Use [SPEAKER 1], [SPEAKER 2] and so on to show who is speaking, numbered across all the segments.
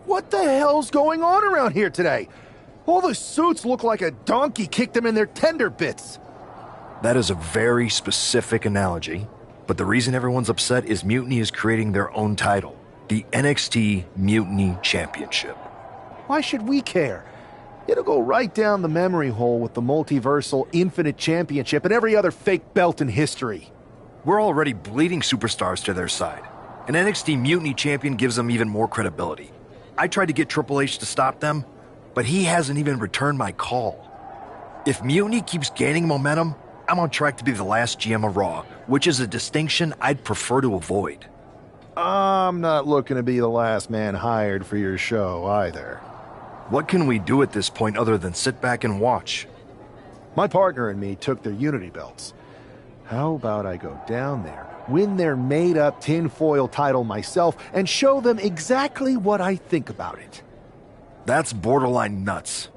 [SPEAKER 1] What the hell's going on around here today? All the suits look like a donkey kicked them in their tender bits.
[SPEAKER 2] That is a very specific analogy, but the reason everyone's upset is Mutiny is creating their own title, the NXT Mutiny Championship.
[SPEAKER 1] Why should we care? It'll go right down the memory hole with the Multiversal Infinite Championship and every other fake belt in history.
[SPEAKER 2] We're already bleeding superstars to their side. An NXT Mutiny champion gives them even more credibility. I tried to get Triple H to stop them, but he hasn't even returned my call. If Mutiny keeps gaining momentum, I'm on track to be the last GM of Raw, which is a distinction I'd prefer to avoid.
[SPEAKER 1] I'm not looking to be the last man hired for your show either.
[SPEAKER 2] What can we do at this point other than sit back and watch?
[SPEAKER 1] My partner and me took their Unity belts. How about I go down there, win their made-up tinfoil title myself, and show them exactly what I think about it?
[SPEAKER 2] That's borderline nuts.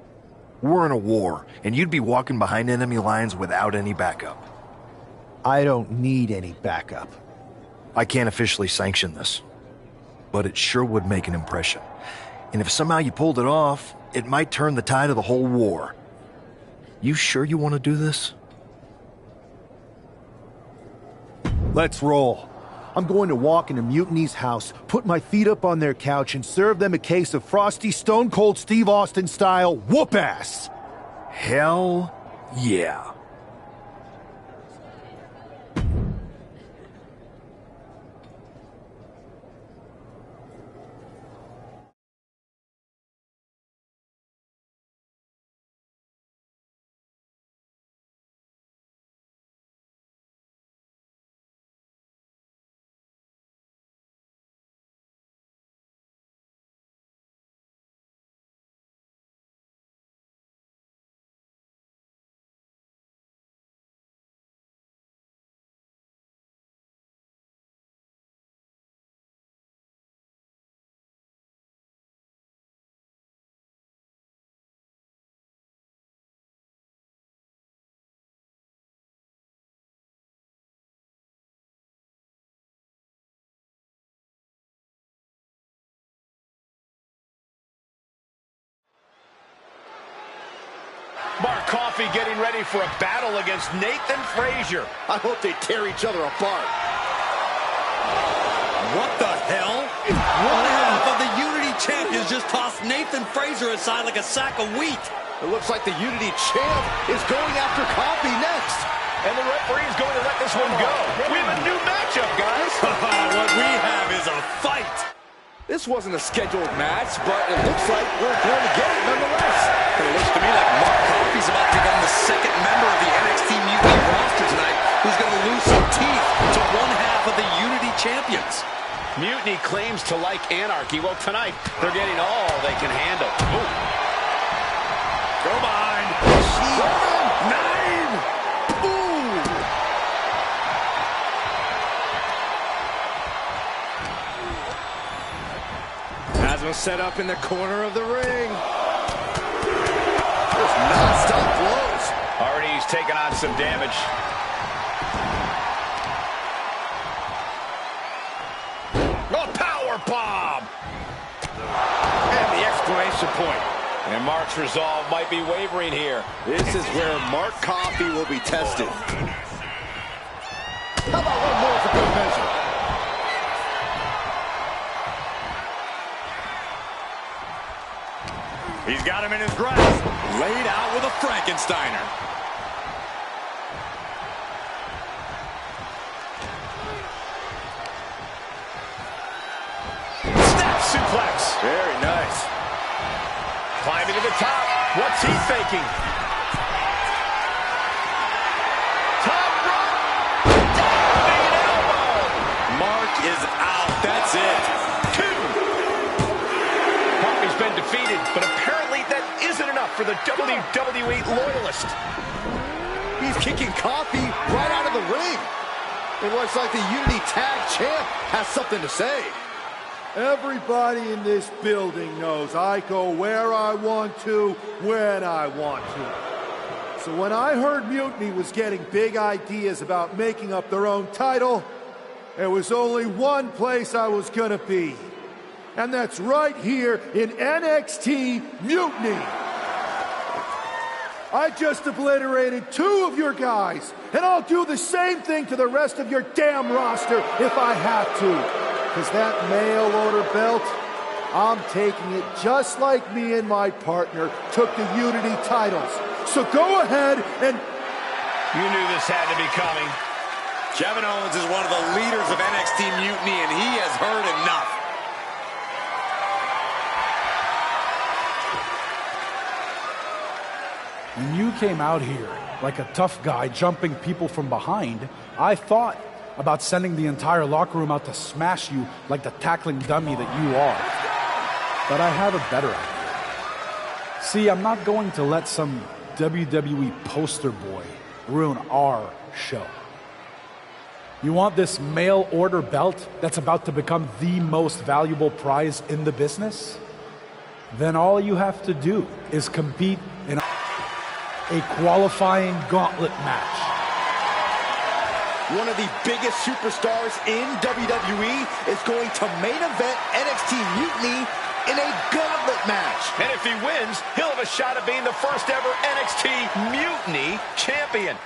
[SPEAKER 2] We're in a war, and you'd be walking behind enemy lines without any backup.
[SPEAKER 1] I don't need any backup.
[SPEAKER 2] I can't officially sanction this, but it sure would make an impression. And if somehow you pulled it off, it might turn the tide of the whole war. You sure you want to do this?
[SPEAKER 1] Let's roll. I'm going to walk into Mutiny's house, put my feet up on their couch, and serve them a case of frosty Stone Cold Steve Austin style whoop-ass.
[SPEAKER 2] Hell yeah.
[SPEAKER 3] Mark Coffey getting ready for a battle against Nathan Frazier.
[SPEAKER 4] I hope they tear each other apart.
[SPEAKER 5] What the hell? One half of the Unity champions just tossed Nathan Frazier aside like a sack of wheat.
[SPEAKER 4] It looks like the Unity champ is going after Coffey next.
[SPEAKER 3] And the referee's going to let this one go. We have a new matchup, guys.
[SPEAKER 5] What we have is a fight.
[SPEAKER 4] This wasn't a scheduled match, but it looks like we're going to get it nonetheless.
[SPEAKER 5] It looks to me like Mark Coffey's about to become the second member of the NXT Mutiny roster tonight who's going to lose some teeth to one half of the Unity champions.
[SPEAKER 3] Mutiny claims to like anarchy. Well, tonight, they're getting all they can handle. Ooh.
[SPEAKER 5] Go behind.
[SPEAKER 4] 9. Ooh. Has him set up in the corner of the ring. There's non-stop blows.
[SPEAKER 3] Already he's taken on some damage. Oh, power bomb!
[SPEAKER 4] And the exclamation point.
[SPEAKER 3] And Mark's resolve might be wavering here.
[SPEAKER 4] This is where Mark Coffey will be tested. How about one more for good measure?
[SPEAKER 5] He's got him in his grasp. Laid out with a Frankensteiner.
[SPEAKER 3] Snap suplex.
[SPEAKER 4] Very nice.
[SPEAKER 3] Climbing to the top. What's he thinking? Top rope. Diving elbow.
[SPEAKER 5] Mark is out. That's it.
[SPEAKER 3] 2. Coffey's been defeated, but apparently that isn't enough for the WWE loyalist.
[SPEAKER 4] He's kicking Coffey right out of the ring. It looks like the Unity Tag Champ has something to say.
[SPEAKER 1] Everybody in this building knows I go where I want to, when I want to. So when I heard Mutiny was getting big ideas about making up their own title, there was only one place I was gonna be. And that's right here in NXT Mutiny. I just obliterated 2 of your guys, and I'll do the same thing to the rest of your damn roster if I have to. Because that mail order belt, I'm taking it just like me and my partner took the Unity titles. So go ahead and...
[SPEAKER 3] You knew this had to be coming.
[SPEAKER 5] Kevin Owens is one of the leaders of NXT Mutiny, and he has heard enough.
[SPEAKER 6] When you came out here like a tough guy jumping people from behind, I thought about sending the entire locker room out to smash you like the tackling dummy that you are. But I have a better idea. See, I'm not going to let some WWE poster boy ruin our show. You want this mail order belt that's about to become the most valuable prize in the business? Then all you have to do is compete in a qualifying gauntlet match.
[SPEAKER 4] One of the biggest superstars in WWE is going to main event NXT Mutiny in a gauntlet match.
[SPEAKER 3] And if he wins, he'll have a shot at being the first ever NXT Mutiny champion.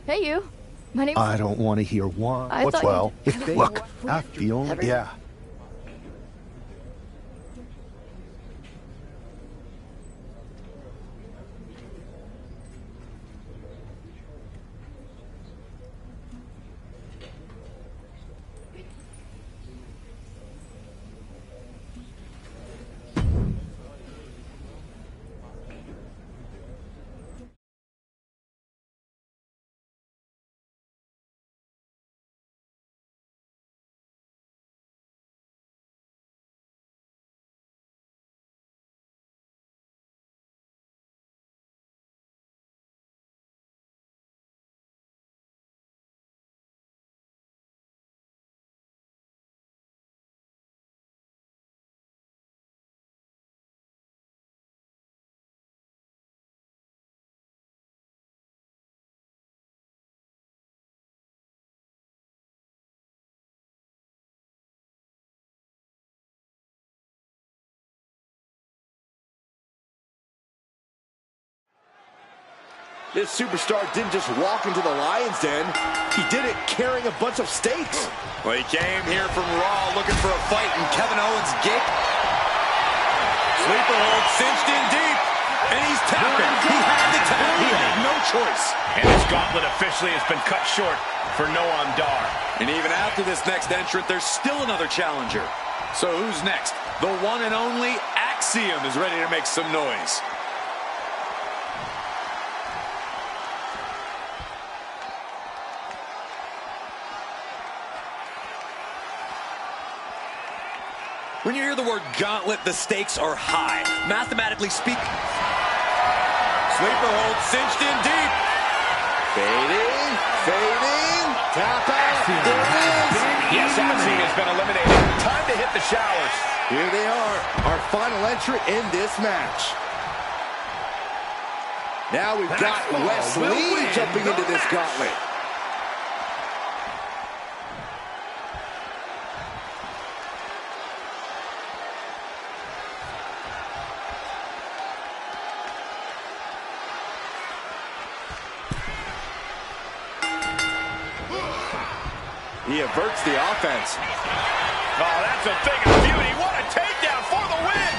[SPEAKER 7] Hey, you. My name's...
[SPEAKER 8] I don't want to hear one.
[SPEAKER 7] I thought
[SPEAKER 8] Well,
[SPEAKER 7] you-
[SPEAKER 8] if they...
[SPEAKER 2] Look.
[SPEAKER 8] I feel... Yeah.
[SPEAKER 4] This superstar didn't just walk into the Lion's Den. He did it carrying a bunch of stakes.
[SPEAKER 5] Well, he came here from Raw looking for a fight, and Kevin Owens gave... Sleeper hold cinched in deep, and he's tapping. He had to tap. He had no choice.
[SPEAKER 3] And his gauntlet officially has been cut short for Noam Dar.
[SPEAKER 5] And even after this next entrant, there's still another challenger. So who's next? The one and only Axiom is ready to make some noise. When you hear the word gauntlet, the stakes are high. Mathematically speaking. Sleeper hold cinched in deep.
[SPEAKER 4] Fading, fading, tap out. There it is.
[SPEAKER 3] Yes, Axiom has been eliminated. Time to hit the showers.
[SPEAKER 4] Here they are, our final entrant in this match. Now we've got Wes Lee jumping into this gauntlet. He averts the offense.
[SPEAKER 3] Oh, that's a thing of beauty. What a takedown for the win.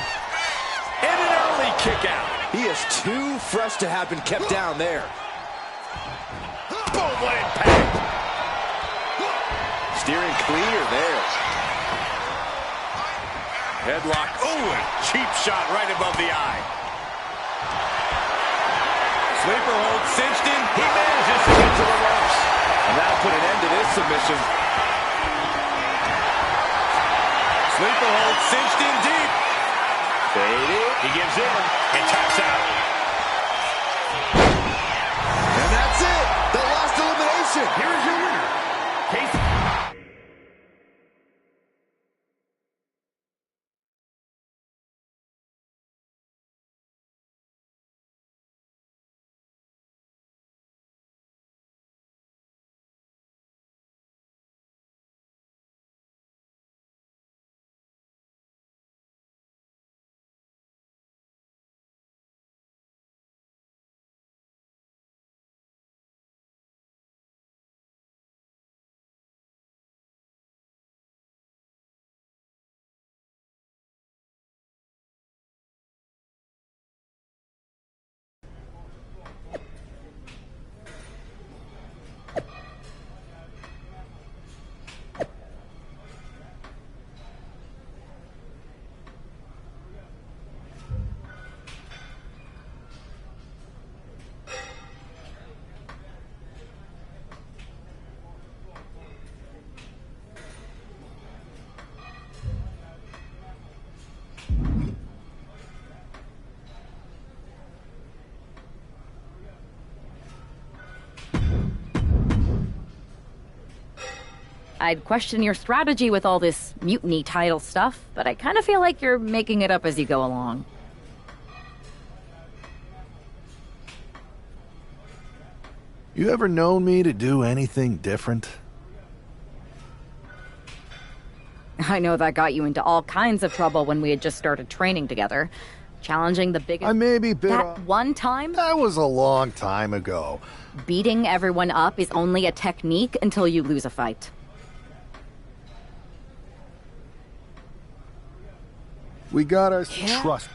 [SPEAKER 3] And an early kick out.
[SPEAKER 4] He is too fresh to have been kept down there.
[SPEAKER 3] Boom, what impact.
[SPEAKER 4] Steering clear there.
[SPEAKER 3] Headlock. Oh, a cheap shot right above the eye.
[SPEAKER 5] Sleeper hold cinched in.
[SPEAKER 3] He manages to get to the ropes.
[SPEAKER 4] And that'll put an end to this submission.
[SPEAKER 5] Sleeper hold cinched in deep.
[SPEAKER 4] Faded.
[SPEAKER 3] He gives in and taps out.
[SPEAKER 4] And that's it. The last elimination.
[SPEAKER 3] Here's your winner, Casey.
[SPEAKER 9] I'd question your strategy with all this mutiny title stuff, but I kind of feel like you're making it up as you go along.
[SPEAKER 8] You ever known me to do anything different?
[SPEAKER 9] I know that got you into all kinds of trouble when we had just started training together, Challenging the biggest...
[SPEAKER 8] I may be bit
[SPEAKER 9] That
[SPEAKER 8] off.
[SPEAKER 9] one time?
[SPEAKER 8] That was a long time ago.
[SPEAKER 9] Beating everyone up is only a technique until you lose a fight.
[SPEAKER 8] We gotta
[SPEAKER 9] Yeah.
[SPEAKER 8] trust.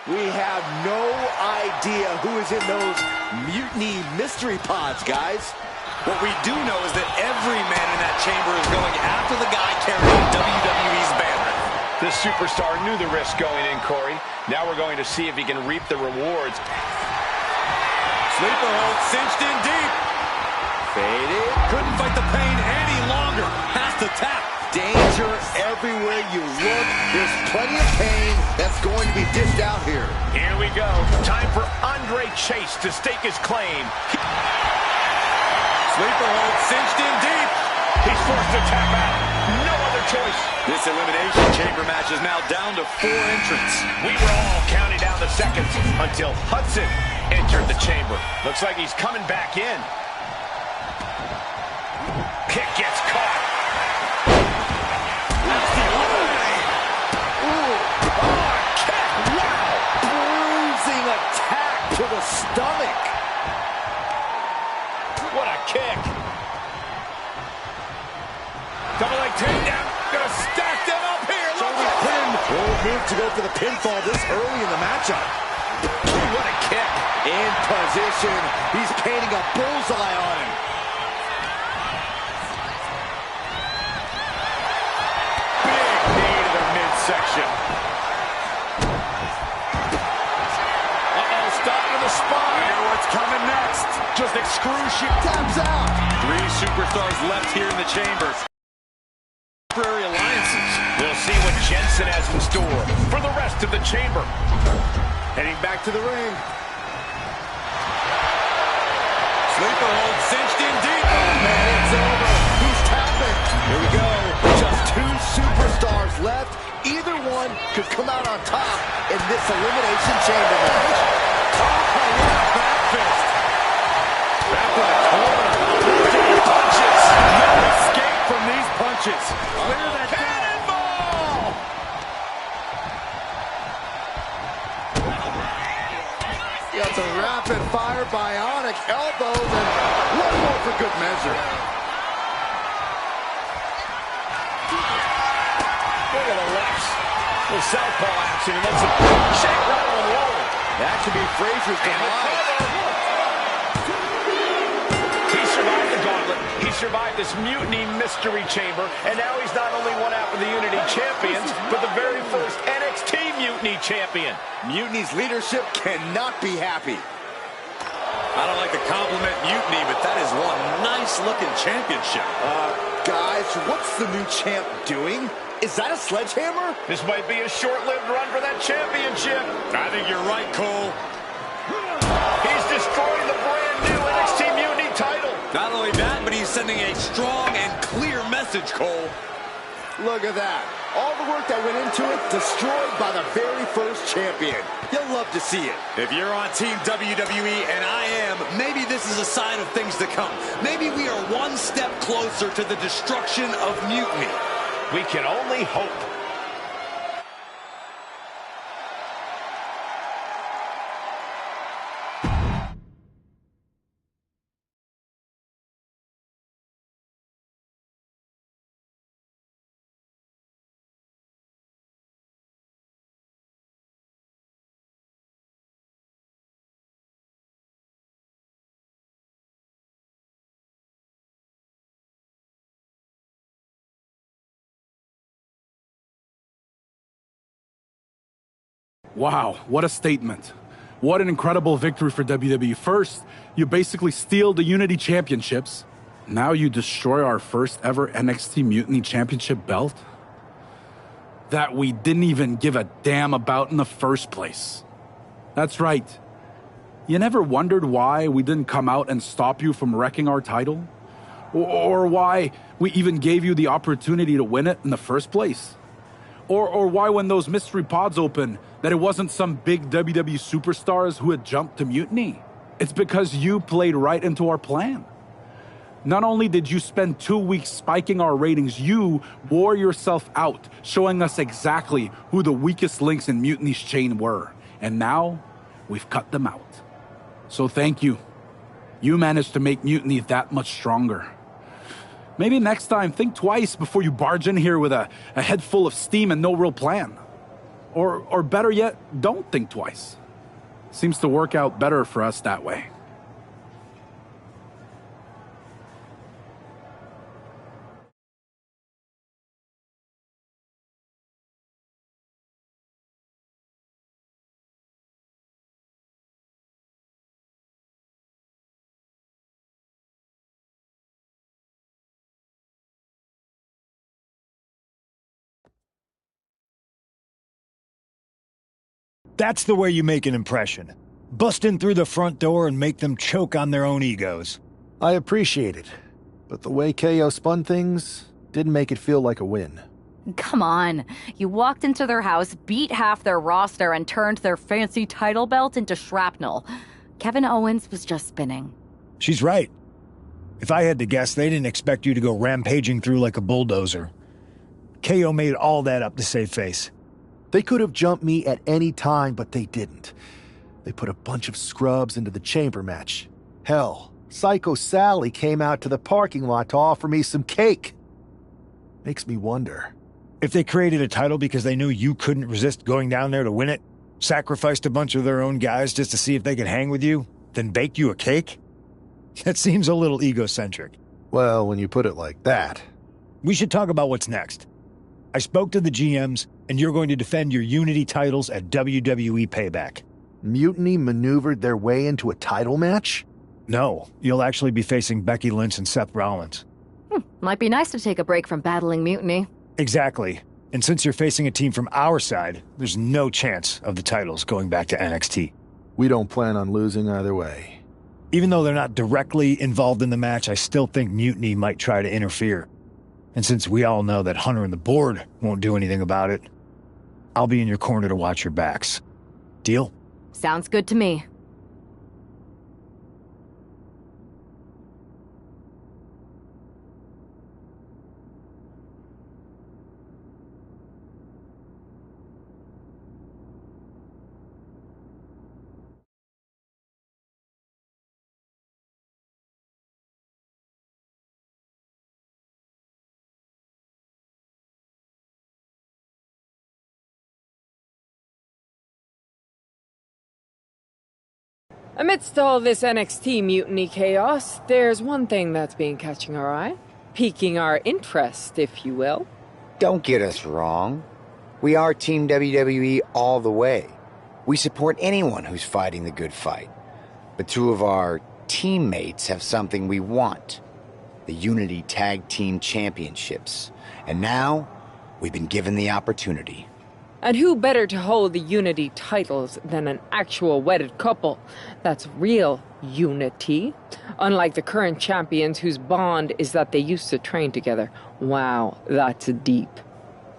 [SPEAKER 4] We have no idea who is in those mutiny mystery pods, guys.
[SPEAKER 5] What we do know is that every man in that chamber is going after the guy carrying WWE's banner.
[SPEAKER 3] This superstar knew the risk going in, Corey. Now we're going to see if he can reap the rewards.
[SPEAKER 5] Sleeper hold cinched in deep.
[SPEAKER 4] Faded.
[SPEAKER 5] Couldn't fight the pain any longer. Has to tap.
[SPEAKER 4] Danger everywhere you look. There's plenty of pain that's going to be dished out here.
[SPEAKER 3] Here we go. Time for Andre Chase to stake his claim.
[SPEAKER 5] Sleeper hold cinched in deep.
[SPEAKER 3] He's forced to tap out. No other choice.
[SPEAKER 5] This elimination chamber match is now down to 4 entrants.
[SPEAKER 3] We were all counting down the seconds until Hudson entered the chamber. Looks like he's coming back in. Kick gets caught.
[SPEAKER 5] That's the eliminating.
[SPEAKER 3] Ooh. Oh, kick. Wow.
[SPEAKER 4] Bruising attack to the stomach.
[SPEAKER 3] What a kick. Double leg takedown. Gonna stack them up here.
[SPEAKER 4] So we pin. Bold move to go for the pinfall this early in the matchup.
[SPEAKER 3] What a kick.
[SPEAKER 4] In position. He's painting a bullseye on him.
[SPEAKER 3] Big knee to the midsection. Uh-oh, stop to the spine.
[SPEAKER 5] Hear what's coming next.
[SPEAKER 3] Just excruciating.
[SPEAKER 4] Taps out.
[SPEAKER 5] 3 superstars left here in the chamber. Temporary alliances.
[SPEAKER 3] We'll see what Jensen has in store for the rest of the chamber.
[SPEAKER 4] Heading back to the ring.
[SPEAKER 5] Sleeper hold cinched in deep.
[SPEAKER 4] Oh, man, it's over. He's tapping. Here we go. Just 2 superstars left. Either one could come out on top in this elimination chamber match.
[SPEAKER 5] Oh, what a back fist.
[SPEAKER 3] Back in the corner. Big punches. No escape from these punches.
[SPEAKER 5] Clear that
[SPEAKER 3] Cannonball!
[SPEAKER 4] Got some rapid fire bionic elbows and one more for good measure.
[SPEAKER 3] Look at the lefts. The southpaw action and then some shake, rattle, and roll.
[SPEAKER 4] That could be Frazier's demise.
[SPEAKER 3] He survived the gauntlet. He survived this mutiny mystery chamber, and now he's not only one half of the Unity champions, but the very first NXT Mutiny champion.
[SPEAKER 4] Mutiny's leadership cannot be happy.
[SPEAKER 5] I don't like to compliment Mutiny, but that is one nice-looking championship.
[SPEAKER 4] Guys, what's the new champ doing? Is that a sledgehammer?
[SPEAKER 3] This might be a short-lived run for that championship.
[SPEAKER 5] I think you're right, Cole.
[SPEAKER 3] He's destroying the brand new NXT Mutiny title.
[SPEAKER 5] Not only that, but he's sending a strong and clear message, Cole.
[SPEAKER 4] Look at that. All the work that went into it, destroyed by the very first champion. You'll love to see it.
[SPEAKER 5] If you're on Team WWE, and I am, maybe this is a sign of things to come. Maybe we are one step closer to the destruction of Mutiny.
[SPEAKER 3] We can only hope.
[SPEAKER 6] Wow, what a statement. What an incredible victory for WWE. First, you basically steal the Unity Championships. Now you destroy our first ever NXT Mutiny Championship belt that we didn't even give a damn about in the first place. That's right. You never wondered why we didn't come out and stop you from wrecking our title? Or why we even gave you the opportunity to win it in the first place? Or why when those mystery pods opened, that it wasn't some big WWE superstars who had jumped to Mutiny? It's because you played right into our plan. Not only did you spend 2 weeks spiking our ratings, you wore yourself out, showing us exactly who the weakest links in Mutiny's chain were. And now, we've cut them out. So thank you. You managed to make Mutiny that much stronger. Maybe next time, think twice before you barge in here with a head full of steam and no real plan. Or better yet, don't think twice. Seems to work out better for us that way.
[SPEAKER 7] That's the way you make an impression. Bust in through the front door and make them choke on their own egos.
[SPEAKER 8] I appreciate it, but the way KO spun things didn't make it feel like a win.
[SPEAKER 9] Come on. You walked into their house, beat half their roster, and turned their fancy title belt into shrapnel. Kevin Owens was just spinning.
[SPEAKER 7] She's right. If I had to guess, they didn't expect you to go rampaging through like a bulldozer. KO made all that up to save face.
[SPEAKER 8] They could have jumped me at any time, but they didn't. They put a bunch of scrubs into the chamber match. Hell, Psycho Sally came out to the parking lot to offer me some cake. Makes me wonder.
[SPEAKER 7] If they created a title because they knew you couldn't resist going down there to win it, sacrificed a bunch of their own guys just to see if they could hang with you, then baked you a cake? That seems a little egocentric.
[SPEAKER 8] Well, when you put it like that.
[SPEAKER 7] We should talk about what's next. I spoke to the GMs, and you're going to defend your Unity titles at WWE Payback.
[SPEAKER 8] Mutiny maneuvered their way into a title match?
[SPEAKER 7] No, you'll actually be facing Becky Lynch and Seth Rollins.
[SPEAKER 9] Might be nice to take a break from battling Mutiny.
[SPEAKER 7] Exactly. And since you're facing a team from our side, there's no chance of the titles going back to NXT.
[SPEAKER 8] We don't plan on losing either way.
[SPEAKER 7] Even though they're not directly involved in the match, I still think Mutiny might try to interfere. And since we all know that Hunter and the board won't do anything about it, I'll be in your corner to watch your backs. Deal?
[SPEAKER 9] Sounds good to me.
[SPEAKER 10] Amidst all this NXT mutiny chaos, there's one thing that's been catching our eye. Piquing our interest, if you will.
[SPEAKER 11] Don't get us wrong. We are Team WWE all the way. We support anyone who's fighting the good fight. But two of our teammates have something we want. The Unity Tag Team Championships. And now, we've been given the opportunity.
[SPEAKER 10] And who better to hold the Unity titles than an actual wedded couple? That's real unity. Unlike the current champions whose bond is that they used to train together. Wow, that's deep.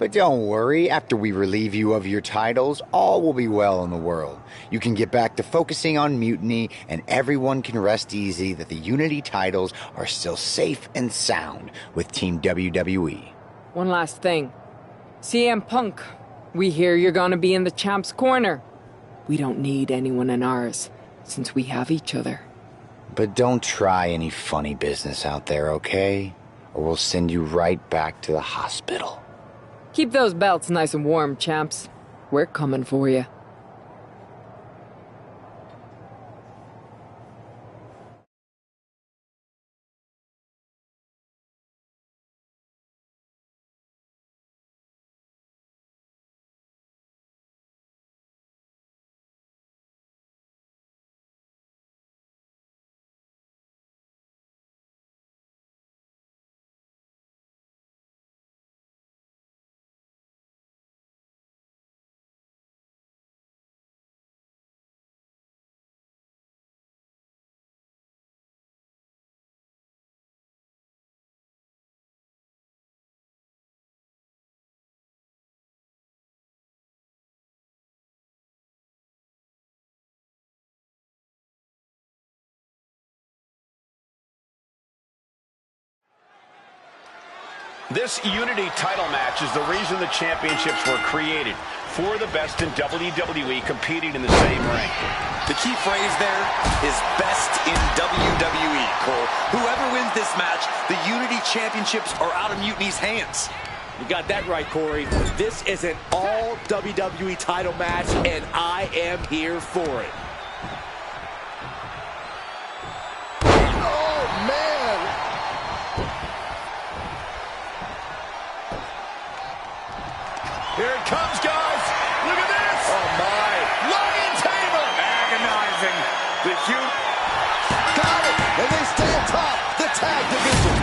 [SPEAKER 11] But don't worry, after we relieve you of your titles, all will be well in the world. You can get back to focusing on Mutiny, and everyone can rest easy that the Unity titles are still safe and sound with Team WWE.
[SPEAKER 10] One last thing. CM Punk, we hear you're gonna be in the champ's corner. We don't need anyone in ours, since we have each other.
[SPEAKER 11] But don't try any funny business out there, okay? Or we'll send you right back to the hospital.
[SPEAKER 10] Keep those belts nice and warm, champs. We're coming for you.
[SPEAKER 3] This Unity title match is the reason the championships were created. For the best in WWE competing in the same ring.
[SPEAKER 5] The key phrase there is best in WWE, Cole. Whoever wins this match, the Unity Championships are out of Mutiny's hands.
[SPEAKER 4] You got that right, Corey. This is an all WWE title match, and I am here for it. Oh, man!
[SPEAKER 3] Here it comes, guys. Look at this.
[SPEAKER 4] Oh, my.
[SPEAKER 3] Lion Tamer.
[SPEAKER 5] Agonizing. The huge...
[SPEAKER 4] Got it! And they stay atop the tag division.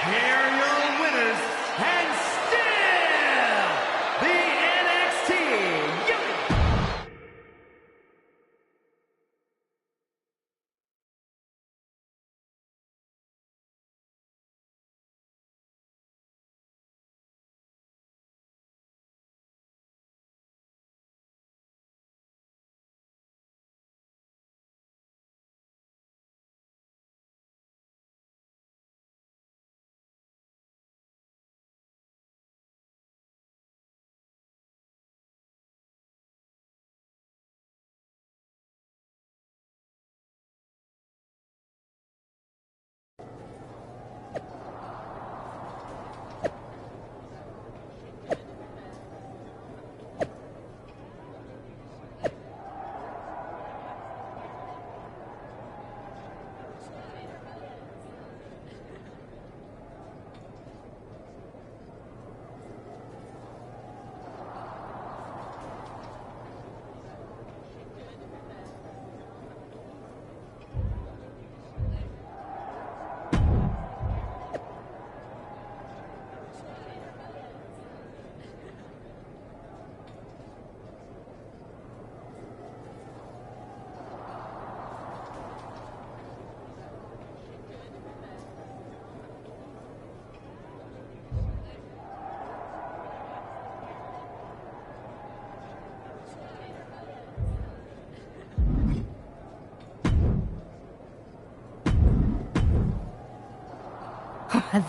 [SPEAKER 12] Here are your winners, and still the NXT United.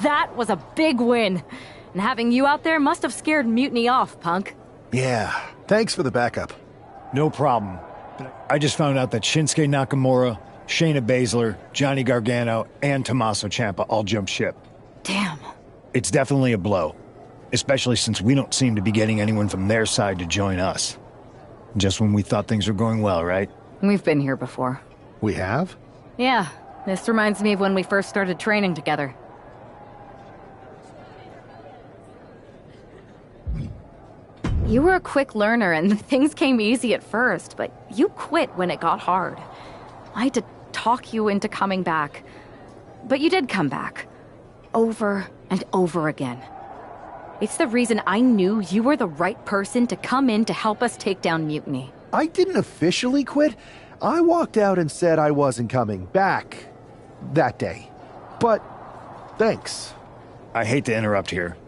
[SPEAKER 9] That was a big win. And having you out there must have scared Mutiny off, Punk.
[SPEAKER 8] Yeah, thanks for the backup.
[SPEAKER 7] No problem. I just found out that Shinsuke Nakamura, Shayna Baszler, Johnny Gargano, and Tommaso Ciampa all jumped ship.
[SPEAKER 9] Damn.
[SPEAKER 7] It's definitely a blow, especially since we don't seem to be getting anyone from their side to join us. Just when we thought things were going well, right?
[SPEAKER 9] We've been here before.
[SPEAKER 8] We have?
[SPEAKER 9] Yeah, this reminds me of when we first started training together. You were a quick learner and things came easy at first, but you quit when it got hard. I had to talk you into coming back. But you did come back. Over and over again. It's the reason I knew you were the right person to come in to help us take down Mutiny.
[SPEAKER 8] I didn't officially quit. I walked out and said I wasn't coming back that day. But thanks.
[SPEAKER 7] I hate to interrupt here,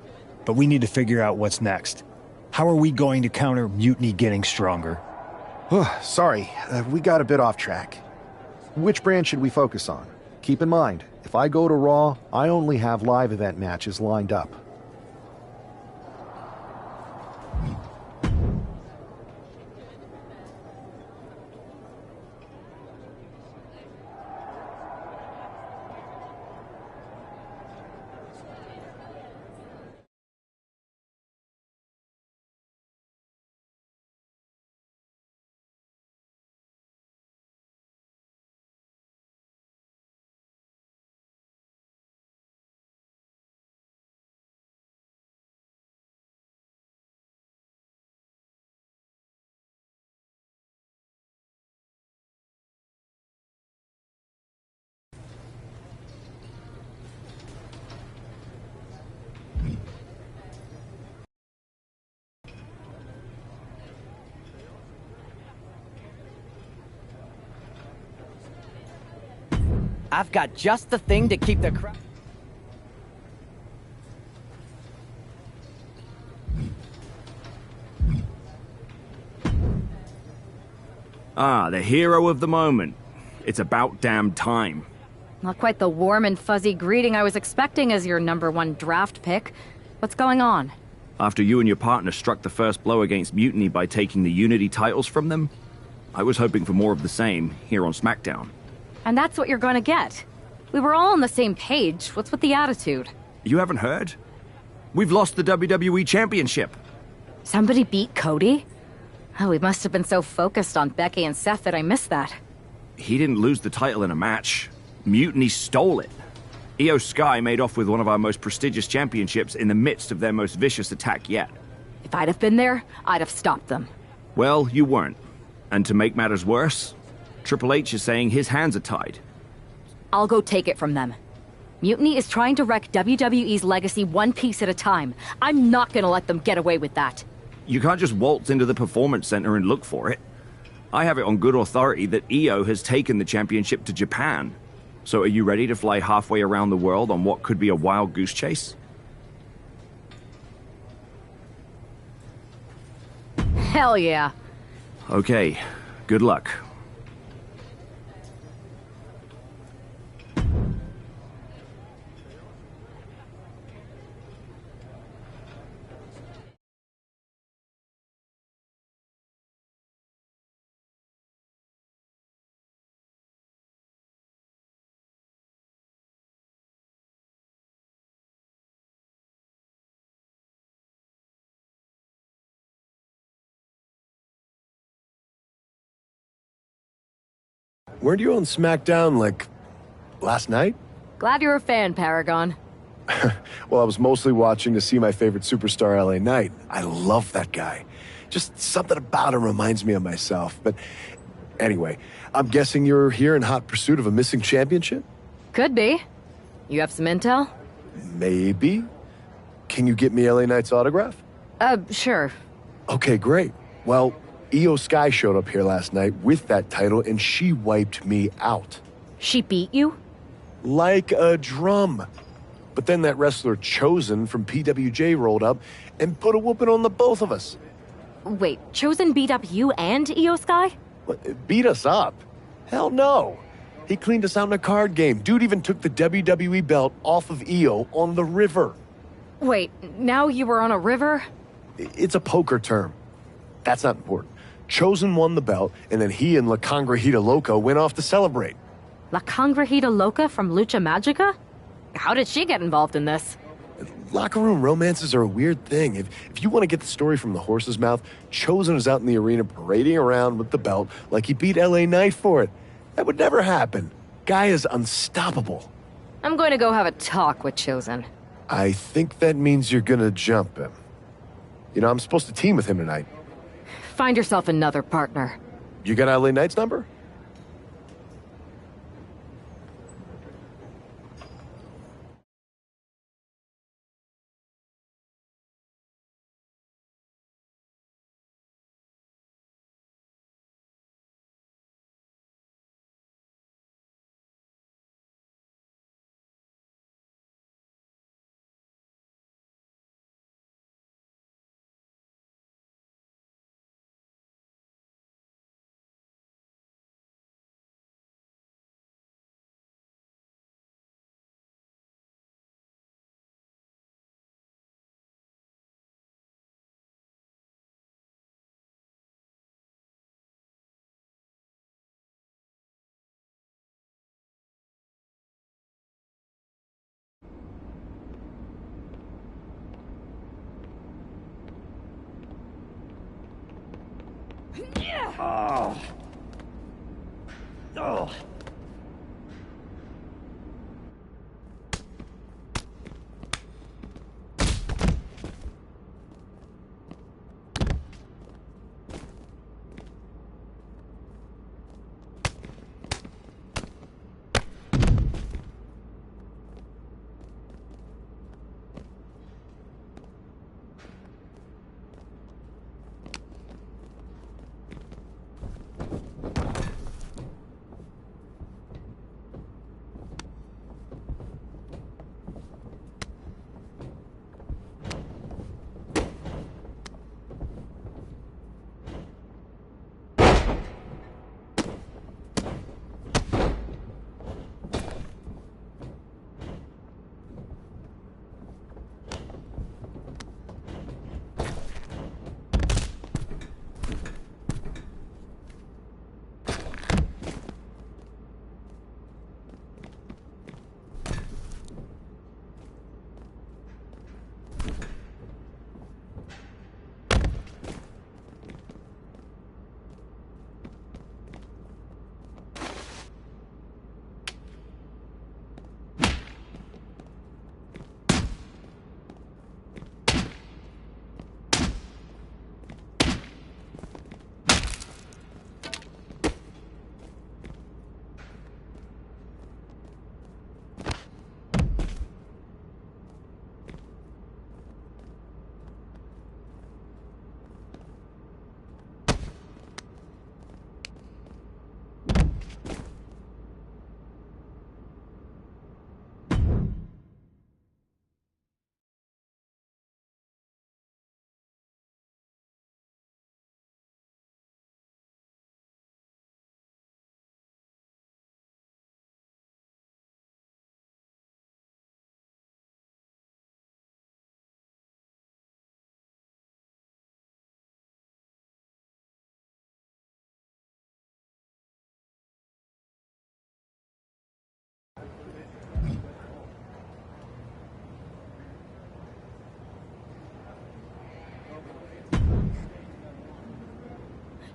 [SPEAKER 7] but we need to figure out what's next. How are we going to counter Mutiny getting stronger?
[SPEAKER 8] Sorry, we got a bit off track. Which brand should we focus on? Keep in mind, if I go to Raw, I only have live event matches lined up.
[SPEAKER 13] I've got just the thing to keep the crowd.
[SPEAKER 14] Ah, the hero of the moment. It's about damn time.
[SPEAKER 9] Not quite the warm and fuzzy greeting I was expecting as your #1 draft pick. What's going on?
[SPEAKER 14] After you and your partner struck the first blow against Mutiny by taking the Unity titles from them, I was hoping for more of the same here on SmackDown.
[SPEAKER 9] And that's what you're going to get. We were all on the same page. What's with the attitude?
[SPEAKER 14] You haven't heard? We've lost the WWE Championship.
[SPEAKER 9] Somebody beat Cody? Oh, we must have been so focused on Becky and Seth that I missed that.
[SPEAKER 14] He didn't lose the title in a match. Mutiny stole it. Io Sky made off with one of our most prestigious championships in the midst of their most vicious attack yet.
[SPEAKER 9] If I'd have been there, I'd have stopped them.
[SPEAKER 14] Well, you weren't. And to make matters worse, Triple H is saying his hands are tied.
[SPEAKER 9] I'll go take it from them. Mutiny is trying to wreck WWE's legacy one piece at a time. I'm not gonna let them get away with that.
[SPEAKER 14] You can't just waltz into the Performance Center and look for it. I have it on good authority that Io has taken the championship to Japan. So are you ready to fly halfway around the world on what could be a wild goose chase?
[SPEAKER 9] Hell yeah.
[SPEAKER 14] Okay, good luck.
[SPEAKER 15] Weren't you on SmackDown, like, last night?
[SPEAKER 9] Glad you're a fan, Paragon.
[SPEAKER 15] Well, I was mostly watching to see my favorite superstar, LA Knight. I love that guy. Just something about him reminds me of myself. But anyway, I'm guessing you're here in hot pursuit of a missing championship?
[SPEAKER 9] Could be. You have some intel?
[SPEAKER 15] Maybe. Can you get me LA Knight's autograph?
[SPEAKER 9] Sure.
[SPEAKER 15] Okay, great. Well, Io Sky showed up here last night with that title, and she wiped me out.
[SPEAKER 9] She beat you?
[SPEAKER 15] Like a drum. But then that wrestler Chosen from PWJ rolled up and put a whooping on the both of us.
[SPEAKER 9] Wait, Chosen beat up you and Io Sky?
[SPEAKER 15] What, beat us up? Hell no. He cleaned us out in a card game. Dude even took the WWE belt off of Io on the river.
[SPEAKER 9] Wait, now you were on a river?
[SPEAKER 15] It's a poker term. That's not important. Chosen won the belt, and then he and La Congrejita Loca went off to celebrate.
[SPEAKER 9] La Congrejita Loca from Lucha Magica? How did she get involved in this?
[SPEAKER 15] Locker room romances are a weird thing. If you want to get the story from the horse's mouth, Chosen was out in the arena parading around with the belt like he beat LA Knight for it. That would never happen. Guy is unstoppable.
[SPEAKER 9] I'm going to go have a talk with Chosen.
[SPEAKER 15] I think that means you're gonna jump him. You know, I'm supposed to team with him tonight.
[SPEAKER 9] Find yourself another partner.
[SPEAKER 15] You got LA Knight's number?
[SPEAKER 12] Oh. Oh.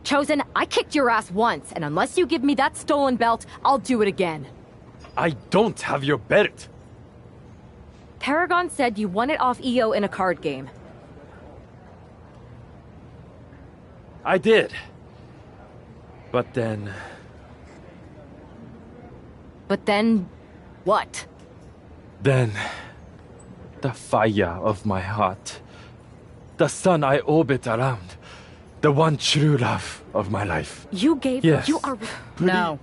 [SPEAKER 9] Chosen, I kicked your ass once, and unless you give me that stolen belt, I'll do it again.
[SPEAKER 16] I don't have your belt.
[SPEAKER 9] Paragon said you won it off EO in a card game.
[SPEAKER 16] I did. But then...
[SPEAKER 9] But then... what?
[SPEAKER 16] Then... the fire of my heart. The sun I orbit around. The one true love of my life.
[SPEAKER 9] You gave...
[SPEAKER 16] Yes.
[SPEAKER 9] You are...
[SPEAKER 13] No.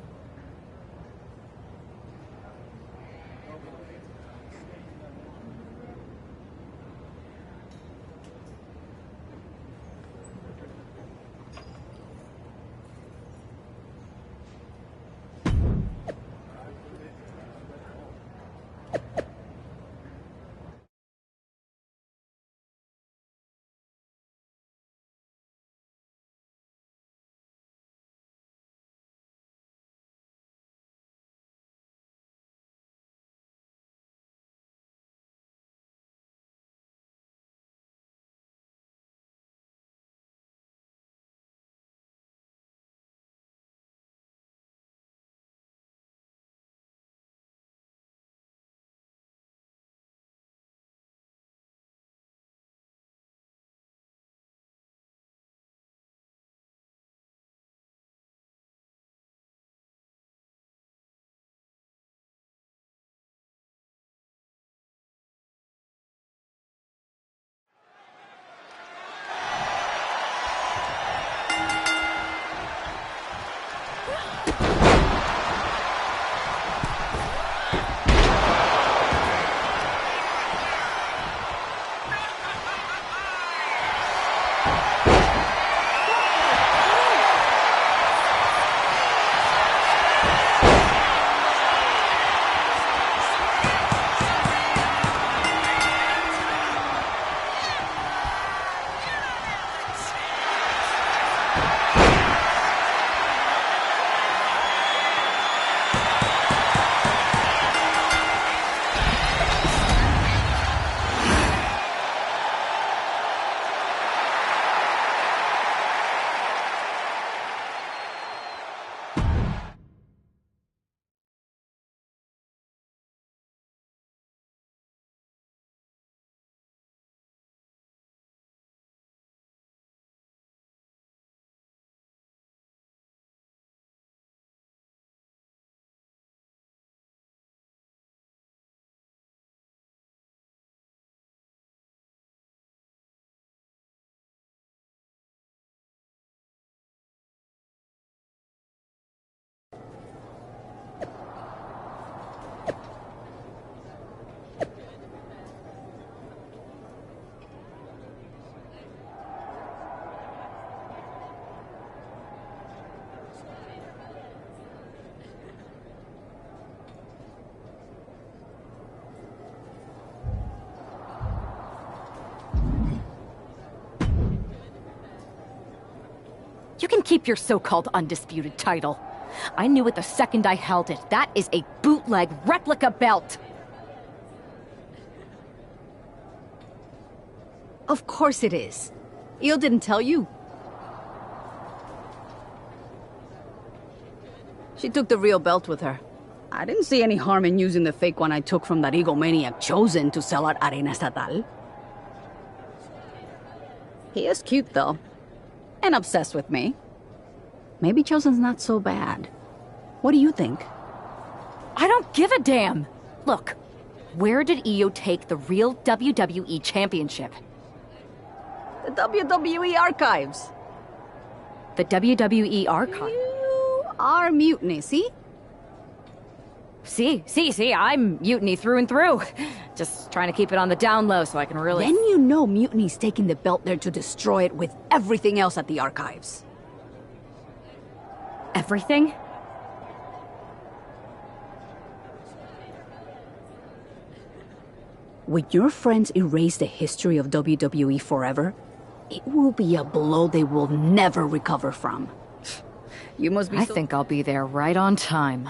[SPEAKER 9] You can keep your so-called undisputed title. I knew it the second I held it. That is a bootleg replica belt.
[SPEAKER 17] Of course it is. Io didn't tell you. She took the real belt with her. I didn't see any harm in using the fake one I took from that egomaniac Chosen to sell at Arena Estatal. He is cute, though. And obsessed with me. Maybe Chosen's not so bad. What do you think?
[SPEAKER 9] I don't give a damn! Look, where did Io take the real WWE Championship?
[SPEAKER 17] The WWE archives.
[SPEAKER 9] The WWE archive?
[SPEAKER 17] You are Mutiny, see?
[SPEAKER 9] See, I'm Mutiny through and through. Just trying to keep it on the down low so I can really...
[SPEAKER 17] Then you know Mutiny's taking the belt there to destroy it with everything else at the archives.
[SPEAKER 9] Everything?
[SPEAKER 17] When your friends erase the history of WWE forever, it will be a blow they will never recover from. You must be
[SPEAKER 9] I think I'll be there right on time.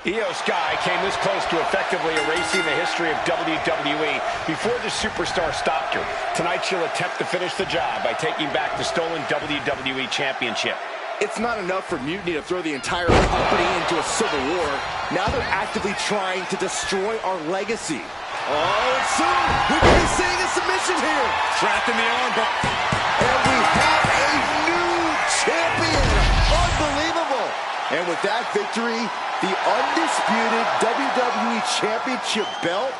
[SPEAKER 3] Io Sky came this close to effectively erasing the history of WWE before the superstar stopped her. Tonight she'll attempt to finish the job by taking back the stolen WWE Championship.
[SPEAKER 4] It's not enough for Mutiny to throw the entire company into a civil war. Now they're actively trying to destroy our legacy. Oh, and soon we could be seeing a submission here. Trapped in the armbar. And we have a new champion. Unbelievable. And with that victory, The undisputed WWE Championship belt?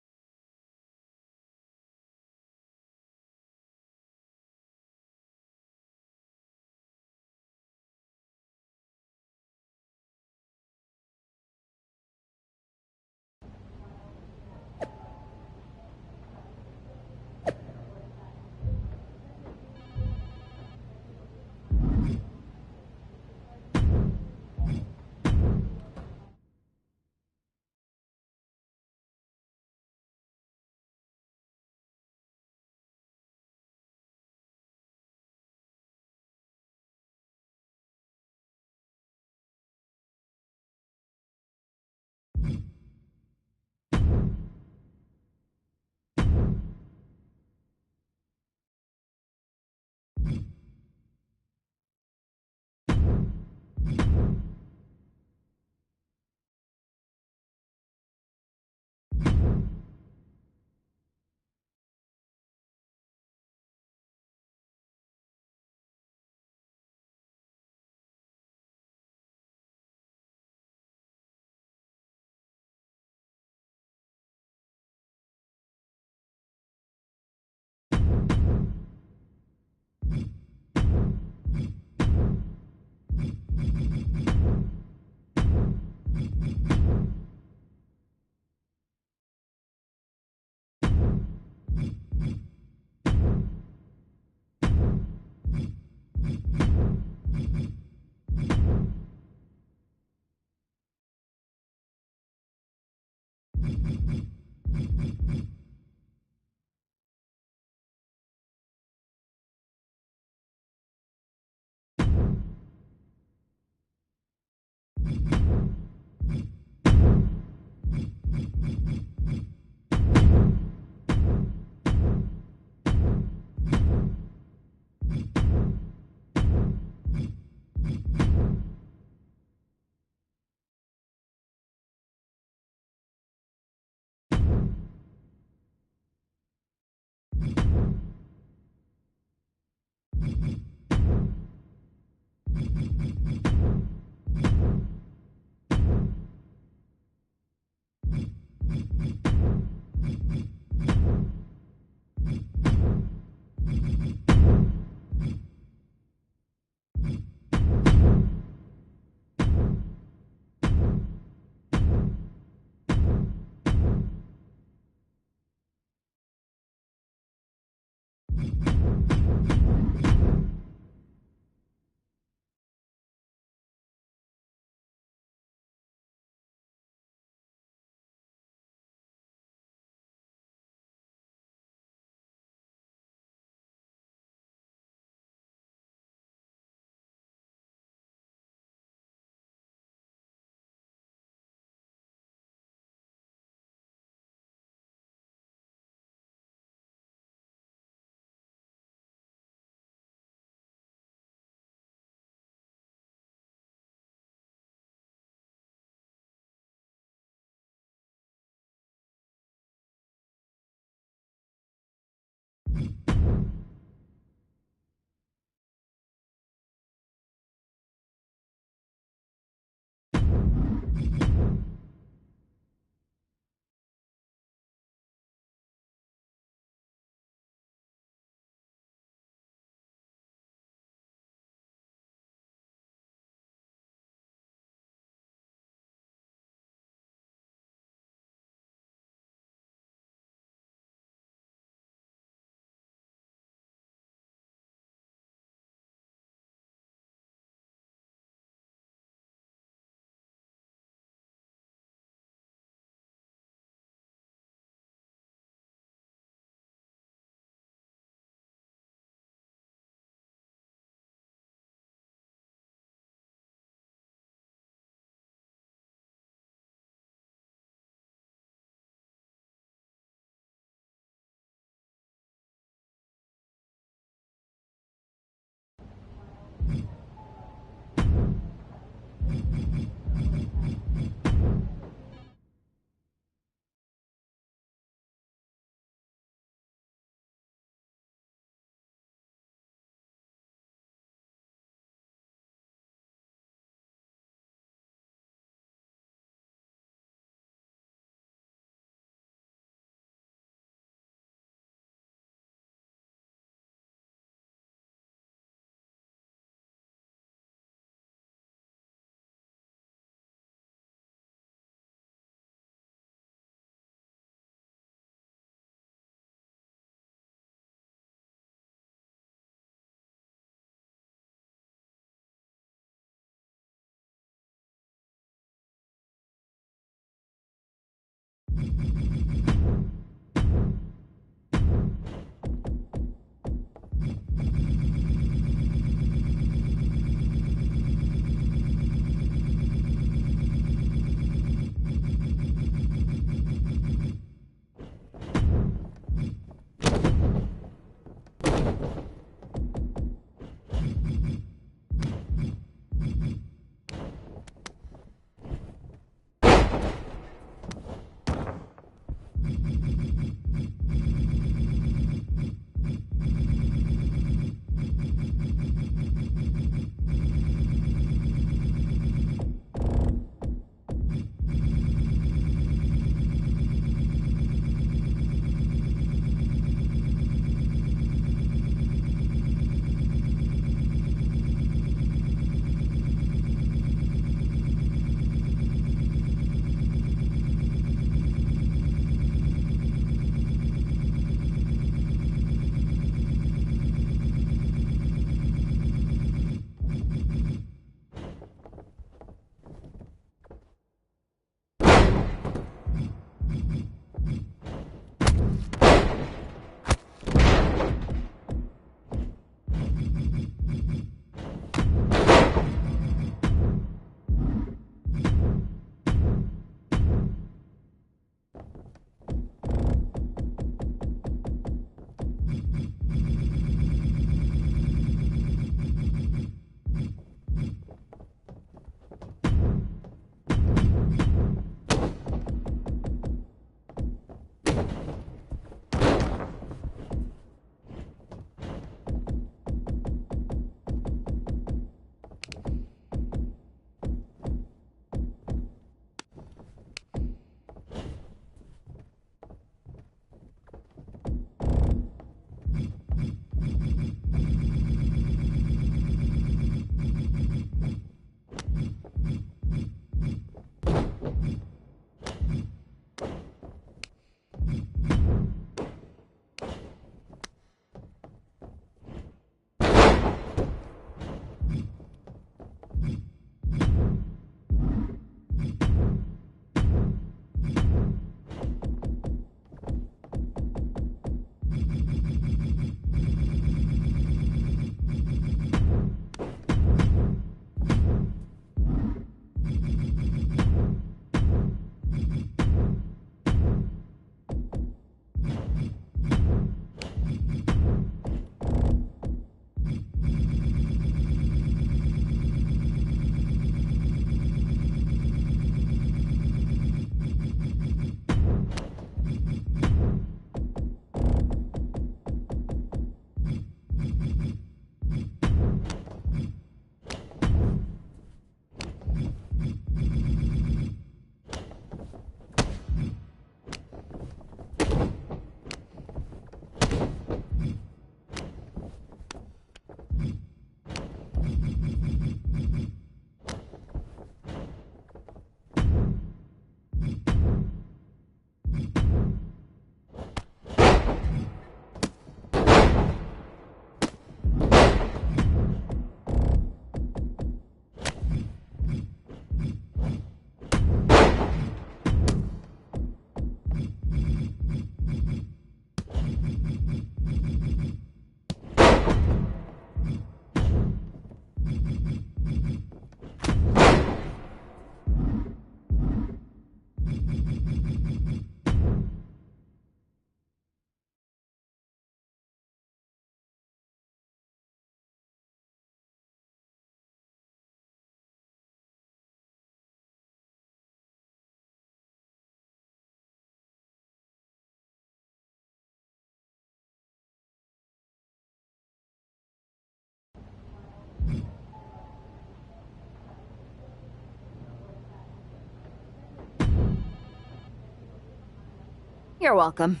[SPEAKER 9] You're welcome.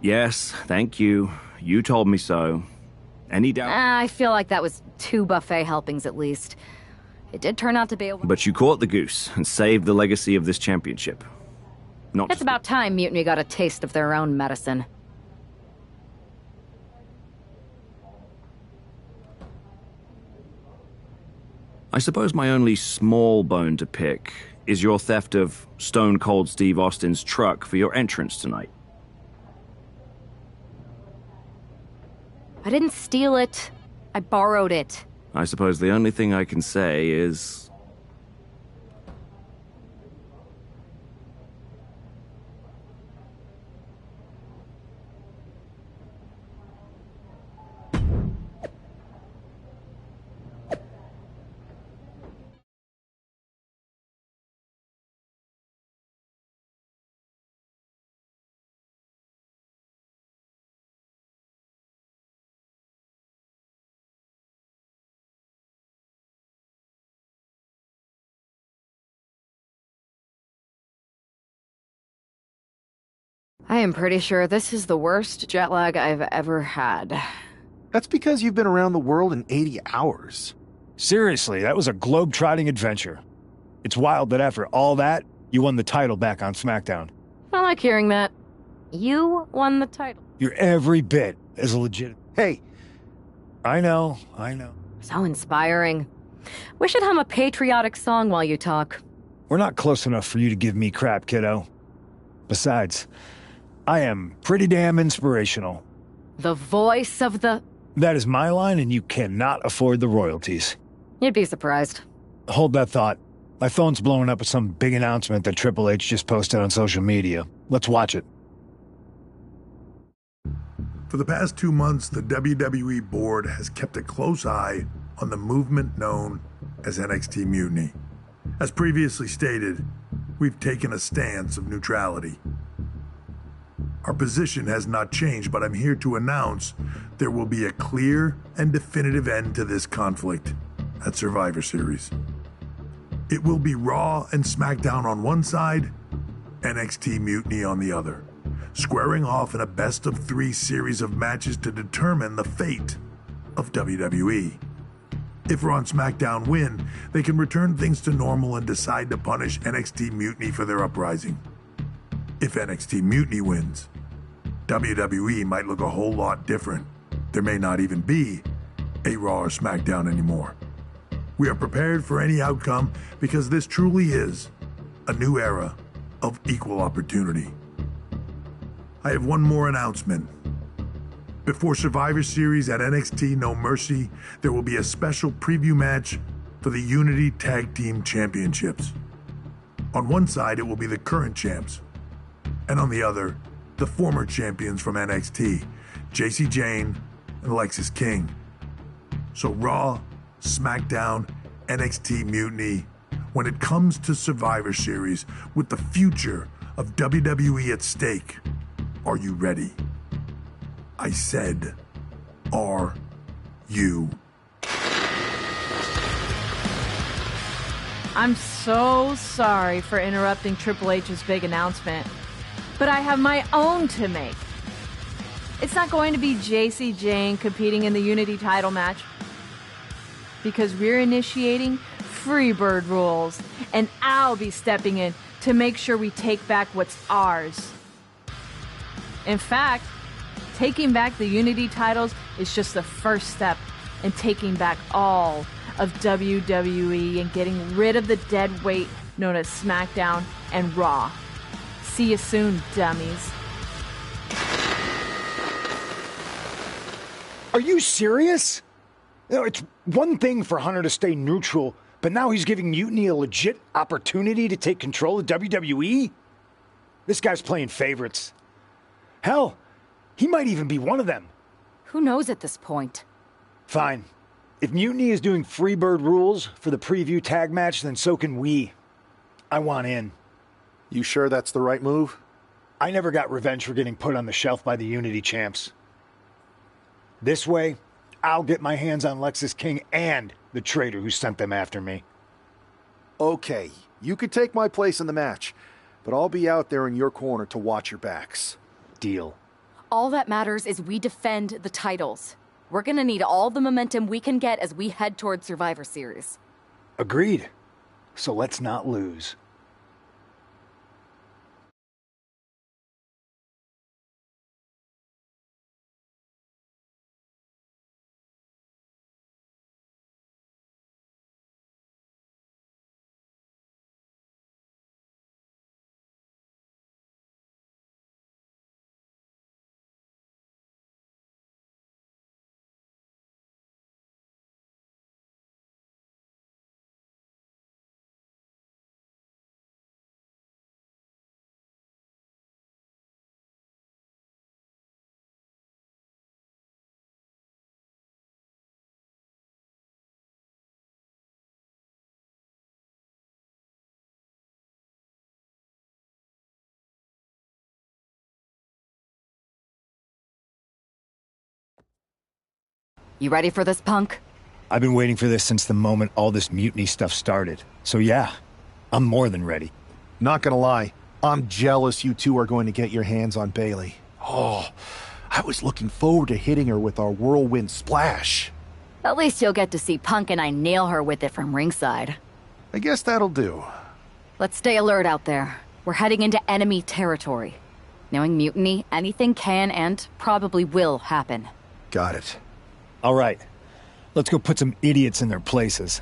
[SPEAKER 14] Yes, thank you. You told me so. Any doubt?
[SPEAKER 9] I feel like that was 2 buffet helpings at least. It did turn out to be a...
[SPEAKER 14] But you caught the goose and saved the legacy of this championship.
[SPEAKER 9] It's about time Mutiny got a taste of their own medicine.
[SPEAKER 14] I suppose my only small bone to pick is your theft of Stone Cold Steve Austin's truck for your entrance tonight.
[SPEAKER 9] I didn't steal it. I borrowed it.
[SPEAKER 14] I suppose the only thing I can say is...
[SPEAKER 9] I am pretty sure this is the worst jet lag I've ever had.
[SPEAKER 8] That's because you've been around the world in 80 hours.
[SPEAKER 7] Seriously, that was a globe-trotting adventure. It's wild that after all that, you won the title back on SmackDown.
[SPEAKER 9] I like hearing that. You won the title.
[SPEAKER 7] You're every bit as legit.
[SPEAKER 8] Hey.
[SPEAKER 7] I know.
[SPEAKER 9] So inspiring. We should hum a patriotic song while you talk.
[SPEAKER 7] We're not close enough for you to give me crap, kiddo. Besides, I am pretty damn inspirational.
[SPEAKER 9] The voice of the...
[SPEAKER 7] That is my line, and you cannot afford the royalties.
[SPEAKER 9] You'd be surprised.
[SPEAKER 7] Hold that thought. My phone's blowing up with some big announcement that Triple H just posted on social media. Let's watch it.
[SPEAKER 18] For the past 2 months, the WWE board has kept a close eye on the movement known as NXT Mutiny. As previously stated, we've taken a stance of neutrality. Our position has not changed, but I'm here to announce there will be a clear and definitive end to this conflict at Survivor Series. It will be Raw and SmackDown on one side, NXT Mutiny on the other, squaring off in a best-of-3 series of matches to determine the fate of WWE. If Raw and SmackDown win, they can return things to normal and decide to punish NXT Mutiny for their uprising. If NXT Mutiny wins, WWE might look a whole lot different. There may not even be a Raw or SmackDown anymore. We are prepared for any outcome because this truly is a new era of equal opportunity. I have one more announcement. Before Survivor Series at NXT No Mercy, there will be a special preview match for the Unity Tag Team Championships. On one side, it will be the current champs, and on the other, the former champions from NXT, Jacy Jayne and Lexis King. So Raw, SmackDown, NXT Mutiny, when it comes to Survivor Series, with the future of WWE at stake, are you ready? I said, are you?
[SPEAKER 19] I'm so sorry for interrupting Triple H's big announcement, but I have my own to make. It's not going to be Jacy Jayne competing in the Unity title match, because we're initiating Freebird rules, and I'll be stepping in to make sure we take back what's ours. In fact, taking back the Unity titles is just the first step in taking back all of WWE and getting rid of the dead weight known as SmackDown and Raw. See you soon, dummies.
[SPEAKER 7] Are you serious? You know, it's one thing for Hunter to stay neutral, but now he's giving Mutiny a legit opportunity to take control of WWE? This guy's playing favorites. Hell, he might even be one of them.
[SPEAKER 9] Who knows at this point?
[SPEAKER 7] Fine. If Mutiny is doing Freebird rules for the preview tag match, then so can we. I want in.
[SPEAKER 8] You sure that's the right move?
[SPEAKER 7] I never got revenge for getting put on the shelf by the Unity champs. This way, I'll get my hands on Lexis King and the traitor who sent them after me.
[SPEAKER 8] Okay, you could take my place in the match, but I'll be out there in your corner to watch your backs.
[SPEAKER 7] Deal.
[SPEAKER 9] All that matters is we defend the titles. We're gonna need all the momentum we can get as we head toward Survivor Series.
[SPEAKER 7] Agreed. So let's not lose.
[SPEAKER 9] You ready for this, Punk?
[SPEAKER 7] I've been waiting for this since the moment all this mutiny stuff started. So yeah, I'm more than ready.
[SPEAKER 8] Not gonna lie, I'm jealous you two are going to get your hands on Bailey. Oh, I was looking forward to hitting her with our whirlwind splash.
[SPEAKER 9] At least you'll get to see Punk and I nail her with it from ringside.
[SPEAKER 8] I guess that'll do.
[SPEAKER 9] Let's stay alert out there. We're heading into enemy territory. Knowing mutiny, anything can and probably will happen.
[SPEAKER 8] Got it.
[SPEAKER 7] All right, let's go put some idiots in their places.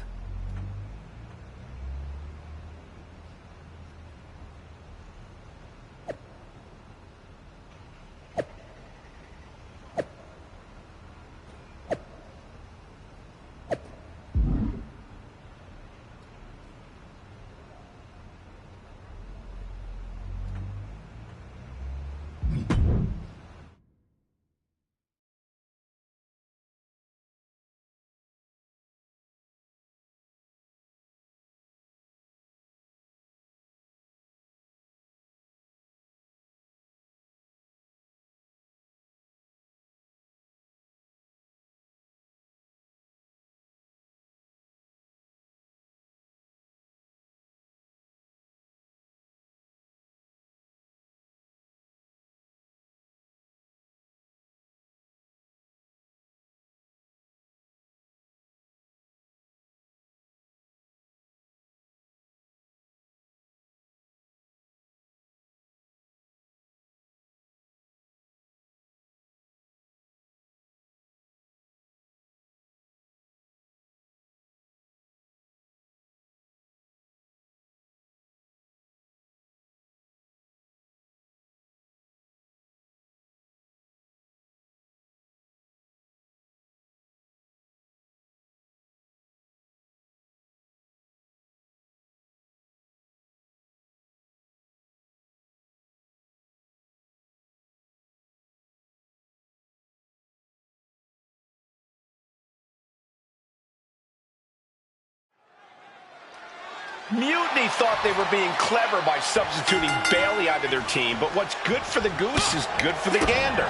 [SPEAKER 3] Mutiny thought they were being clever by substituting Bailey onto their team, but what's good for the goose is good for the gander.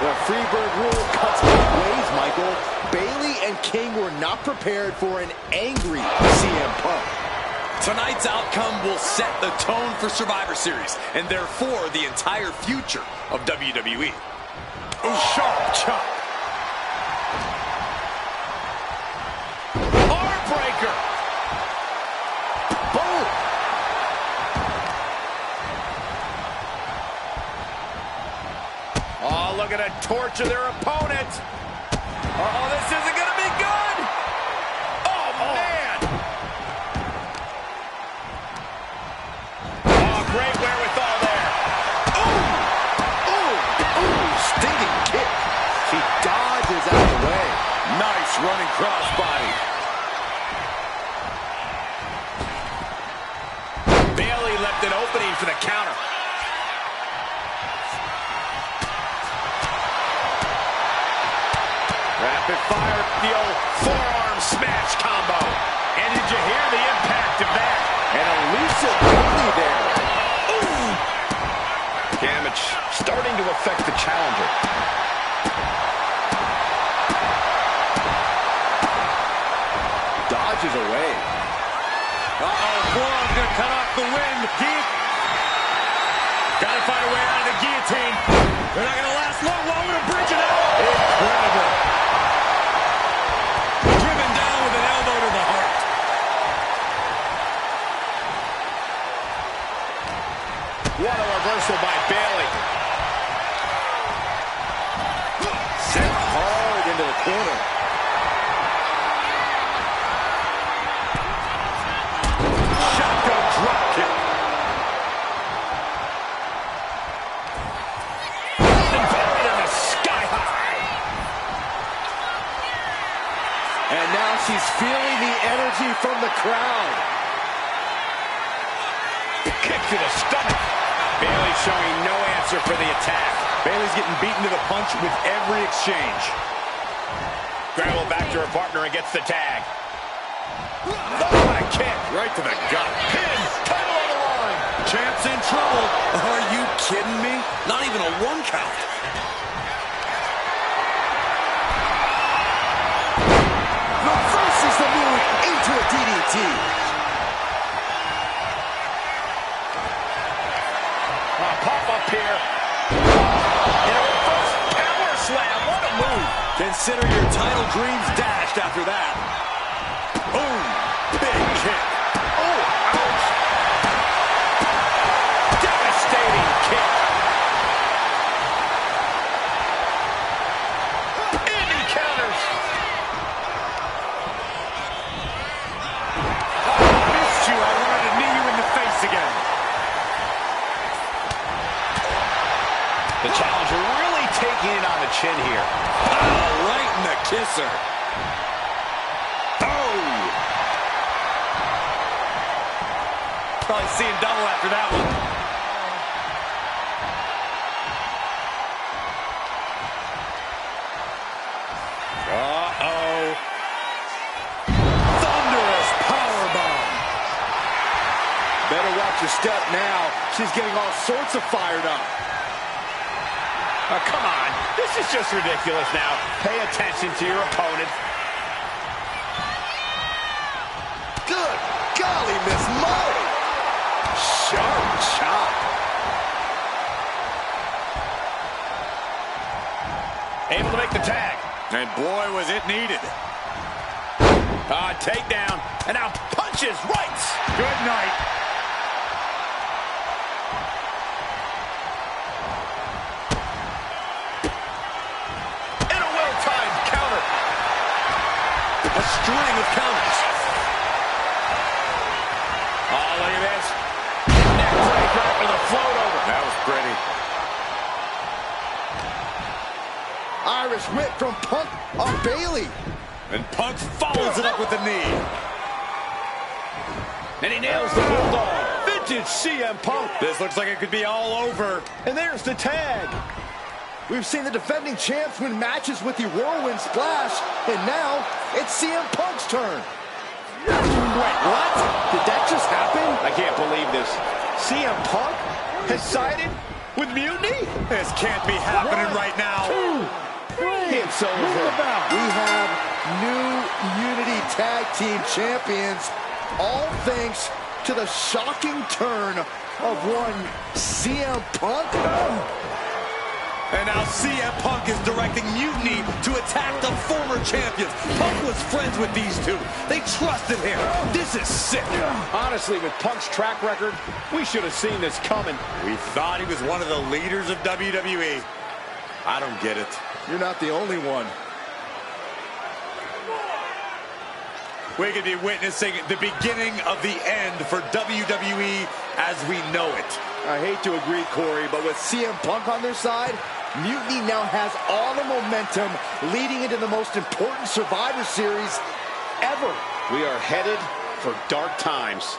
[SPEAKER 4] The Freebird rule cuts both ways, Michael. Bailey and King were not prepared for an angry CM Punk.
[SPEAKER 5] Tonight's outcome will set the tone for Survivor Series, and therefore the entire future of WWE.
[SPEAKER 3] Sharp chop. Heartbreaker. Boom. Oh, look at it torture their opponent. Uh-oh, this isn't going to be good. Oh, man. Oh, great wherewithal there.
[SPEAKER 4] Stinging kick. She dodges out of the way. Nice running crossbody.
[SPEAKER 3] Bailey left an opening for the counter. Rapid fire, the old forearm smash combo. And did you hear the impact of that?
[SPEAKER 4] An elusive Bailey there.
[SPEAKER 3] Damage starting to affect the challenger.
[SPEAKER 4] Dodges away.
[SPEAKER 5] Uh-oh, forearm's gonna cut off the wind.
[SPEAKER 4] Gotta find a way out of the guillotine. They're not gonna last long. Woman to bridge it out. Incredible. Driven down with an elbow to the heart.
[SPEAKER 3] What a reversal by Bayley.
[SPEAKER 4] Sent hard into the corner. Shotgun drop kick. Buried in the sky high. And now she's feeling the energy from the crowd.
[SPEAKER 3] Kick to the stomach. Bayley showing no answer for the attack.
[SPEAKER 4] Bayley's getting beaten to the punch with every exchange.
[SPEAKER 3] Grable back to her partner and gets the tag. Oh, what a kick.
[SPEAKER 4] Right to the gut.
[SPEAKER 3] Pin. Title on the line.
[SPEAKER 4] Champ's in trouble. Are you kidding me? Not even a 1 count. Reverses the move into a DDT.
[SPEAKER 3] Pop up here. And a reverse power slam. What a move.
[SPEAKER 4] Consider your title dreams dashed after that. Boom. Big kick.
[SPEAKER 3] Oh, ouch. Devastating kick. And he counters.
[SPEAKER 4] Oh, I missed you. I wanted to knee you in the face again.
[SPEAKER 3] The challenger really taking it on the chin here.
[SPEAKER 4] Oh, right in the kisser. Oh! Probably seeing double after that one. Uh-oh. Thunderous powerbomb. Better watch your step now. She's getting all sorts of fired up.
[SPEAKER 3] Oh, come on. This is just ridiculous now. Pay attention to your opponent.
[SPEAKER 4] Good golly, Miss Molly. Sharp chop.
[SPEAKER 3] Able to make the tag.
[SPEAKER 4] And boy, was it needed.
[SPEAKER 3] Takedown. And now punches, rights.
[SPEAKER 4] Good night. A string of counters.
[SPEAKER 3] Oh, look at this. Neck breaker after the float over.
[SPEAKER 4] That was pretty. Irish whip from Punk on Bayley. And Punk follows it up with the knee.
[SPEAKER 3] And he nails the bulldog.
[SPEAKER 4] Vintage CM Punk. This looks like it could be all over. And there's the tag. We've seen the defending champs win matches with the whirlwind splash, and now it's CM Punk's turn. Wait, what? Did that just happen?
[SPEAKER 3] I can't believe this. CM Punk has sided with Mutiny?
[SPEAKER 4] This can't be happening right now.
[SPEAKER 3] 2, 3.
[SPEAKER 4] It's over. We have new Unity Tag Team Champions, all thanks to the shocking turn of one CM Punk. And now CM Punk is directing Mutiny to attack the former champions. Punk was friends with these two. They trusted him. This is sick.
[SPEAKER 3] Honestly, with Punk's track record, we should have seen this coming.
[SPEAKER 4] We thought he was one of the leaders of WWE. I don't get it. You're not the only one. We could be witnessing the beginning of the end for WWE as we know it. I hate to agree, Corey, but with CM Punk on their side, Mutiny now has all the momentum leading into the most important Survivor Series ever.
[SPEAKER 3] We are headed for dark times.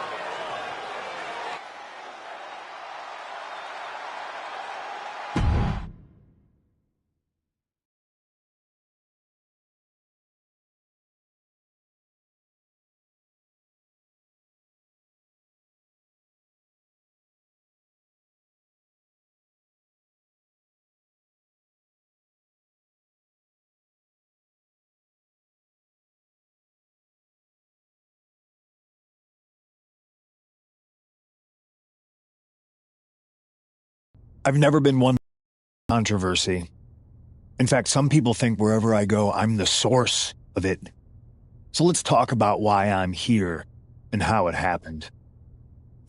[SPEAKER 7] I've never been one controversy. In fact, some people think wherever I go, I'm the source of it. So let's talk about why I'm here and how it happened.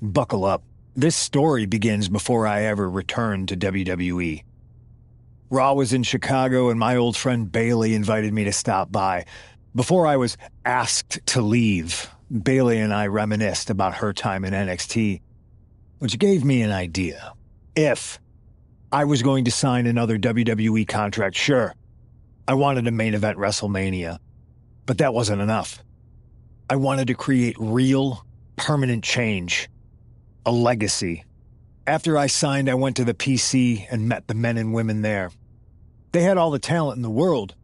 [SPEAKER 7] Buckle up. This story begins before I ever returned to WWE. Raw was in Chicago and my old friend Bailey invited me to stop by. Before I was asked to leave, Bailey and I reminisced about her time in NXT, which gave me an idea. If I was going to sign another WWE contract, sure, I wanted a main event WrestleMania, but that wasn't enough. I wanted to create real, permanent change, a legacy. After I signed, I went to the PC and met the men and women there. They had all the talent in the world,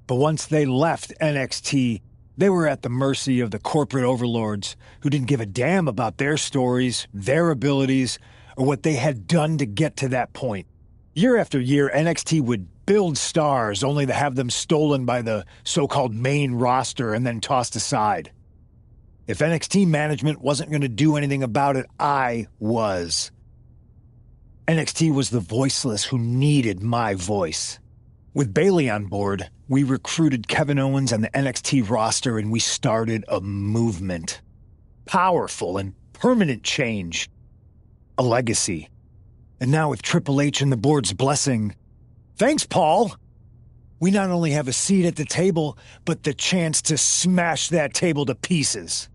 [SPEAKER 7] but once they left NXT, they were at the mercy of the corporate overlords who didn't give a damn about their stories, their abilities, or what they had done to get to that point. Year after year, NXT would build stars only to have them stolen by the so-called main roster and then tossed aside. If NXT management wasn't going to do anything about it, I was. NXT was the voiceless who needed my voice. With Bailey on board, we recruited Kevin Owens and the NXT roster and we started a movement. Powerful and permanent change. A legacy. And now with Triple H and the board's blessing, thanks, Paul! We not only have a seat at the table, but the chance to smash that table to pieces.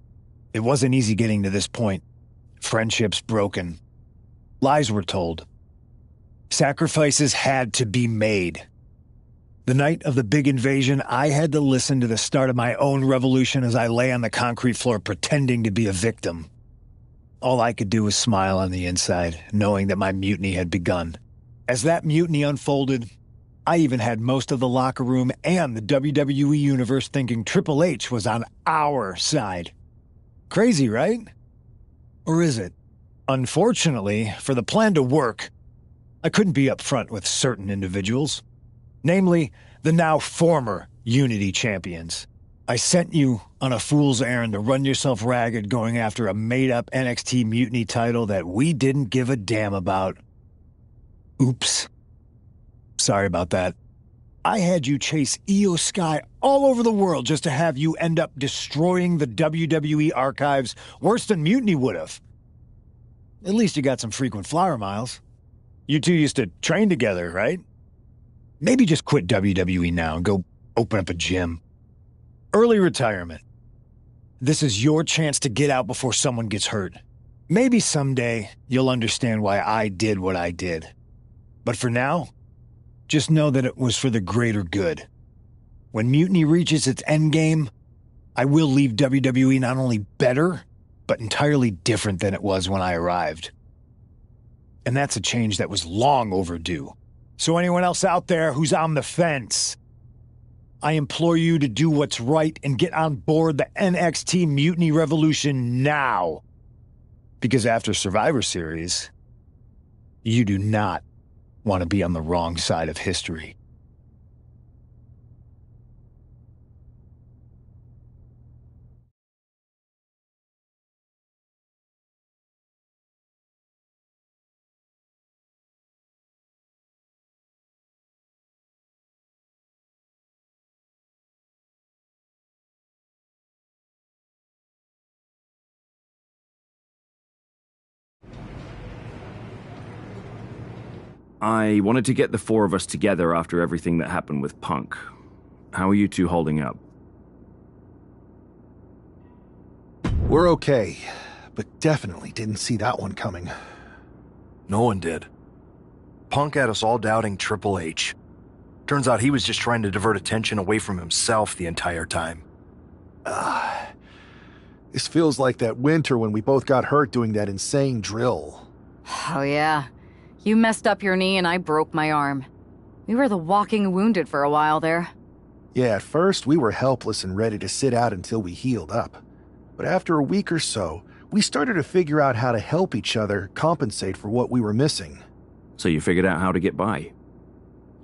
[SPEAKER 7] It wasn't easy getting to this point. Friendships broken. Lies were told. Sacrifices had to be made. The night of the big invasion, I had to listen to the start of my own revolution as I lay on the concrete floor pretending to be a victim. All I could do was smile on the inside, knowing that my mutiny had begun. As that mutiny unfolded, I even had most of the locker room and the WWE Universe thinking Triple H was on our side. Crazy, right? Or is it? Unfortunately, for the plan to work, I couldn't be upfront with certain individuals. Namely, the now former Unity champions. I sent you on a fool's errand to run yourself ragged going after a made-up NXT Mutiny title that we didn't give a damn about. Oops. Sorry about that. I had you chase Io Sky all over the world just to have you end up destroying the WWE archives worse than Mutiny would have. At least you got some frequent flyer miles. You two used to train together, right? Maybe just quit WWE now and go open up a gym. Early retirement. This is your chance to get out before someone gets hurt. Maybe someday you'll understand why I did what I did. But for now, just know that it was for the greater good. When Mutiny reaches its endgame, I will leave WWE not only better, but entirely different than it was when I arrived. And that's a change that was long overdue. So anyone else out there who's on the fence, I implore you to do what's right and get on board the NXT Mutiny Revolution now. Because after Survivor Series, you do not want to be on the wrong side of history.
[SPEAKER 14] I wanted to get the four of us together after everything that happened with Punk. How are you two holding up?
[SPEAKER 8] We're okay, but definitely didn't see that one coming.
[SPEAKER 2] No one did. Punk had us all doubting Triple H. Turns out he was just trying to divert attention away from himself the entire time.
[SPEAKER 8] This feels like that winter when we both got hurt doing that insane drill.
[SPEAKER 9] Oh yeah. You messed up your knee and I broke my arm. We were the walking wounded for a while there.
[SPEAKER 8] Yeah, at first we were helpless and ready to sit out until we healed up. But after a week or so, we started to figure out how to help each other compensate for what we were missing.
[SPEAKER 14] So you figured out how to get by?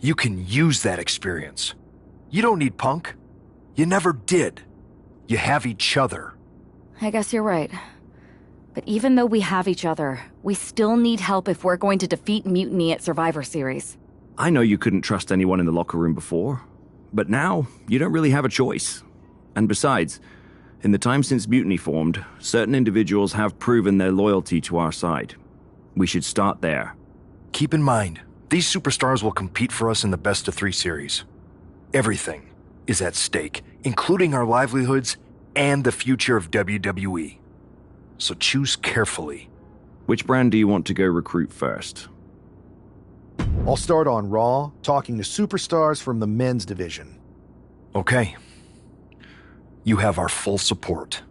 [SPEAKER 2] You can use that experience. You don't need Punk. You never did. You have each other.
[SPEAKER 9] I guess you're right. But even though we have each other, we still need help if we're going to defeat Mutiny at Survivor Series.
[SPEAKER 14] I know you couldn't trust anyone in the locker room before, but now you don't really have a choice. And besides, in the time since Mutiny formed, certain individuals have proven their loyalty to our side. We should start there.
[SPEAKER 2] Keep in mind, these superstars will compete for us in the best-of-3 series. Everything is at stake, including our livelihoods and the future of WWE. So choose carefully.
[SPEAKER 14] Which brand do you want to go recruit first?
[SPEAKER 8] I'll start on Raw, talking to superstars from the men's division.
[SPEAKER 2] Okay. You have our full support.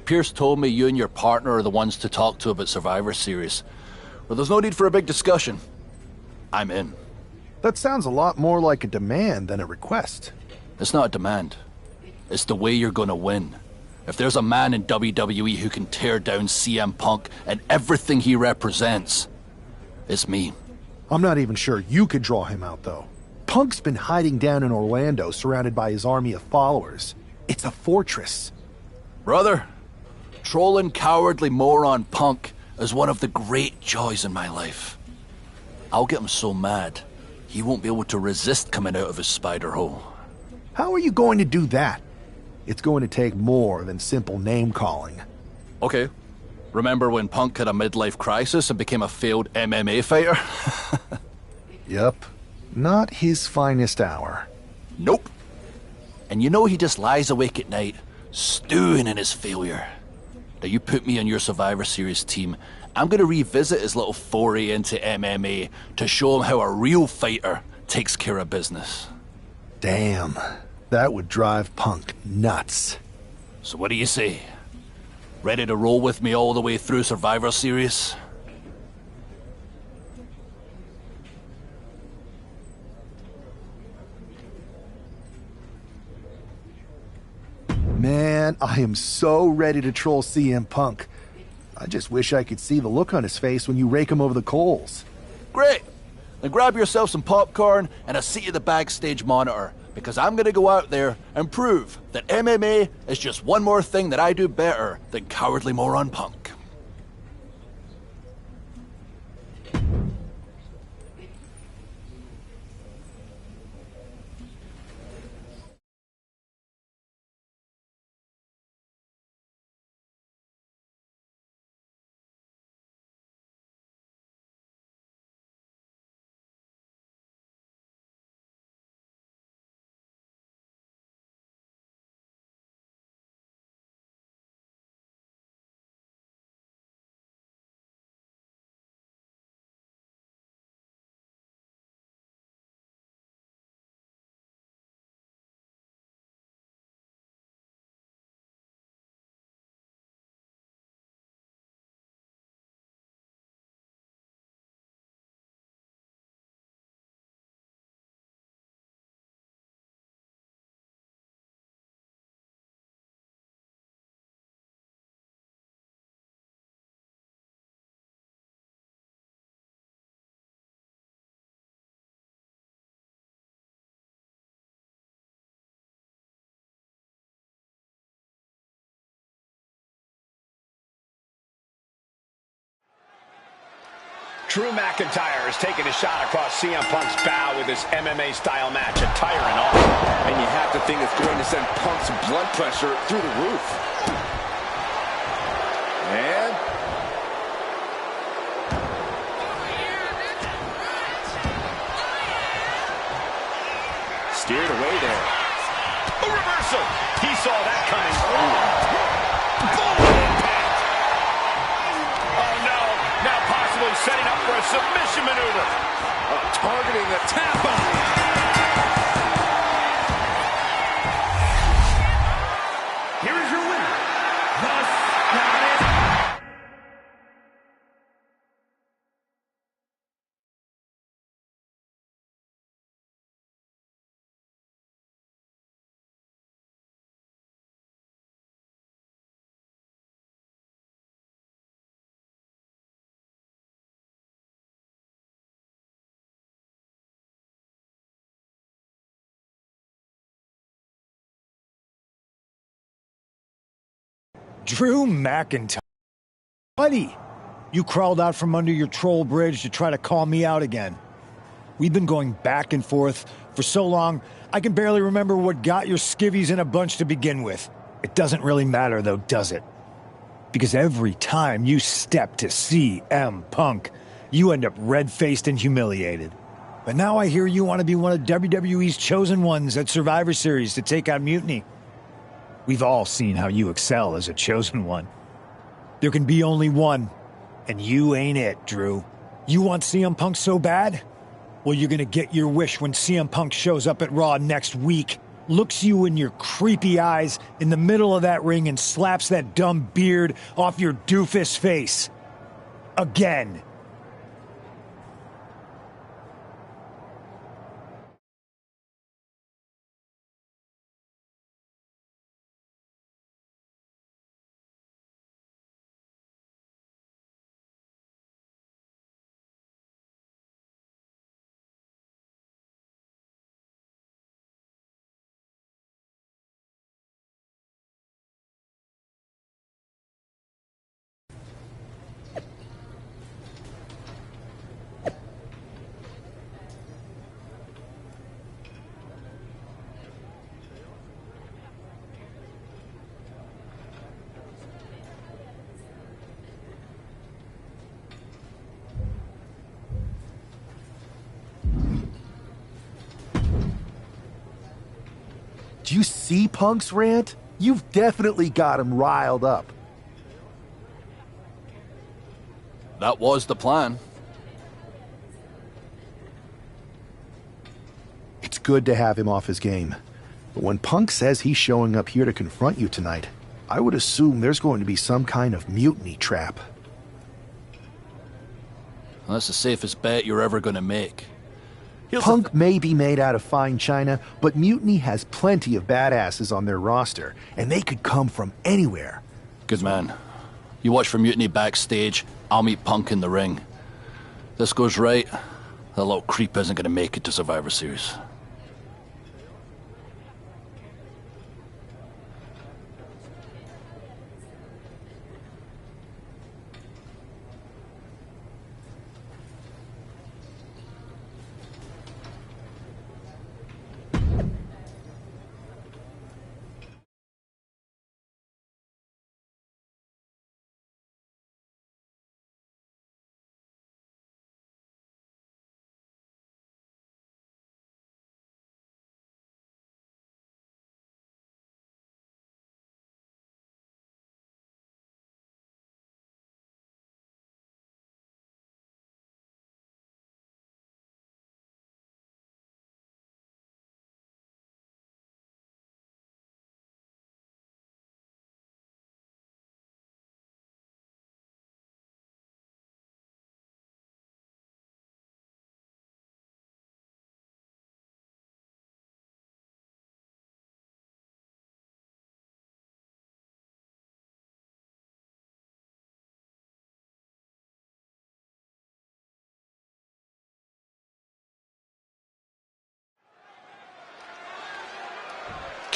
[SPEAKER 20] Pierce told me you and your partner are the ones to talk to about Survivor Series. Well, there's no need for a big discussion. I'm in.
[SPEAKER 8] That sounds a lot more like a demand than a request.
[SPEAKER 20] It's not a demand. It's the way you're gonna win. If there's a man in WWE who can tear down CM Punk and everything he represents, it's me.
[SPEAKER 8] I'm not even sure you could draw him out, though. Punk's been hiding down in Orlando, surrounded by his army of followers. It's a fortress.
[SPEAKER 20] Brother, trolling cowardly moron Punk is one of the great joys in my life. I'll get him so mad, he won't be able to resist coming out of his spider hole.
[SPEAKER 8] How are you going to do that? It's going to take more than simple name-calling.
[SPEAKER 20] Okay. Remember when Punk had a midlife crisis and became a failed MMA fighter?
[SPEAKER 8] Yep. Not his finest hour.
[SPEAKER 20] Nope. And you know he just lies awake at night, stewing in his failure. Now you put me on your Survivor Series team, I'm gonna revisit his little foray into MMA to show him how a real fighter takes care of business.
[SPEAKER 8] Damn. That would drive Punk nuts.
[SPEAKER 20] So what do you say? Ready to roll with me all the way through Survivor Series?
[SPEAKER 8] Man, I am so ready to troll CM Punk. I just wish I could see the look on his face when you rake him over the coals.
[SPEAKER 20] Great! Then grab yourself some popcorn and a seat at the backstage monitor, because I'm gonna go out there and prove that MMA is just one more thing that I do better than cowardly moron Punk.
[SPEAKER 3] Drew McIntyre has taken a shot across CM Punk's bow with his MMA-style match attire and all.
[SPEAKER 4] And you have to think it's going to send Punk's blood pressure through the roof. And steered away there.
[SPEAKER 3] A reversal. He saw that coming. Oh, no. Now possibly setting up for a submission maneuver.
[SPEAKER 4] Targeting the tap out.
[SPEAKER 12] Here is your winner, the Scottish.
[SPEAKER 7] Drew McIntyre. Buddy, you crawled out from under your troll bridge to try to call me out again. We've been going back and forth for so long, I can barely remember what got your skivvies in a bunch to begin with. It doesn't really matter though, does it? Because every time you step to CM Punk, you end up red-faced and humiliated. But now I hear you want to be one of WWE's chosen ones at Survivor Series to take on Mutiny. We've all seen how you excel as a chosen one. There can be only one, and you ain't it, Drew. You want CM Punk so bad? Well, you're gonna get your wish when CM Punk shows up at Raw next week, looks you in your creepy eyes in the middle of that ring and slaps that dumb beard off your doofus face. Again.
[SPEAKER 8] Do you see Punk's rant? You've definitely got him riled up.
[SPEAKER 20] That was the plan.
[SPEAKER 8] It's good to have him off his game. But when Punk says he's showing up here to confront you tonight, I would assume there's going to be some kind of mutiny trap.
[SPEAKER 20] Well, that's the safest bet you're ever going to make.
[SPEAKER 8] Punk may be made out of fine china, but Mutiny has plenty of badasses on their roster, and they could come from anywhere.
[SPEAKER 20] Good man. You watch for Mutiny backstage, I'll meet Punk in the ring. This goes right, that little creep isn't going to make it to Survivor Series.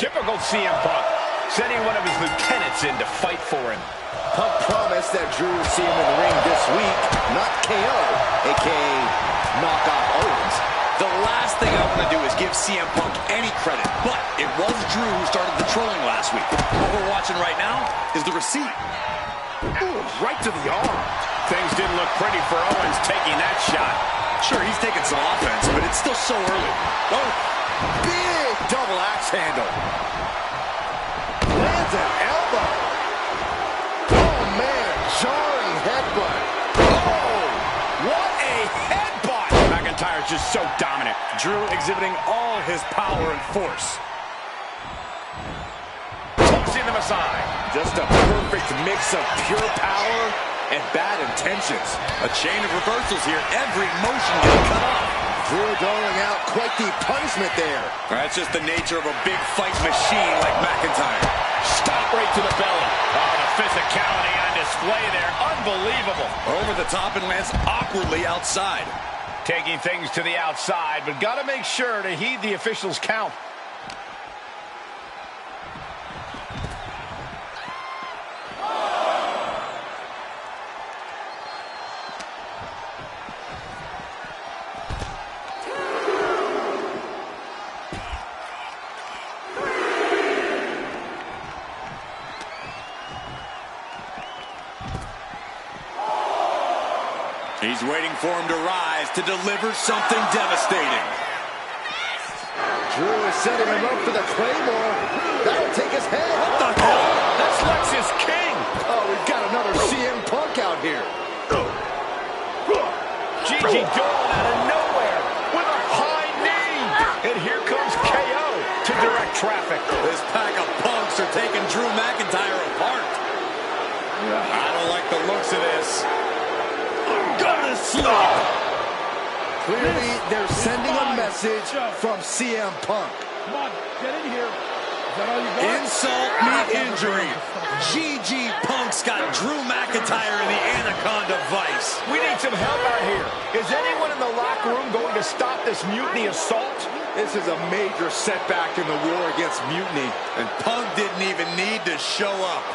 [SPEAKER 3] Typical CM Punk, sending one of his lieutenants in to fight for him.
[SPEAKER 4] Punk promised that Drew would see him in the ring this week, not KO, a.k.a. knock off Owens.
[SPEAKER 5] The last thing I want to do is give CM Punk any credit, but it was Drew who started the trolling last week. What we're watching right now is the receipt.
[SPEAKER 3] Ooh, right to the arm. Things didn't look pretty for Owens taking that shot.
[SPEAKER 5] Sure, he's taking some offense, but it's still so early. Oh.
[SPEAKER 4] Big double axe handle. Lands an elbow. Oh, man, jarring headbutt. Oh, what a headbutt.
[SPEAKER 3] McIntyre's just so dominant.
[SPEAKER 4] Drew exhibiting all his power and force.
[SPEAKER 3] Tossing them aside.
[SPEAKER 4] Just a perfect mix of pure power and bad intentions.
[SPEAKER 5] A chain of reversals here. Every motion getting cut off.
[SPEAKER 4] Drew doling out quite the punishment there.
[SPEAKER 5] That's just the nature of a big fight machine like McIntyre.
[SPEAKER 3] Stop right to the belly. Oh, the physicality on display there. Unbelievable.
[SPEAKER 5] Over the top and lands awkwardly outside.
[SPEAKER 3] Taking things to the outside, but got to make sure to heed the officials' count.
[SPEAKER 5] He's waiting for him to rise to deliver something devastating.
[SPEAKER 4] Drew is setting him up for the Claymore. That'll take his head.
[SPEAKER 5] What the hell?
[SPEAKER 3] That's Lexus King.
[SPEAKER 4] Oh, we've got another CM Punk out here.
[SPEAKER 3] Gigi Dolan out of nowhere with a high knee. And here comes KO to direct traffic.
[SPEAKER 5] This pack of punks are taking Drew McIntyre apart. I don't like the looks of this. Gonna slip.
[SPEAKER 4] Clearly, they're sending a message from CM Punk.
[SPEAKER 6] Come on, get in here. Is that all you got?
[SPEAKER 5] Insult meet injury. GG Punk's got Drew McIntyre in the Anaconda Vice.
[SPEAKER 3] We need some help out here. Is anyone in the locker room going to stop this mutiny assault?
[SPEAKER 4] This is a major setback in the war against mutiny.
[SPEAKER 5] And Punk didn't even need to show up.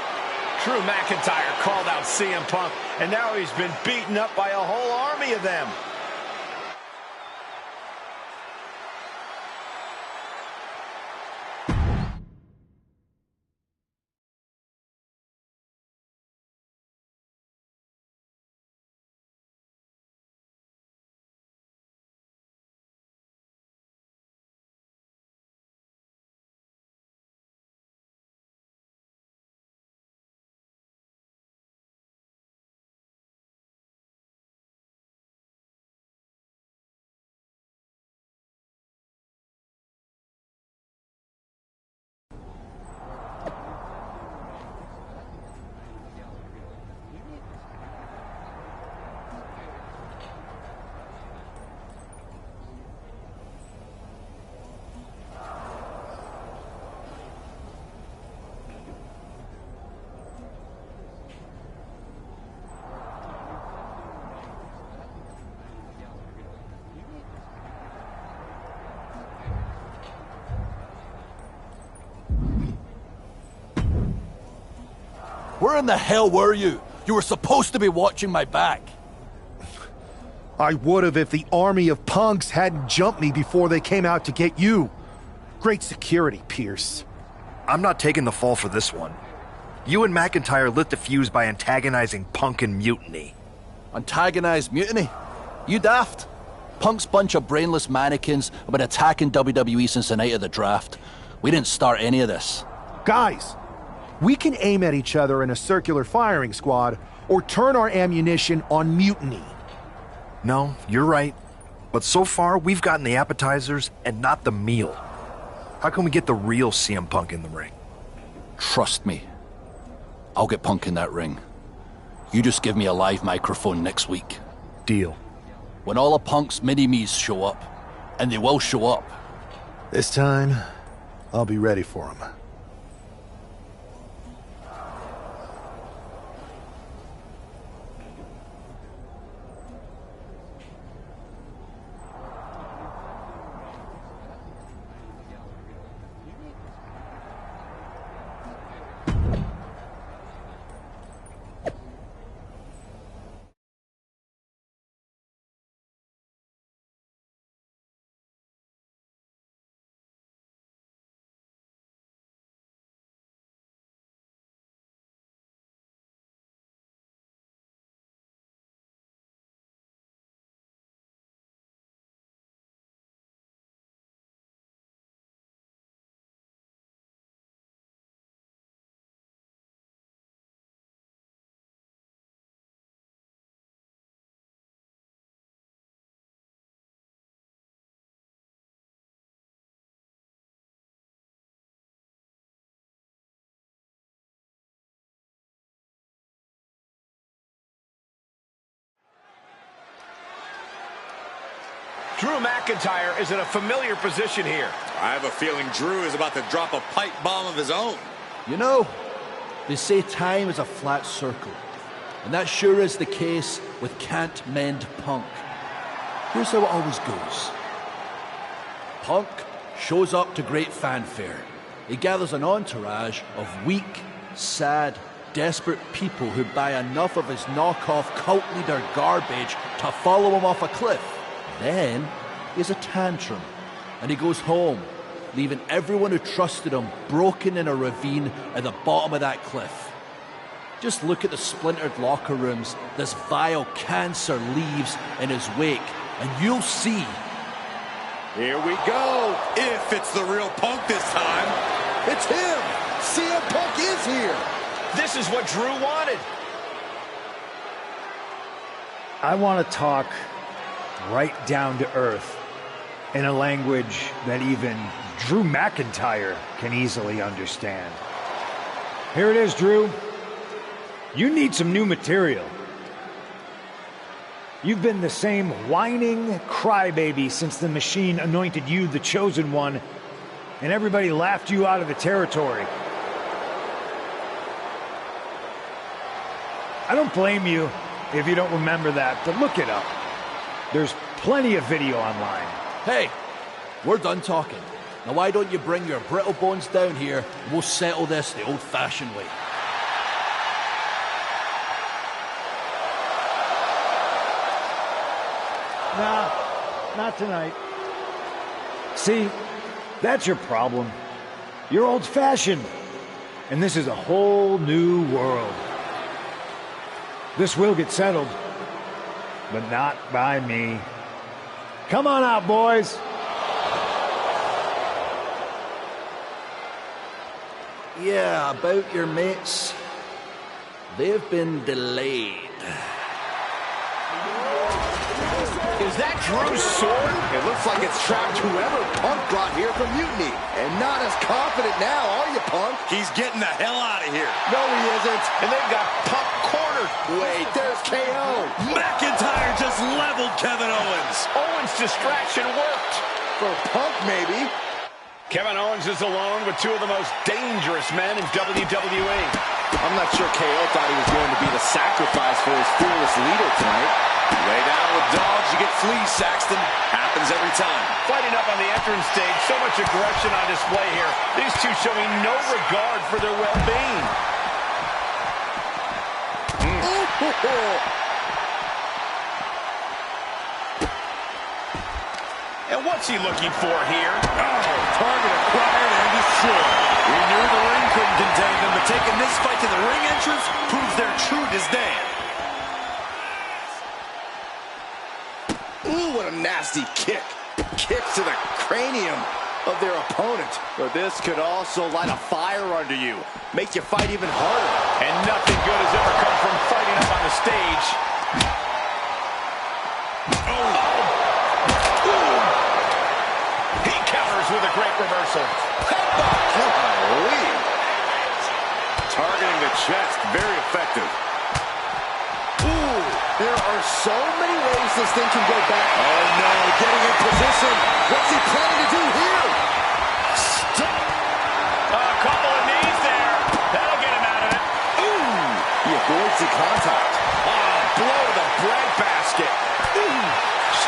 [SPEAKER 3] Drew McIntyre called out CM Punk, and now he's been beaten up by a whole army of them.
[SPEAKER 20] Where in the hell were you? You were supposed to be watching my back.
[SPEAKER 8] I would have if the army of punks hadn't jumped me before they came out to get you. Great security, Pierce.
[SPEAKER 2] I'm not taking the fall for this one. You and McIntyre lit the fuse by antagonizing Punk and Mutiny.
[SPEAKER 20] Antagonized Mutiny? You daft? Punk's bunch of brainless mannequins have been attacking WWE since the night of the draft. We didn't start any of this.
[SPEAKER 8] Guys, we can aim at each other in a circular firing squad or turn our ammunition on Mutiny.
[SPEAKER 2] No, you're right. But so far, we've gotten the appetizers and not the meal. How can we get the real CM Punk in the ring?
[SPEAKER 20] Trust me. I'll get Punk in that ring. You just give me a live microphone next week.
[SPEAKER 2] Deal.
[SPEAKER 20] When all of Punk's mini-me's show up, and they will show up.
[SPEAKER 8] This time, I'll be ready for them.
[SPEAKER 3] Drew McIntyre is in a familiar position here.
[SPEAKER 5] I have a feeling Drew is about to drop a pipe bomb of his own.
[SPEAKER 20] You know, they say time is a flat circle. And that sure is the case with Can't Mend Punk. Here's how it always goes. Punk shows up to great fanfare. He gathers an entourage of weak, sad, desperate people who buy enough of his knockoff cult leader garbage to follow him off a cliff. Then he has a tantrum, and he goes home, leaving everyone who trusted him broken in a ravine at the bottom of that cliff. Just look at the splintered locker rooms this vile cancer leaves in his wake, and you'll see.
[SPEAKER 4] Here we go. If it's the real Punk this time. It's him. CM Punk is here.
[SPEAKER 3] This is what Drew wanted.
[SPEAKER 7] I want to talk right down to earth in a language that even Drew McIntyre can easily understand. Here it is, Drew. You need some new material. You've been the same whining crybaby since the Machine anointed you the chosen one, and everybody laughed you out of the territory. I don't blame you if you don't remember that, but look it up. There's plenty of video online.
[SPEAKER 20] Hey, we're done talking. Now why don't you bring your brittle bones down here and we'll settle this the old-fashioned way.
[SPEAKER 7] Nah, not tonight. See, that's your problem. You're old-fashioned, and this is a whole new world. This will get settled, but not by me. Come on out, boys.
[SPEAKER 20] Yeah, about your mates. They've been delayed.
[SPEAKER 4] Is that Drew's sword? It looks like it's trapped whoever Punk brought here from Mutiny. And not as confident now, are you, Punk?
[SPEAKER 5] He's getting the hell out of here.
[SPEAKER 4] No, he isn't.
[SPEAKER 3] And they've got Punk cornered.
[SPEAKER 4] Wait, there's KO.
[SPEAKER 5] McIntyre just leveled Kevin Owens.
[SPEAKER 3] Owens' distraction worked.
[SPEAKER 4] For Punk, maybe.
[SPEAKER 3] Kevin Owens is alone with two of the most dangerous men in WWE.
[SPEAKER 4] I'm not sure KO thought he was going to be the sacrifice for his fearless leader tonight.
[SPEAKER 5] Lay down with dogs, you get fleas, Saxton. Happens every time.
[SPEAKER 3] Fighting up on the entrance stage, so much aggression on display here. These two showing no regard for their well-being. And what's he looking for here?
[SPEAKER 5] Oh, target acquired and destroyed. We knew the ring couldn't contain them, but taking this fight to the ring entrance proves they're true as damn.
[SPEAKER 4] Ooh, what a nasty kick. Kick to the cranium of their opponent. But this could also light a fire under you. Make you fight even harder.
[SPEAKER 3] And nothing good has ever come from fighting up on the stage. He counters with a great reversal.
[SPEAKER 4] Holy. Targeting the chest. Very effective. Ooh, there are so many ways this thing can go back. Oh no, getting in position. What's he planning to do here?
[SPEAKER 3] A couple of knees there. That'll get him out of it.
[SPEAKER 4] Ooh, he avoids the contact.
[SPEAKER 3] Blow to the breadbasket.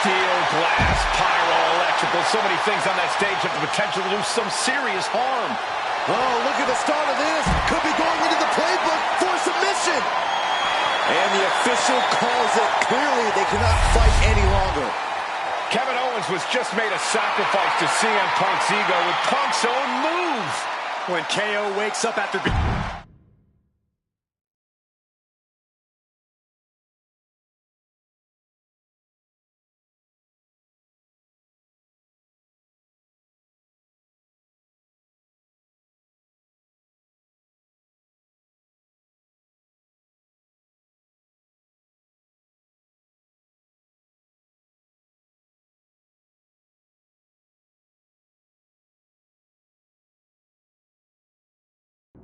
[SPEAKER 3] Steel, glass, pyro, electrical. So many things on that stage have the potential to do some serious harm.
[SPEAKER 4] Oh, look at the start of this. Could be going into the playbook for submission. And the official calls it. Clearly, they cannot fight any longer.
[SPEAKER 3] Kevin Owens was just made a sacrifice to CM Punk's ego with Punk's own move.
[SPEAKER 4] When KO wakes up after...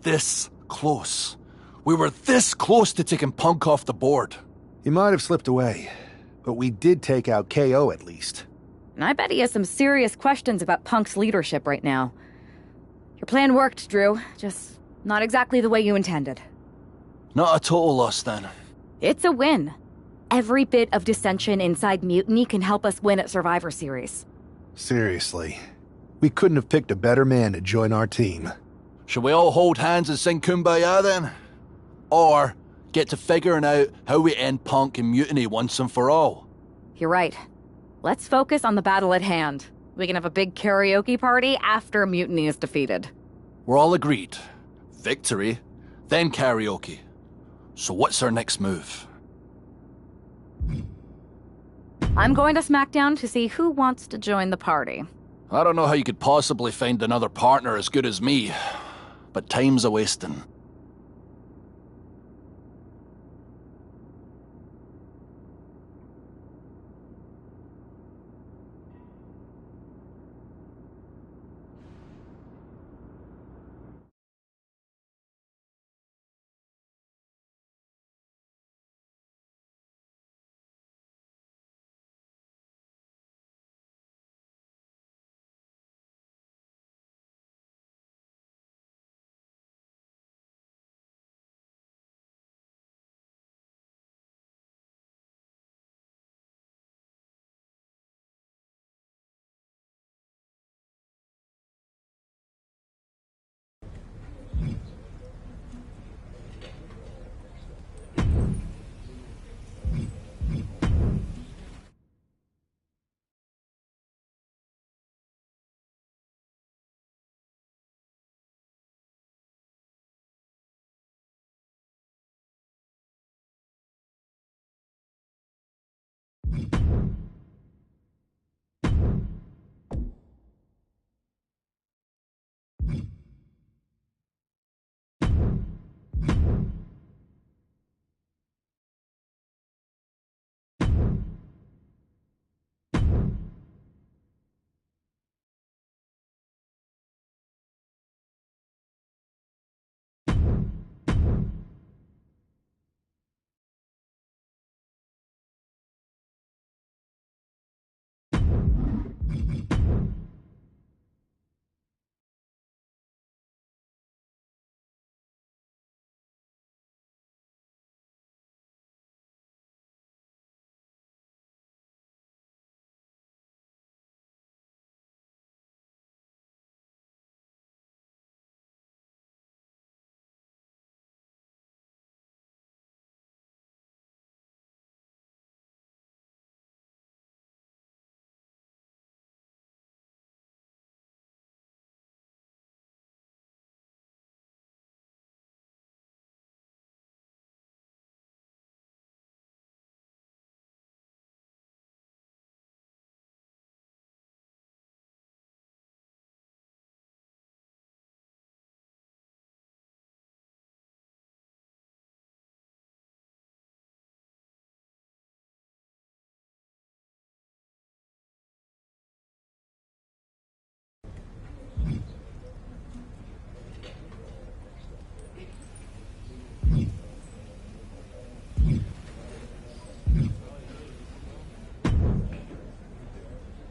[SPEAKER 20] This close. We were this close to taking Punk off the board.
[SPEAKER 8] He might have slipped away, but we did take out KO at least.
[SPEAKER 9] And I bet he has some serious questions about Punk's leadership right now. Your plan worked, Drew. Just not exactly the way you intended.
[SPEAKER 20] Not a total loss, then.
[SPEAKER 9] It's a win. Every bit of dissension inside Mutiny can help us win at Survivor Series.
[SPEAKER 8] Seriously. We couldn't have picked a better man to join our team.
[SPEAKER 20] Shall we all hold hands and sing Kumbaya, then? Or get to figuring out how we end Punk and Mutiny once and for all?
[SPEAKER 9] You're right. Let's focus on the battle at hand. We can have a big karaoke party after Mutiny is defeated.
[SPEAKER 20] We're all agreed. Victory, then karaoke. So what's our next move?
[SPEAKER 9] I'm going to SmackDown to see who wants to join the party.
[SPEAKER 20] I don't know how you could possibly find another partner as good as me, but time's a-wasting.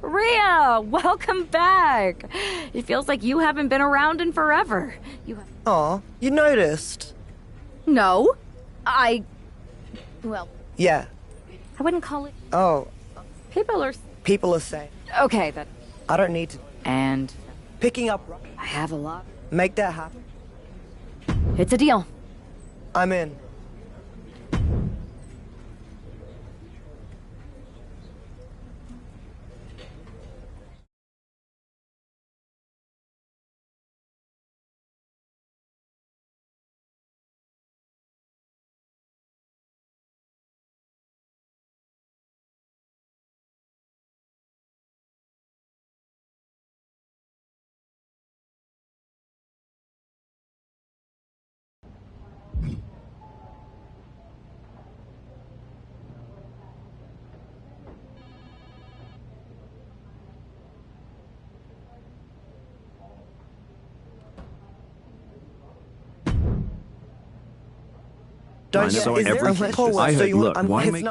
[SPEAKER 9] Rhea, welcome back. It feels like you haven't been around in forever.
[SPEAKER 21] Aw, you noticed?
[SPEAKER 9] No. Well...
[SPEAKER 21] Yeah.
[SPEAKER 9] I wouldn't call it...
[SPEAKER 21] Oh.
[SPEAKER 9] People
[SPEAKER 21] are saying...
[SPEAKER 9] Okay, then.
[SPEAKER 21] I don't need to...
[SPEAKER 9] And...
[SPEAKER 21] Picking up...
[SPEAKER 9] I have a lot.
[SPEAKER 21] Make that happen.
[SPEAKER 9] It's a deal.
[SPEAKER 21] I'm in.
[SPEAKER 14] Don't you know everything? I heard, look, why make...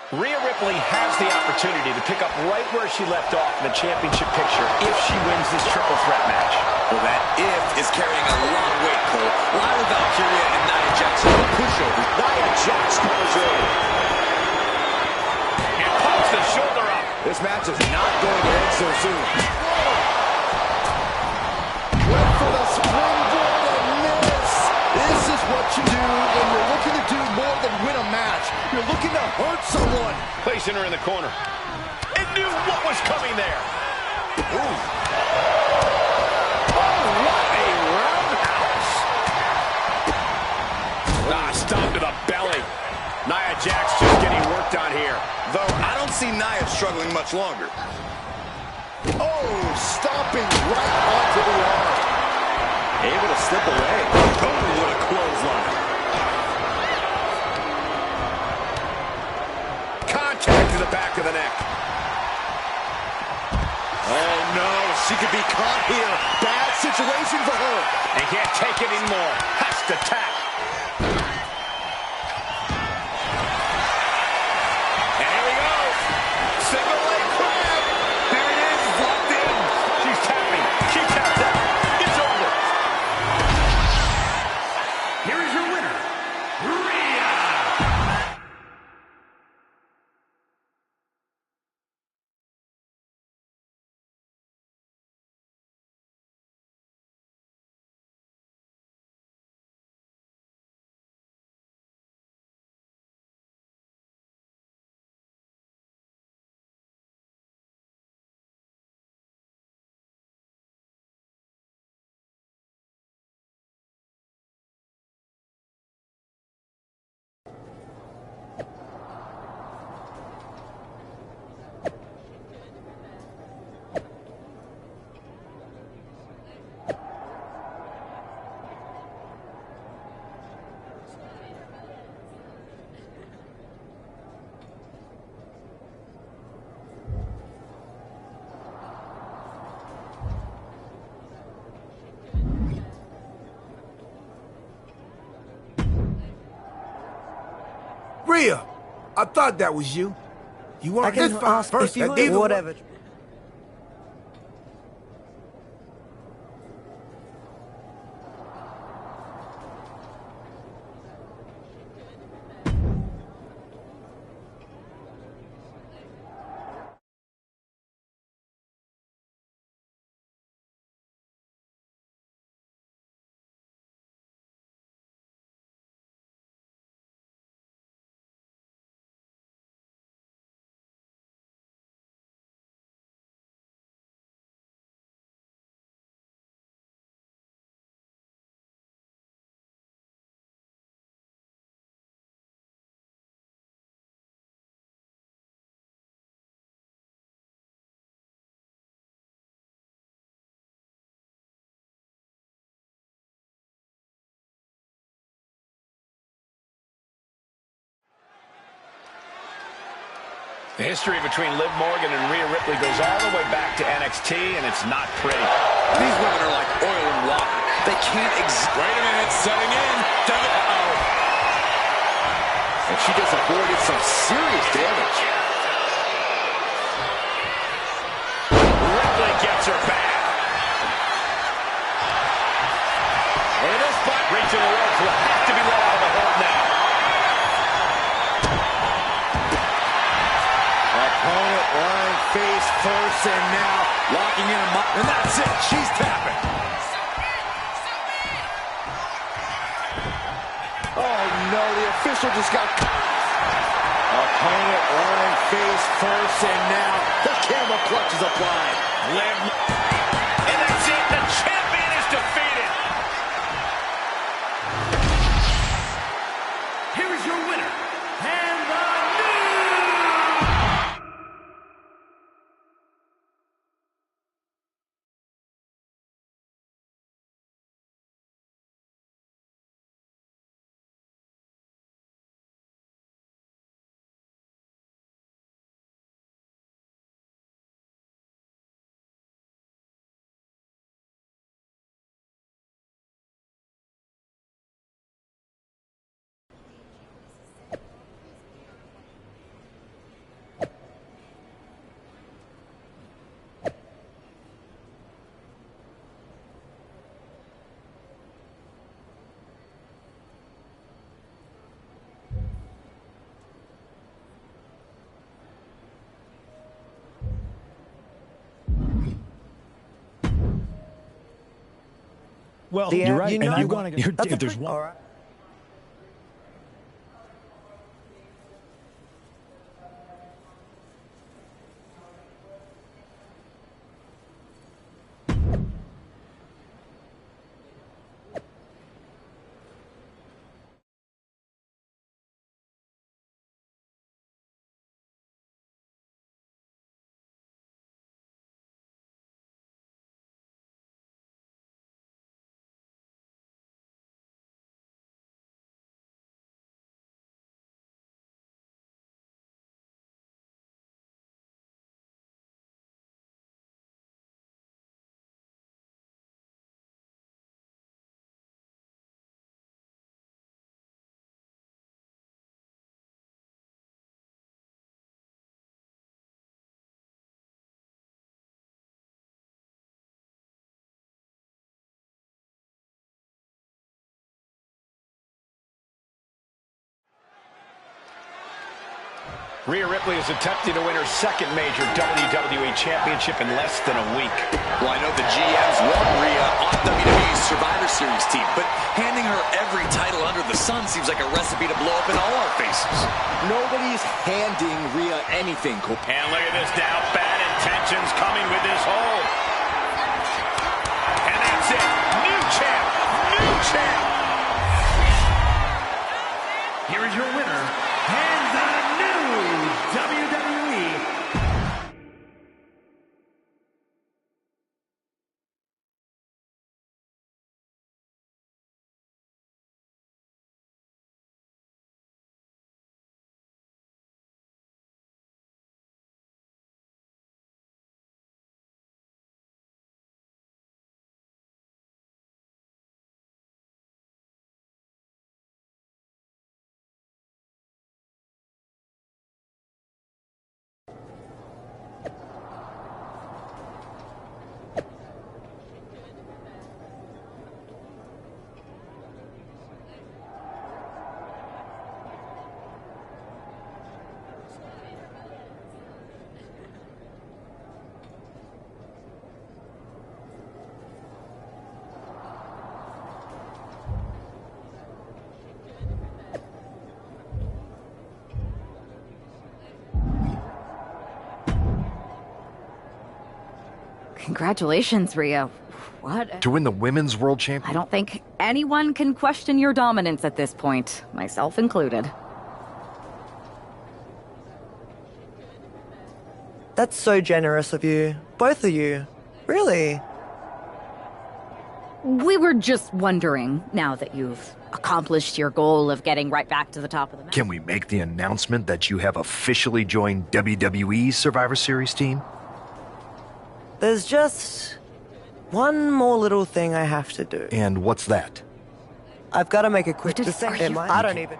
[SPEAKER 3] Rhea Ripley has the opportunity to pick up right where she left off in the championship picture if she wins this triple threat match.
[SPEAKER 5] Well, that if is carrying a lot of weight, Cole. Lyra Valkyria and Nia Jax are the pushover. Nia Jax goes over.
[SPEAKER 3] And pumps the shoulder up.
[SPEAKER 4] This match is not going to end so soon. Went for the springboard and miss. This is what you do when you're looking to do more than win a match. You're looking to hurt someone.
[SPEAKER 3] Placing her in the corner. And knew what was coming there. Ooh. Oh, what a roundhouse. Stomp to the belly. Nia Jax just getting worked on here.
[SPEAKER 5] Though I don't see Nia struggling much longer.
[SPEAKER 4] Oh, stomping right onto the arm. Able to slip away.
[SPEAKER 5] Oh, what a clothesline.
[SPEAKER 3] Contact to the back of the neck.
[SPEAKER 4] Oh, no. She could be caught here. Bad situation for her.
[SPEAKER 3] And can't take it anymore. Has to tap. And here we go. Single leg crab. There it is. Locked in. She's tapping. She tapped out. It's over.
[SPEAKER 12] Here is your winner, Rhea.
[SPEAKER 1] Rhea, I thought that was you. You weren't
[SPEAKER 21] I can
[SPEAKER 1] this far
[SPEAKER 21] ask
[SPEAKER 1] first.
[SPEAKER 21] if you
[SPEAKER 1] Either
[SPEAKER 21] whatever.
[SPEAKER 3] The history between Liv Morgan and Rhea Ripley goes all the way back to NXT, and it's not pretty.
[SPEAKER 5] These women are like oil and water. They can't Wait a minute, setting in. Uh-oh.
[SPEAKER 4] And she just avoided some serious damage.
[SPEAKER 3] Ripley gets her back. Look at this spot. Reaching the ropes will have to be let out of the hold now.
[SPEAKER 4] Opponent lying face first, and now locking in a and that's it. She's tapping. Oh no, the official just got opponent lying face first, and now the camera clutch is applied.
[SPEAKER 3] And that's it. The champion is defeated.
[SPEAKER 12] Here is your winner, and
[SPEAKER 7] Well,
[SPEAKER 21] you're
[SPEAKER 7] right.
[SPEAKER 21] You
[SPEAKER 7] And
[SPEAKER 21] know,
[SPEAKER 7] I want to.
[SPEAKER 21] that's
[SPEAKER 7] If there's
[SPEAKER 21] all
[SPEAKER 7] one.
[SPEAKER 21] right.
[SPEAKER 3] Rhea Ripley is attempting to win her second major WWE Championship in less than a week.
[SPEAKER 5] Well, I know the GMs want Rhea on WWE's Survivor Series team, but handing her every title under the sun seems like a recipe to blow up in all our faces.
[SPEAKER 4] Nobody's handing Rhea anything, Cole.
[SPEAKER 3] And look at this now. Bad intentions coming with this hold. And that's it. New champ. New champ.
[SPEAKER 12] Here is your winner, and the new WWE.
[SPEAKER 9] Congratulations, Rhea. What?
[SPEAKER 2] To win the Women's World Championship?
[SPEAKER 9] I don't think anyone can question your dominance at this point, myself included.
[SPEAKER 21] That's so generous of you. Both of you. Really.
[SPEAKER 9] We were just wondering, now that you've accomplished your goal of getting right back to the top of the mountain.
[SPEAKER 2] Can we make the announcement that you have officially joined WWE's Survivor Series team?
[SPEAKER 21] There's just one more little thing I have to do.
[SPEAKER 2] And what's that?
[SPEAKER 21] I've got to make a quick decision. I don't even...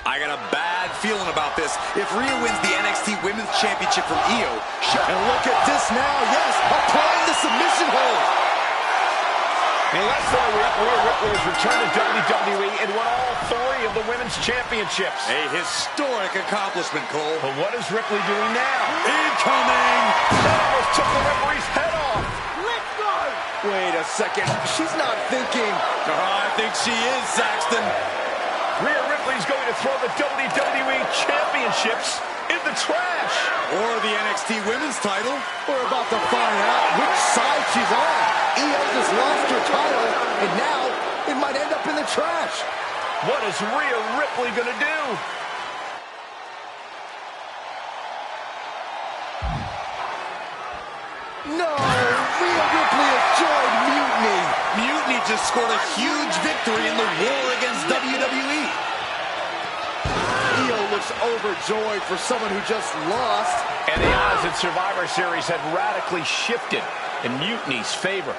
[SPEAKER 5] I got a bad feeling about this. If Rhea wins the NXT Women's Championship from Io,
[SPEAKER 4] and look at this now, yes, applying the submission hold.
[SPEAKER 3] In less than a week, Rhea Ripley has returned to WWE and won all three of the Women's Championships.
[SPEAKER 5] A historic accomplishment, Cole.
[SPEAKER 3] But what is Ripley doing now?
[SPEAKER 5] Incoming!
[SPEAKER 3] That almost took the referee's head off.
[SPEAKER 12] Let's go!
[SPEAKER 4] Wait a second. She's not thinking.
[SPEAKER 5] I think she is, Saxton.
[SPEAKER 3] Rhea Ripley's going to throw the WWE Championships in the trash.
[SPEAKER 4] Or the NXT Women's title. We're about to find out which side she's on. Io just lost her title, and now it might end up in the trash.
[SPEAKER 3] What is Rhea Ripley going to do?
[SPEAKER 4] No! Rhea Ripley has joined Mutiny.
[SPEAKER 5] Mutiny just scored a huge victory in the war against WWE.
[SPEAKER 4] Io looks overjoyed for someone who just lost.
[SPEAKER 3] And the odds in Survivor Series have radically shifted in Mutiny's favor.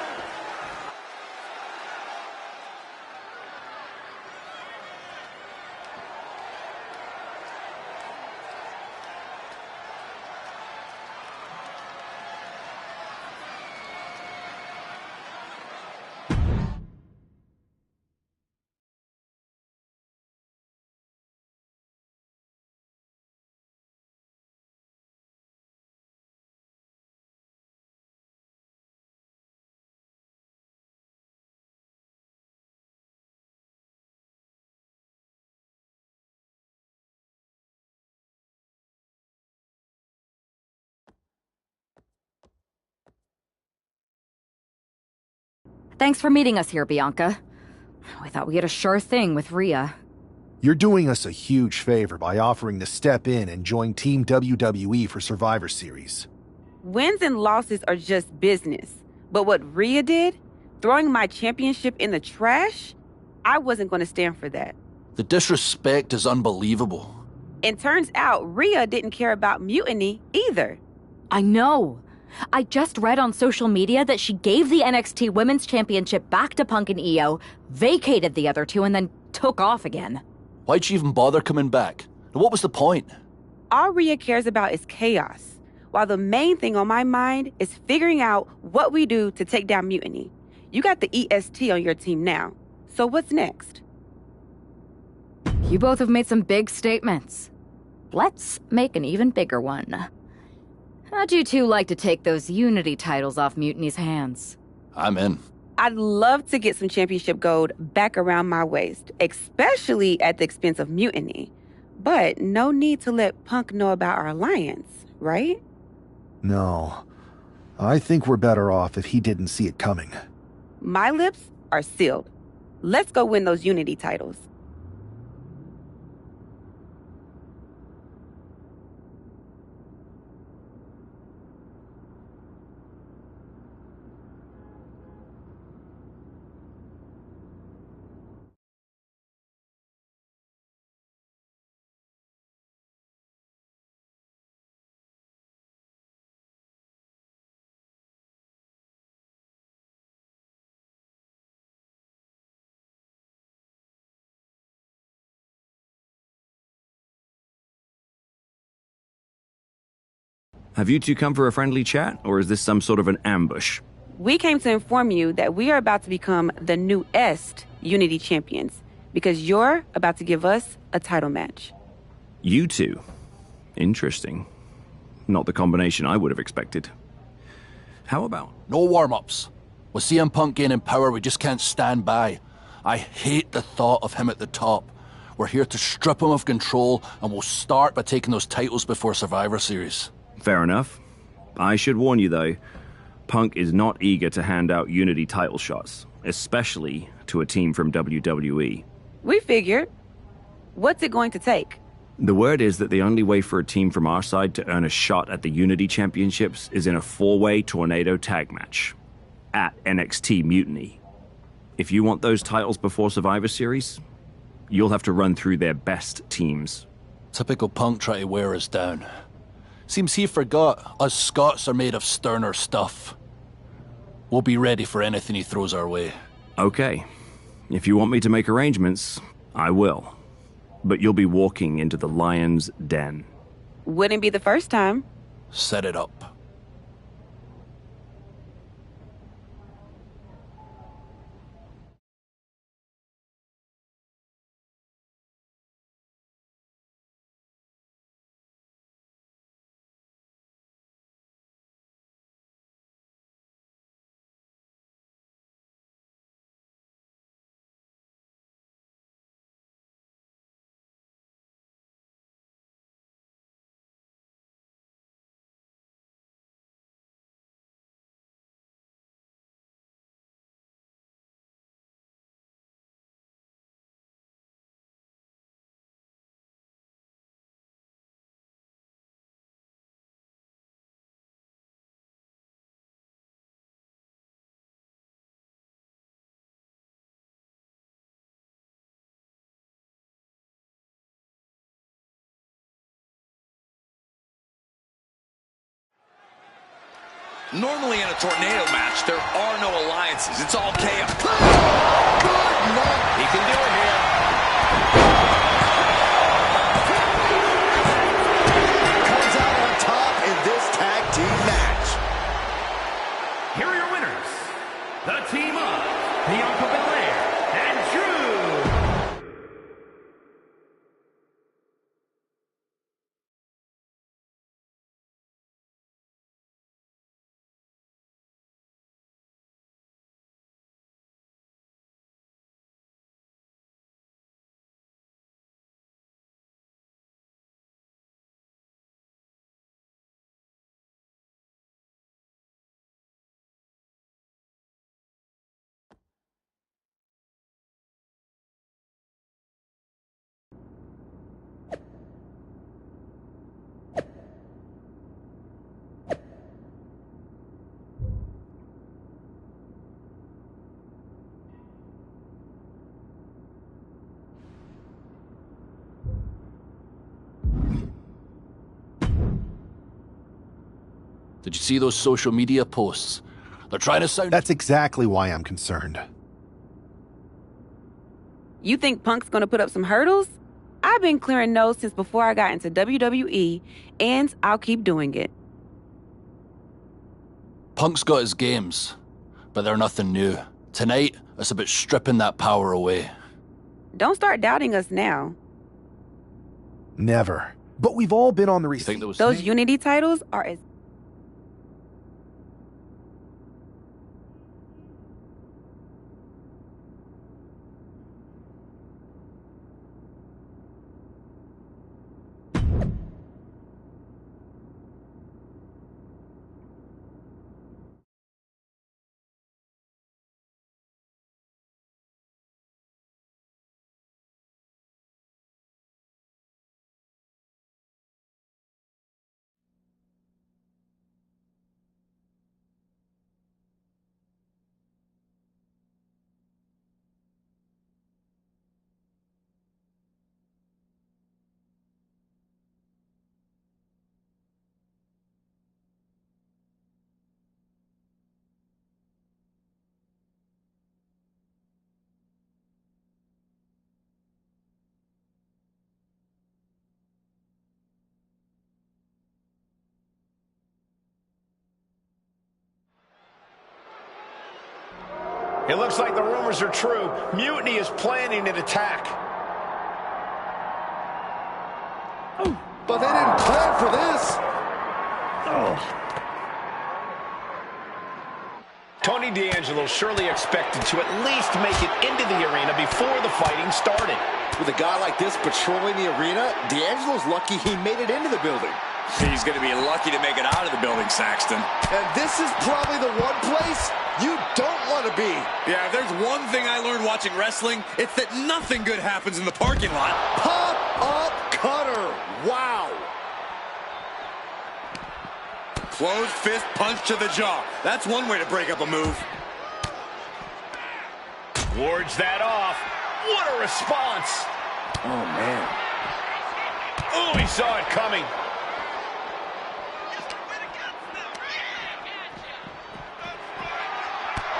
[SPEAKER 9] Thanks for meeting us here, Bianca. We thought we had a sure thing with Rhea.
[SPEAKER 8] You're doing us a huge favor by offering to step in and join Team WWE for Survivor Series.
[SPEAKER 11] Wins and losses are just business. But what Rhea did, throwing my championship in the trash, I wasn't going to stand for that.
[SPEAKER 20] The disrespect is unbelievable.
[SPEAKER 11] And turns out Rhea didn't care about Mutiny either.
[SPEAKER 9] I know. I just read on social media that she gave the NXT Women's Championship back to Punk and Io, vacated the other two, and then took off again.
[SPEAKER 20] Why'd she even bother coming back? And what was the point?
[SPEAKER 11] All Rhea cares about is chaos, while the main thing on my mind is figuring out what we do to take down Mutiny. You got the EST on your team now, so what's next?
[SPEAKER 9] You both have made some big statements. Let's make an even bigger one. How'd you two like to take those Unity titles off Mutiny's hands?
[SPEAKER 20] I'm in.
[SPEAKER 11] I'd love to get some championship gold back around my waist, especially at the expense of Mutiny. But no need to let Punk know about our alliance, right?
[SPEAKER 8] No. I think we're better off if he didn't see it coming.
[SPEAKER 11] My lips are sealed. Let's go win those Unity titles.
[SPEAKER 14] Have you two come for a friendly chat, or is this some sort of an ambush?
[SPEAKER 11] We came to inform you that we are about to become the newest Unity champions because you're about to give us a title match.
[SPEAKER 14] You two? Interesting. Not the combination I would have expected. How about?
[SPEAKER 20] No warm-ups. With CM Punk gaining power, we just can't stand by. I hate the thought of him at the top. We're here to strip him of control, and we'll start by taking those titles before Survivor Series.
[SPEAKER 14] Fair enough. I should warn you, though, Punk is not eager to hand out Unity title shots, especially to a team from WWE.
[SPEAKER 11] We figured. What's it going to take?
[SPEAKER 14] The word is that the only way for a team from our side to earn a shot at the Unity Championships is in a four-way tornado tag match at NXT Mutiny. If you want those titles before Survivor Series, you'll have to run through their best teams.
[SPEAKER 20] Typical Punk try to wear us down. Seems he forgot us Scots are made of sterner stuff. We'll be ready for anything he throws our way.
[SPEAKER 14] Okay. If you want me to make arrangements, I will. But you'll be walking into the lion's den.
[SPEAKER 11] Wouldn't be the first time.
[SPEAKER 20] Set it up.
[SPEAKER 5] Normally in a tornado match, there are no alliances. It's all chaos.
[SPEAKER 3] He can do it here.
[SPEAKER 4] Comes out on top in this tag team match.
[SPEAKER 12] Here are your winners. The team of Bianca Belair and Drew.
[SPEAKER 20] Did you see those social media posts? They're trying to sound...
[SPEAKER 8] That's exactly why I'm concerned.
[SPEAKER 11] You think Punk's gonna put up some hurdles? I've been clearing those since before I got into WWE, and I'll keep doing it.
[SPEAKER 20] Punk's got his games, but they're nothing new. Tonight, it's about stripping that power away.
[SPEAKER 11] Don't start doubting us now.
[SPEAKER 8] Never. But we've all been on the receipt.
[SPEAKER 11] Those Unity titles are as...
[SPEAKER 3] It looks like the rumors are true. Mutiny is planning an attack.
[SPEAKER 4] Oh, but they didn't plan for this.
[SPEAKER 3] Tony D'Angelo surely expected to at least make it into the arena before the fighting started.
[SPEAKER 4] With a guy like this patrolling the arena, D'Angelo's lucky he made it into the building.
[SPEAKER 5] He's going to be lucky to make it out of the building, Saxton.
[SPEAKER 4] And this is probably the one place you don't want to be.
[SPEAKER 5] Yeah, if there's one thing I learned watching wrestling, it's that nothing good happens in the parking lot.
[SPEAKER 4] Pop-up cutter. Wow.
[SPEAKER 5] Closed fist punch to the jaw. That's one way to break up a move.
[SPEAKER 3] Wards that off. What a response.
[SPEAKER 4] Oh, man.
[SPEAKER 3] Oh, he saw it coming.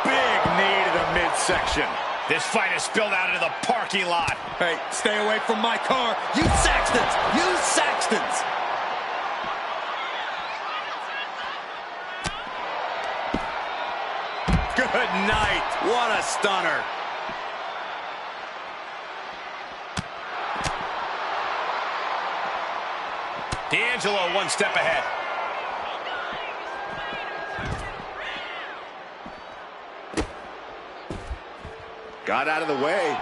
[SPEAKER 3] Big knee to the midsection. This fight has spilled out into the parking lot.
[SPEAKER 5] Hey, stay away from my car. You Saxtons! You Saxtons! Good night. What a stunner.
[SPEAKER 3] D'Angelo one step ahead.
[SPEAKER 4] Got out of the way.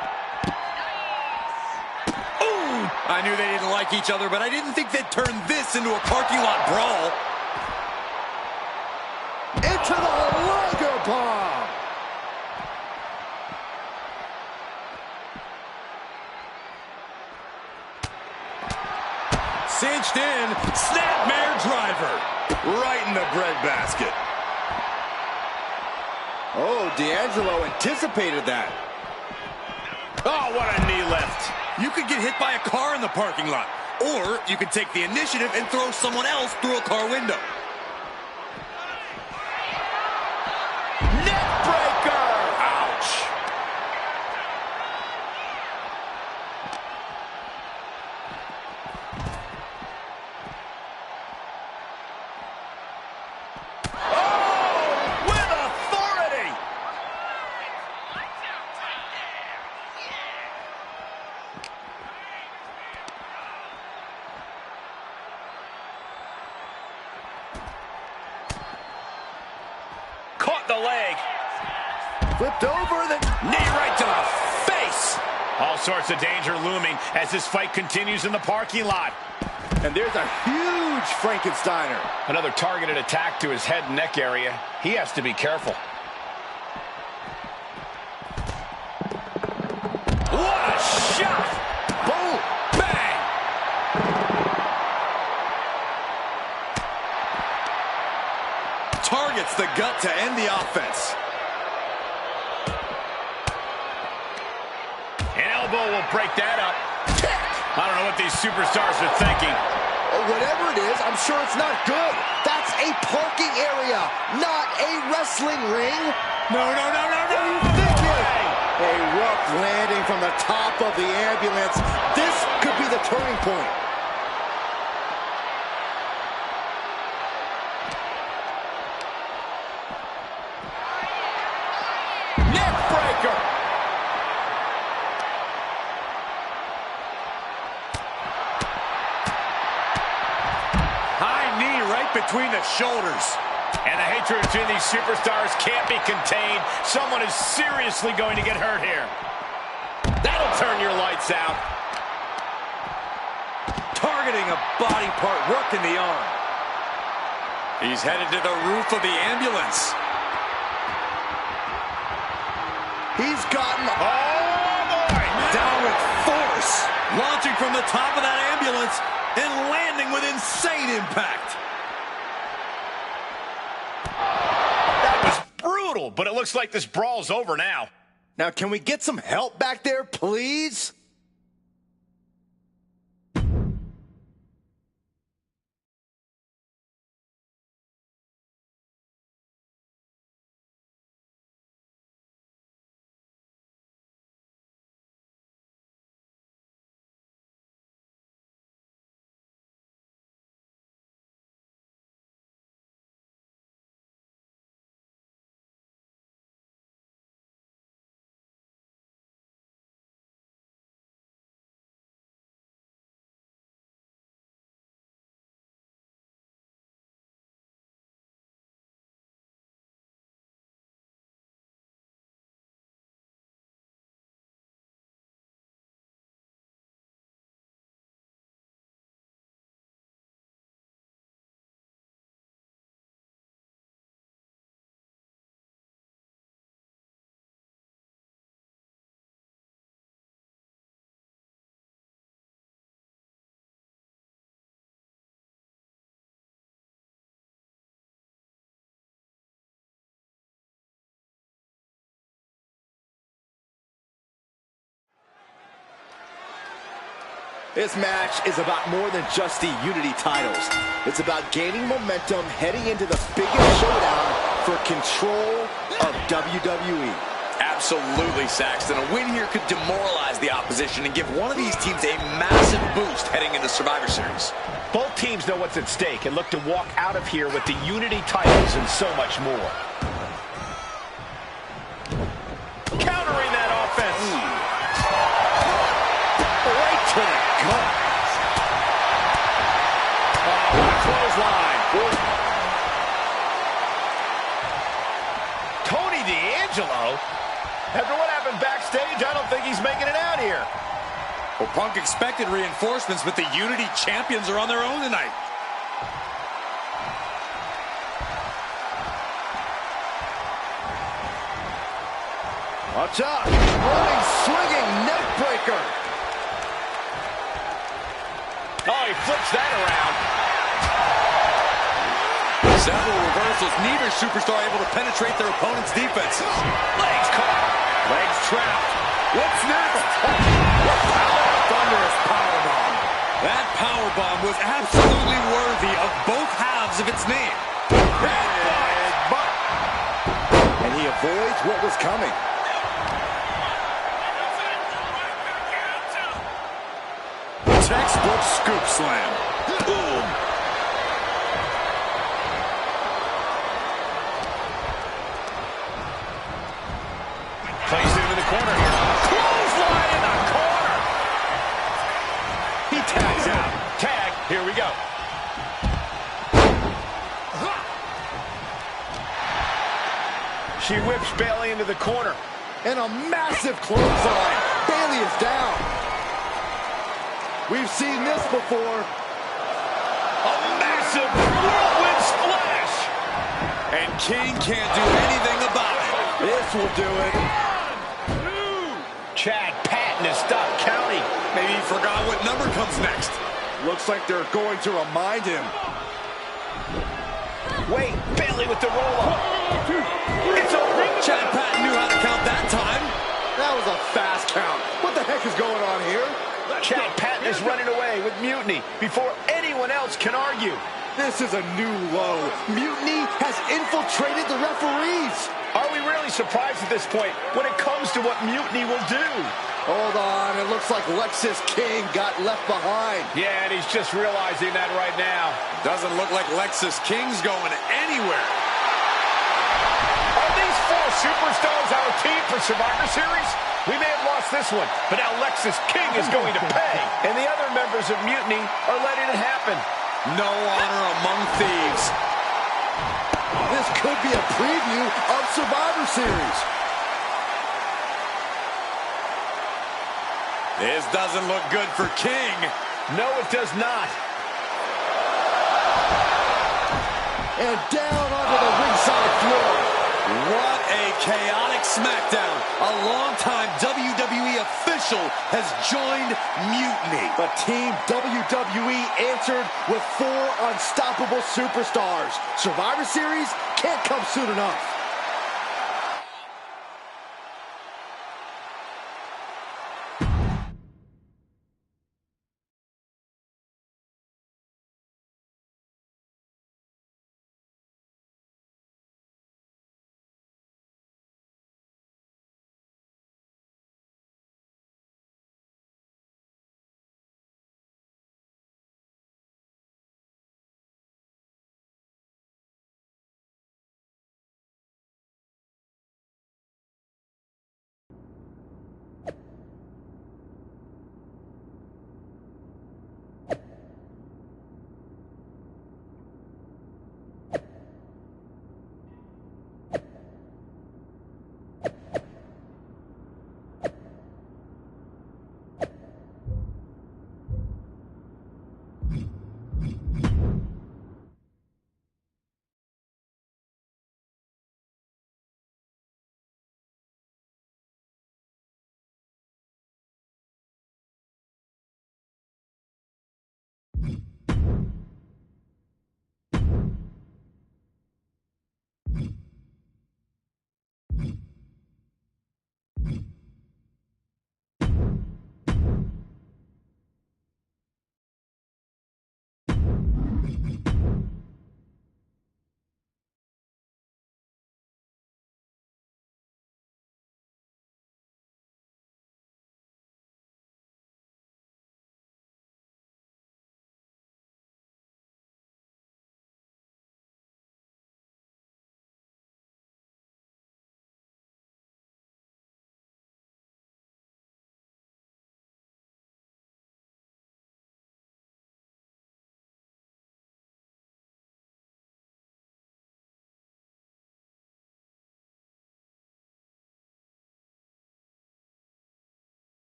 [SPEAKER 5] Ooh! I knew they didn't like each other, but I didn't think they'd turn this into a parking lot brawl.
[SPEAKER 4] Into the Liger Bomb.
[SPEAKER 5] Cinched in, snapmare driver. Right in the breadbasket.
[SPEAKER 4] Oh, D'Angelo anticipated that.
[SPEAKER 3] Oh, what a knee lift.
[SPEAKER 5] You could get hit by a car in the parking lot. Or you could take the initiative and throw someone else through a car window.
[SPEAKER 4] flipped over, then knee right to the face.
[SPEAKER 3] All sorts of danger looming as this fight continues in the parking lot.
[SPEAKER 4] And there's a huge Frankensteiner.
[SPEAKER 3] Another targeted attack to his head and neck area. He has to be careful.
[SPEAKER 4] What a shot! Boom! Bang! Targets the gut to end the offense.
[SPEAKER 3] An elbow will break that up. I don't know what these superstars are thinking.
[SPEAKER 4] Whatever it is, I'm sure it's not good. That's a parking area, not a wrestling ring.
[SPEAKER 3] No, no, no, no, no!
[SPEAKER 4] What are you thinking? A rough landing from the top of the ambulance. This could be the turning point. Neck breaker.
[SPEAKER 3] High knee right between the shoulders. And the hatred between these superstars can't be contained. Someone is seriously going to get hurt here. That'll turn your lights out.
[SPEAKER 4] Targeting a body part, working the arm. He's headed to the roof of the ambulance. He's gotten
[SPEAKER 3] down
[SPEAKER 4] with force. Launching from the top of that ambulance and landing with insane impact.
[SPEAKER 3] That was brutal, but it looks like this brawl's over now.
[SPEAKER 4] Now, can we get some help back there, please? This match is about more than just the Unity titles. It's about gaining momentum heading into the biggest showdown for control of WWE.
[SPEAKER 5] Absolutely, Saxton. A win here could demoralize the opposition and give one of these teams a massive boost heading into Survivor Series.
[SPEAKER 3] Both teams know what's at stake and look to walk out of here with the Unity titles and so much more. Countering that offense. Right to the gut. Oh, what a clothesline. Tony D'Angelo? After what happened backstage, I don't think he's making it out here.
[SPEAKER 4] Well, Punk expected reinforcements, but the Unity champions are on their own tonight. Watch out. Running, swinging, neck breaker.
[SPEAKER 3] Oh, he flips that around.
[SPEAKER 4] Several reversals. Neither superstar able to penetrate their opponent's defenses.
[SPEAKER 3] Legs caught.
[SPEAKER 4] Legs trapped. What's next? Thunderous powerbomb. That powerbomb was absolutely worthy of both halves of its name. And he avoids what was coming. Textbook scoop slam. Boom.
[SPEAKER 3] Plays it into the corner here. Clothesline in the corner. He tags out. Tag. Here we go. She whips Bayley into the corner.
[SPEAKER 4] And a massive clothesline. Bayley is down. We've seen this before.
[SPEAKER 3] A massive whirlwind splash.
[SPEAKER 4] And King can't do anything about it. This will do it.
[SPEAKER 3] Chad Patton has stopped counting.
[SPEAKER 4] Maybe he forgot what number comes next. Looks like they're going to remind him.
[SPEAKER 3] Wait, Bayley with the roll-up. It's over.
[SPEAKER 4] Chad Patton knew how to count that time. That was a fast count. What the heck is going on here?
[SPEAKER 3] Chad Patton is running away with Mutiny before anyone else can argue.
[SPEAKER 4] This is a new low. Mutiny has infiltrated the referees.
[SPEAKER 3] Are we really surprised at this point when it comes to what Mutiny will do?
[SPEAKER 4] Hold on, it looks like Lexis King got left behind.
[SPEAKER 3] Yeah, and he's just realizing that right now.
[SPEAKER 4] Doesn't look like Lexis King's going anywhere.
[SPEAKER 3] Are these four superstars our team for Survivor Series? We may have lost this one, but now Lexis King is going to pay. And the other members of Mutiny are letting it happen.
[SPEAKER 4] No honor among thieves. This could be a preview of Survivor Series. This doesn't look good for King.
[SPEAKER 3] No, it does not.
[SPEAKER 4] And down onto the ringside floor. What a chaotic SmackDown. A longtime WWE official has joined Mutiny. But Team WWE answered with 4 unstoppable superstars. Survivor Series can't come soon enough.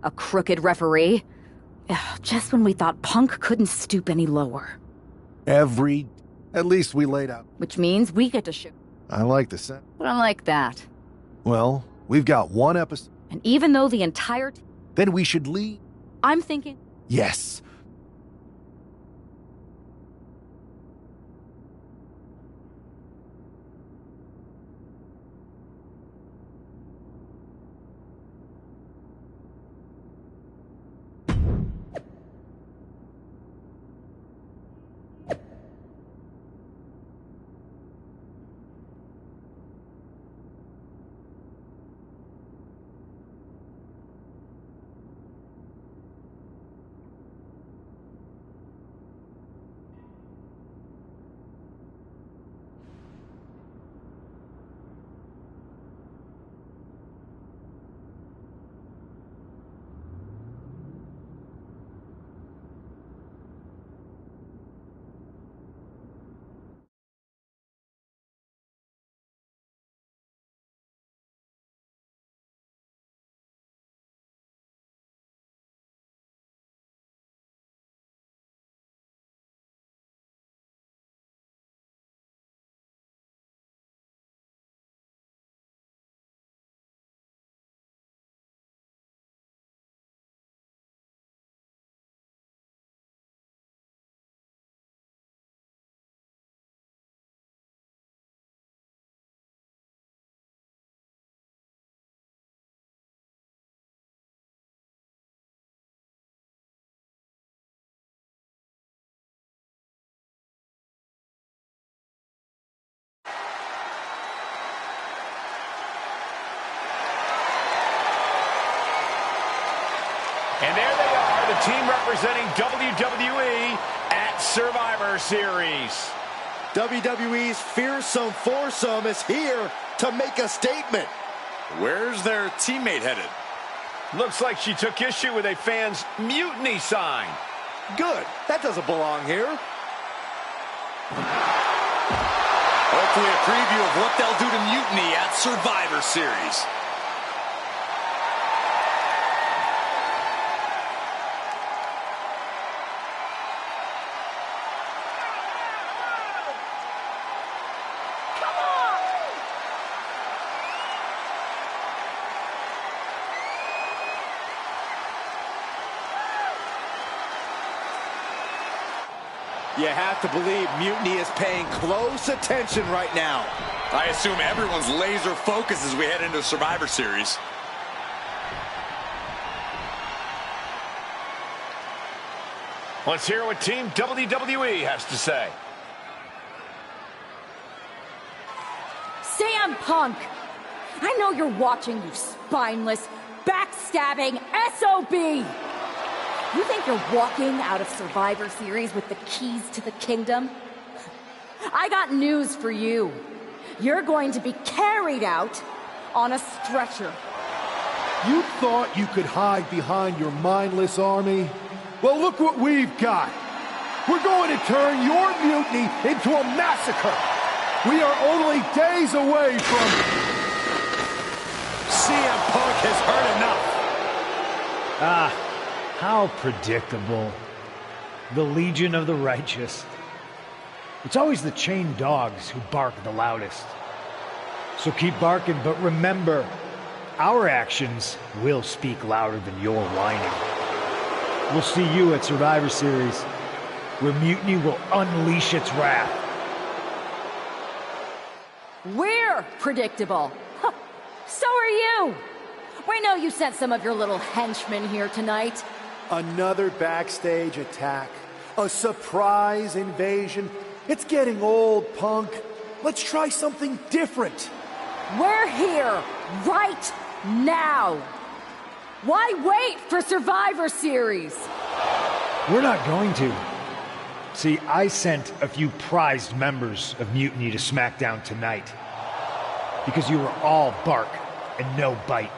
[SPEAKER 9] A crooked referee? Ugh, just when we thought Punk couldn't stoop any lower.
[SPEAKER 8] At least we laid out.
[SPEAKER 9] Which means we get to shoot.
[SPEAKER 8] I like the set.
[SPEAKER 9] But I like that.
[SPEAKER 8] Well, we've got one episode.
[SPEAKER 9] And even though the entire...
[SPEAKER 8] Then we should leave.
[SPEAKER 9] I'm thinking...
[SPEAKER 8] Yes.
[SPEAKER 3] And there they are, the team representing WWE at Survivor Series.
[SPEAKER 4] WWE's fearsome foursome is here to make a statement.
[SPEAKER 5] Where's their teammate headed?
[SPEAKER 3] Looks like she took issue with a fan's mutiny sign.
[SPEAKER 4] Good. That doesn't belong here.
[SPEAKER 5] Hopefully a preview of what they'll do to Mutiny at Survivor Series.
[SPEAKER 4] You have to believe Mutiny is paying close attention right now.
[SPEAKER 5] I assume everyone's laser focused as we head into Survivor Series.
[SPEAKER 3] Let's hear what Team WWE has to say.
[SPEAKER 10] CM Punk, I know you're watching, you spineless, backstabbing SOB. You think you're walking out of Survivor Series with the keys to the kingdom? I got news for you. You're going to be carried out on a stretcher.
[SPEAKER 8] You thought you could hide behind your mindless army? Well, look what we've got. We're going to turn your mutiny into a massacre. We are only days away from...
[SPEAKER 4] CM Punk has heard enough.
[SPEAKER 7] How predictable. The Legion of the Righteous. It's always the chained dogs who bark the loudest. So keep barking, but remember, our actions will speak louder than your whining. We'll see you at Survivor Series, where Mutiny will unleash its wrath.
[SPEAKER 10] We're predictable. Huh. So are you. We know you sent some of your little henchmen here tonight.
[SPEAKER 8] Another backstage attack. A surprise invasion. It's getting old, Punk. Let's try something different.
[SPEAKER 10] We're here right now. Why wait for Survivor Series?
[SPEAKER 7] We're not going to. See, I sent a few prized members of Mutiny to SmackDown tonight. Because you were all bark and no bite.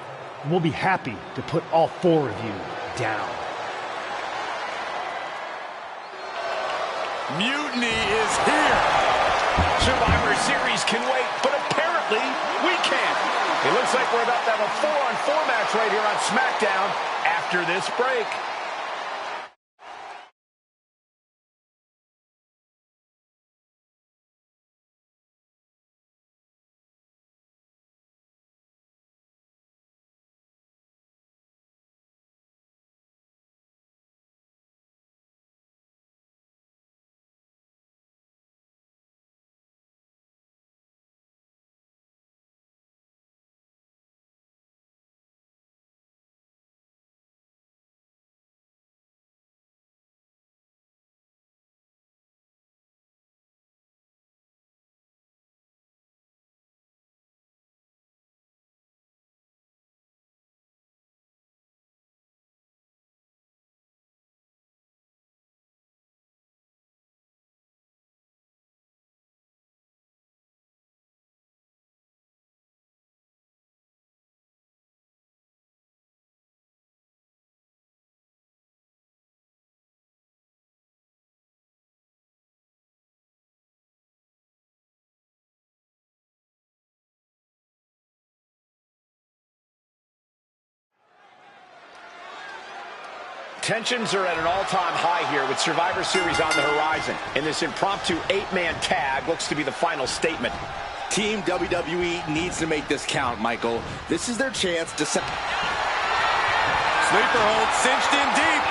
[SPEAKER 7] And we'll be happy to put all 4 of you down.
[SPEAKER 5] Mutiny is here.
[SPEAKER 3] Survivor Series can wait, but apparently we can't. It looks like we're about to have a 4-on-4 match right here on SmackDown after this break. Tensions are at an all-time high here with Survivor Series on the horizon. And this impromptu 8-man tag looks to be the final statement.
[SPEAKER 4] Team WWE needs to make this count, Michael. This is their chance to set...
[SPEAKER 5] Sleeper hold cinched in deep.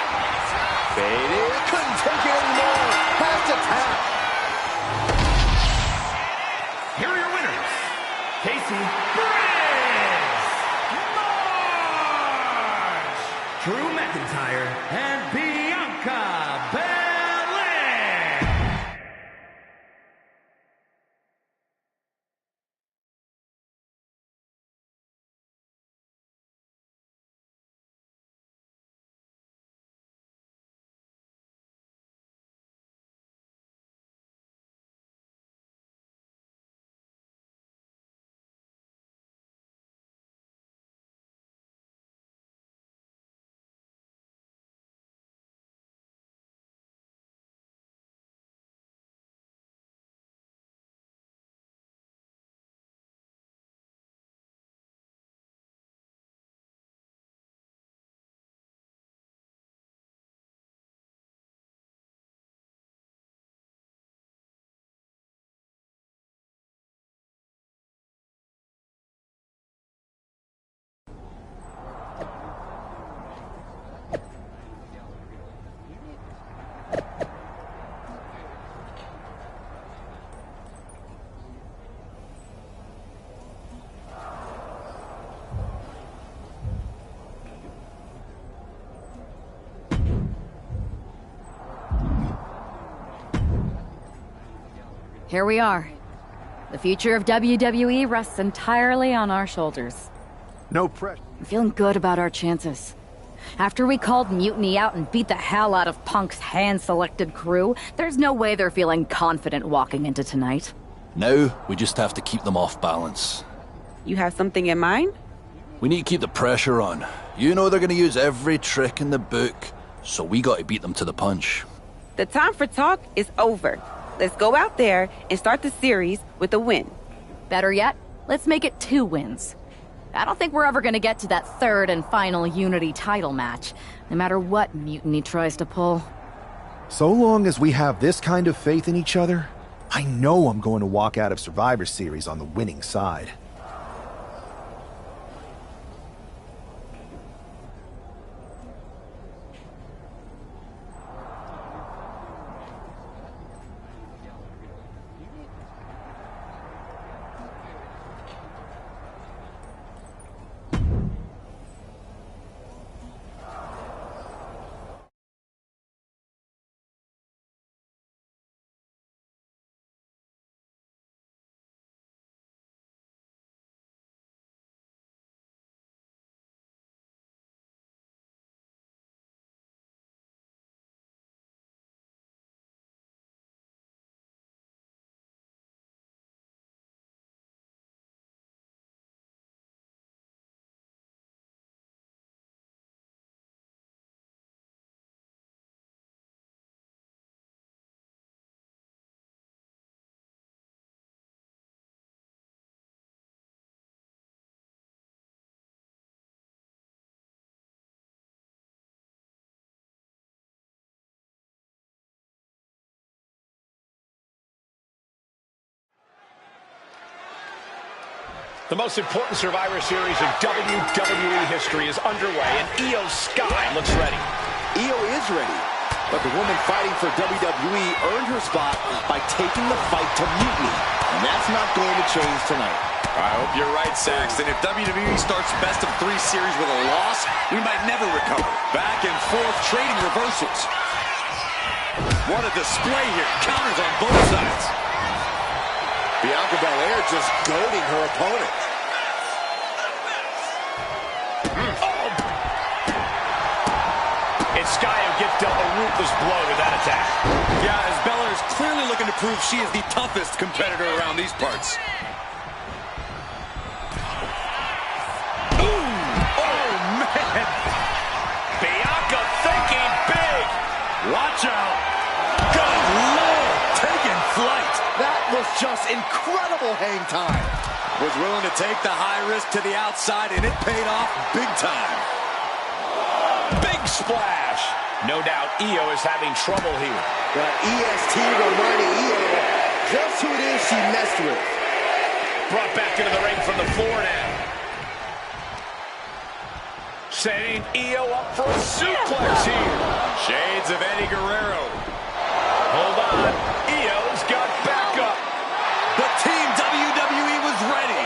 [SPEAKER 4] Faded. Couldn't take it anymore. Has to tap.
[SPEAKER 12] Here are your winners. Casey Drew McIntyre and Bianca Belair.
[SPEAKER 9] Here we are. The future of WWE rests entirely on our shoulders.
[SPEAKER 8] No pressure.
[SPEAKER 9] I'm feeling good about our chances. After we called Mutiny out and beat the hell out of Punk's hand-selected crew, there's no way they're feeling confident walking into tonight.
[SPEAKER 20] Now, we just have to keep them off balance.
[SPEAKER 11] You have something in mind?
[SPEAKER 20] We need to keep the pressure on. You know they're gonna use every trick in the book, so we gotta beat them to the punch.
[SPEAKER 11] The time for talk is over. Let's go out there and start the series with a win.
[SPEAKER 9] Better yet, let's make it 2 wins. I don't think we're ever gonna get to that 3rd and final Unity title match, no matter what Mutiny tries to pull.
[SPEAKER 8] So long as we have this kind of faith in each other, I know I'm going to walk out of Survivor Series on the winning side.
[SPEAKER 3] The most important Survivor Series in WWE history is underway, and Io Sky looks ready.
[SPEAKER 4] Io is ready, but the woman fighting for WWE earned her spot by taking the fight to Mutiny, and that's not going to change tonight.
[SPEAKER 5] I hope you're right, Saxton. If WWE starts best of 3 series with a loss, we might never recover. Back and forth trading reversals. What a display here. Counters on both sides.
[SPEAKER 4] Bianca Belair just goading her opponent.
[SPEAKER 3] It's Sky who gets dealt a ruthless blow with that attack.
[SPEAKER 5] Yeah, as Belair is clearly looking to prove she is the toughest competitor around these parts.
[SPEAKER 3] Bianca thinking big.
[SPEAKER 5] Watch out. Good Lord. Taking flight.
[SPEAKER 4] That was just incredible hang time.
[SPEAKER 5] Was willing to take the high risk to the outside, and it paid off big time.
[SPEAKER 3] Big splash. No doubt Io is having trouble here.
[SPEAKER 4] The EST reminding Io just who it is she messed with.
[SPEAKER 3] Brought back into the ring from the floor now. Setting Io up for a suplex here.
[SPEAKER 5] Shades of Eddie Guerrero.
[SPEAKER 3] Hold on. Io's got backup.
[SPEAKER 5] But Team WWE was ready.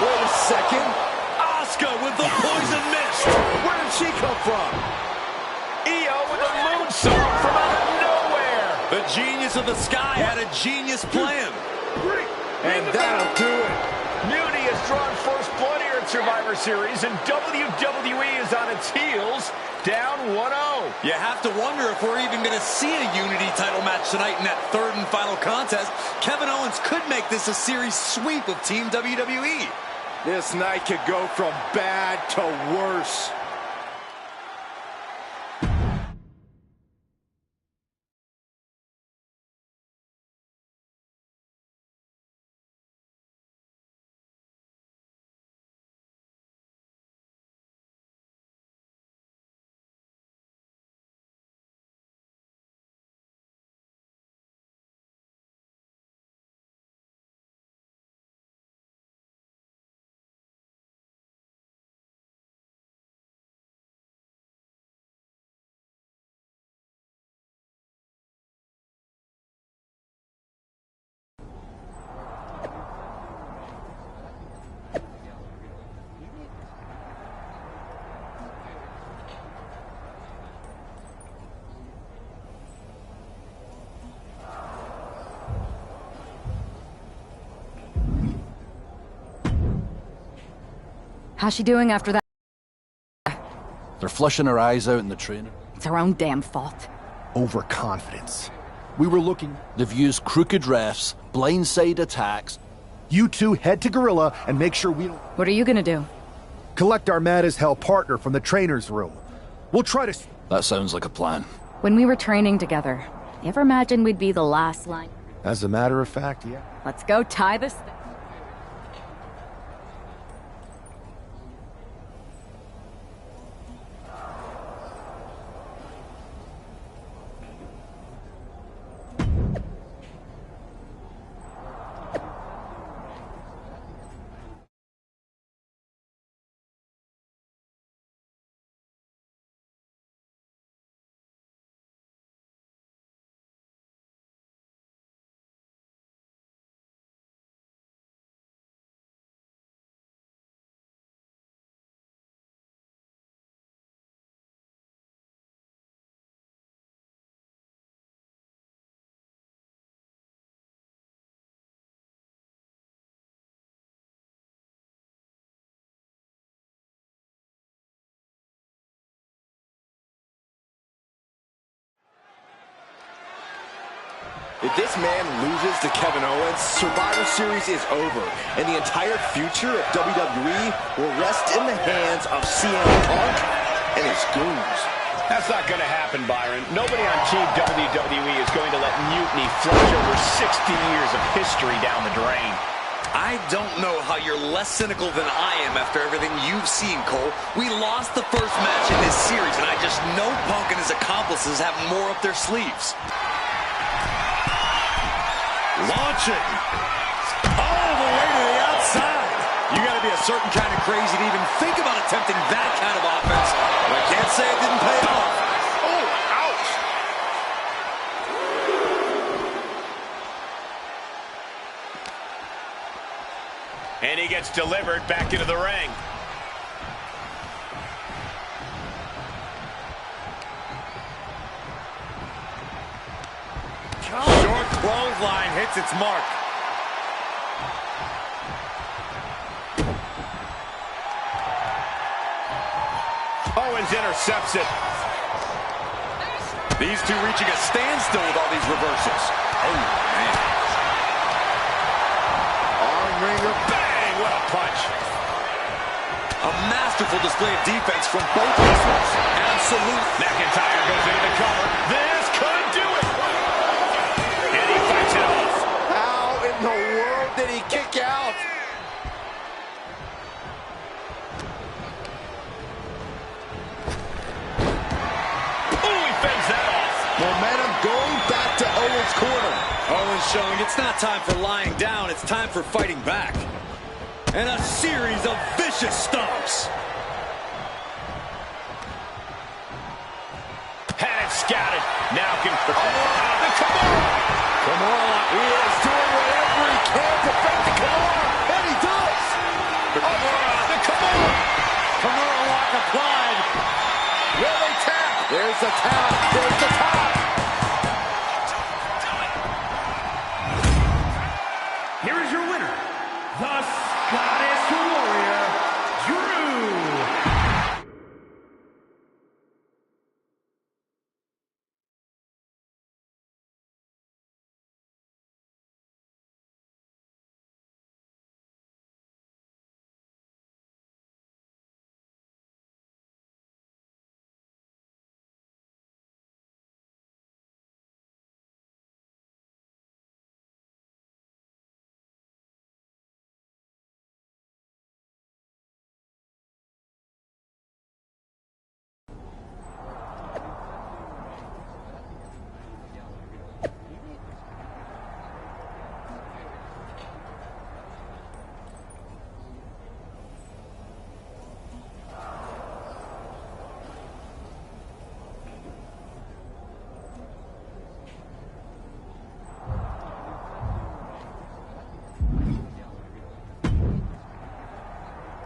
[SPEAKER 4] Wait a second.
[SPEAKER 5] Asuka with the poison mist.
[SPEAKER 4] Where did she come from?
[SPEAKER 3] Io with a moonsault from out of nowhere.
[SPEAKER 5] The genius of the Sky had a genius plan.
[SPEAKER 4] And that'll do it.
[SPEAKER 3] Mutiny has drawn first blood here at Survivor Series, and WWE is on its heels, down 1-0.
[SPEAKER 5] You have to wonder if we're even going to see a Unity title match tonight in that 3rd and final contest. Kevin Owens could make this a series sweep of Team WWE.
[SPEAKER 4] This night could go from bad to worse.
[SPEAKER 9] How's she doing after that?
[SPEAKER 20] They're flushing her eyes out in the trainer.
[SPEAKER 9] It's her own damn fault.
[SPEAKER 8] Overconfidence. We were looking...
[SPEAKER 20] They've used crooked refs, blindside attacks.
[SPEAKER 8] You two head to Gorilla and make sure we don't...
[SPEAKER 9] What are you gonna do?
[SPEAKER 8] Collect our mad-as-hell partner from the trainer's room. We'll try to...
[SPEAKER 20] That sounds like a plan.
[SPEAKER 9] When we were training together, you ever imagine we'd be the last line?
[SPEAKER 8] As a matter of fact, yeah.
[SPEAKER 9] Let's go tie this thing.
[SPEAKER 4] If this man loses to Kevin Owens, Survivor Series is over, and the entire future of WWE will rest in the hands of CM Punk and his goons.
[SPEAKER 3] That's not going to happen, Byron. Nobody on Team WWE is going to let Mutiny flush over 60 years of history down the drain.
[SPEAKER 5] I don't know how you're less cynical than I am after everything you've seen, Cole. We lost the first match in this series, and I just know Punk and his accomplices have more up their sleeves.
[SPEAKER 4] Launching. All the way to the outside.
[SPEAKER 5] You got to be a certain kind of crazy to even think about attempting that kind of offense. But I can't say it didn't pay off.
[SPEAKER 3] Oh, ouch. And he gets delivered back into the ring.
[SPEAKER 4] Short clothesline hits its mark.
[SPEAKER 3] Owens intercepts it.
[SPEAKER 5] These two reaching a standstill with all these reversals. Oh, man.
[SPEAKER 3] Arm wringer, bang! What a punch.
[SPEAKER 5] A masterful display of defense from both wrestlers. Absolute.
[SPEAKER 3] McIntyre goes into the cover. This could do it. And he fights it off.
[SPEAKER 4] How in the world did he kick out?
[SPEAKER 3] Ooh, he fends that off.
[SPEAKER 4] Momentum going back to Owens' corner.
[SPEAKER 5] Owens showing it's not time for lying down, it's time for fighting back. And a series of vicious stomps.
[SPEAKER 3] Had it scouted. Now can the Kimura.
[SPEAKER 4] Kimura, he is doing whatever he can to break the Kimura, and he does.
[SPEAKER 3] The Kimura.
[SPEAKER 4] Kimura lock applied. Will they tap? There's the tap. There's the tap.
[SPEAKER 12] Here is your winner, the Scottish Warrior, Drew.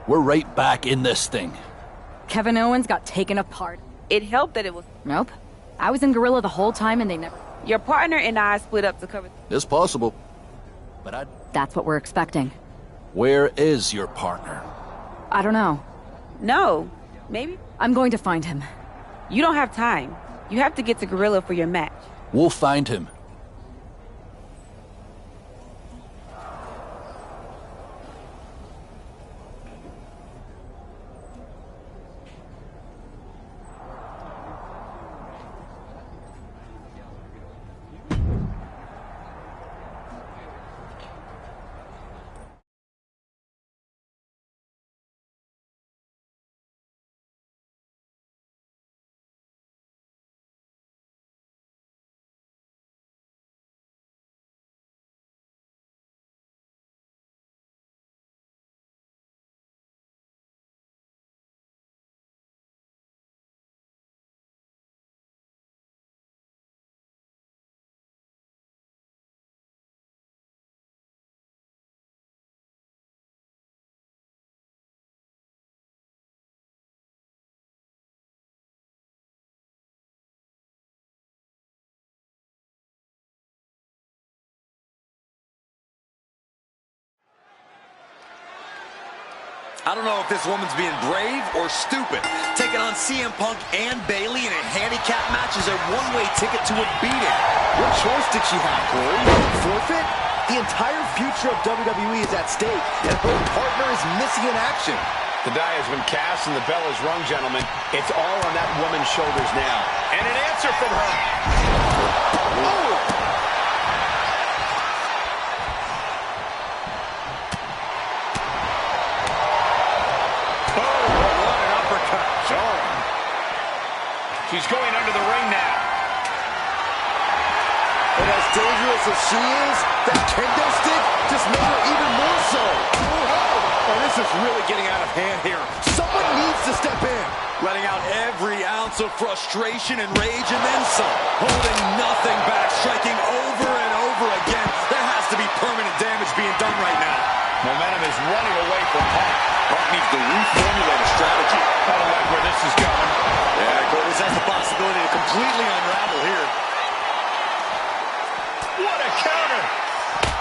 [SPEAKER 20] We're right back in this thing.
[SPEAKER 9] Kevin Owens got taken apart.
[SPEAKER 11] It helped that it was...
[SPEAKER 9] Nope. I was in Gorilla the whole time and they never...
[SPEAKER 11] Your partner and I split up to cover...
[SPEAKER 20] It's possible. But
[SPEAKER 9] That's what we're expecting.
[SPEAKER 20] Where is your partner?
[SPEAKER 9] I don't know.
[SPEAKER 11] No. Maybe?
[SPEAKER 9] I'm going to find him.
[SPEAKER 11] You don't have time. You have to get to Gorilla for your match.
[SPEAKER 20] We'll find him.
[SPEAKER 5] I don't know if this woman's being brave or stupid. Taking on CM Punk and Bayley in a handicap match is a one-way ticket to a beating.
[SPEAKER 4] What choice did she have, Corey? Forfeit? The entire future of WWE is at stake, and her partner is missing in action.
[SPEAKER 3] The die has been cast and the bell is rung, gentlemen. It's all on that woman's shoulders now. And an answer from her. Oh! She's going under the ring now.
[SPEAKER 4] And as dangerous as she is, that kendo stick just made her even more so. Oh, this is really getting out of hand here. Someone needs to step in.
[SPEAKER 5] Letting out every ounce of frustration and rage and then some. Holding nothing back, striking over and over again. There has to be permanent damage being done right now.
[SPEAKER 3] Momentum is running away from Punk.
[SPEAKER 5] Punk needs to reformulate a strategy.
[SPEAKER 3] I don't like where this is going.
[SPEAKER 5] Yeah, Corliss has the possibility to completely unravel here.
[SPEAKER 3] What a counter!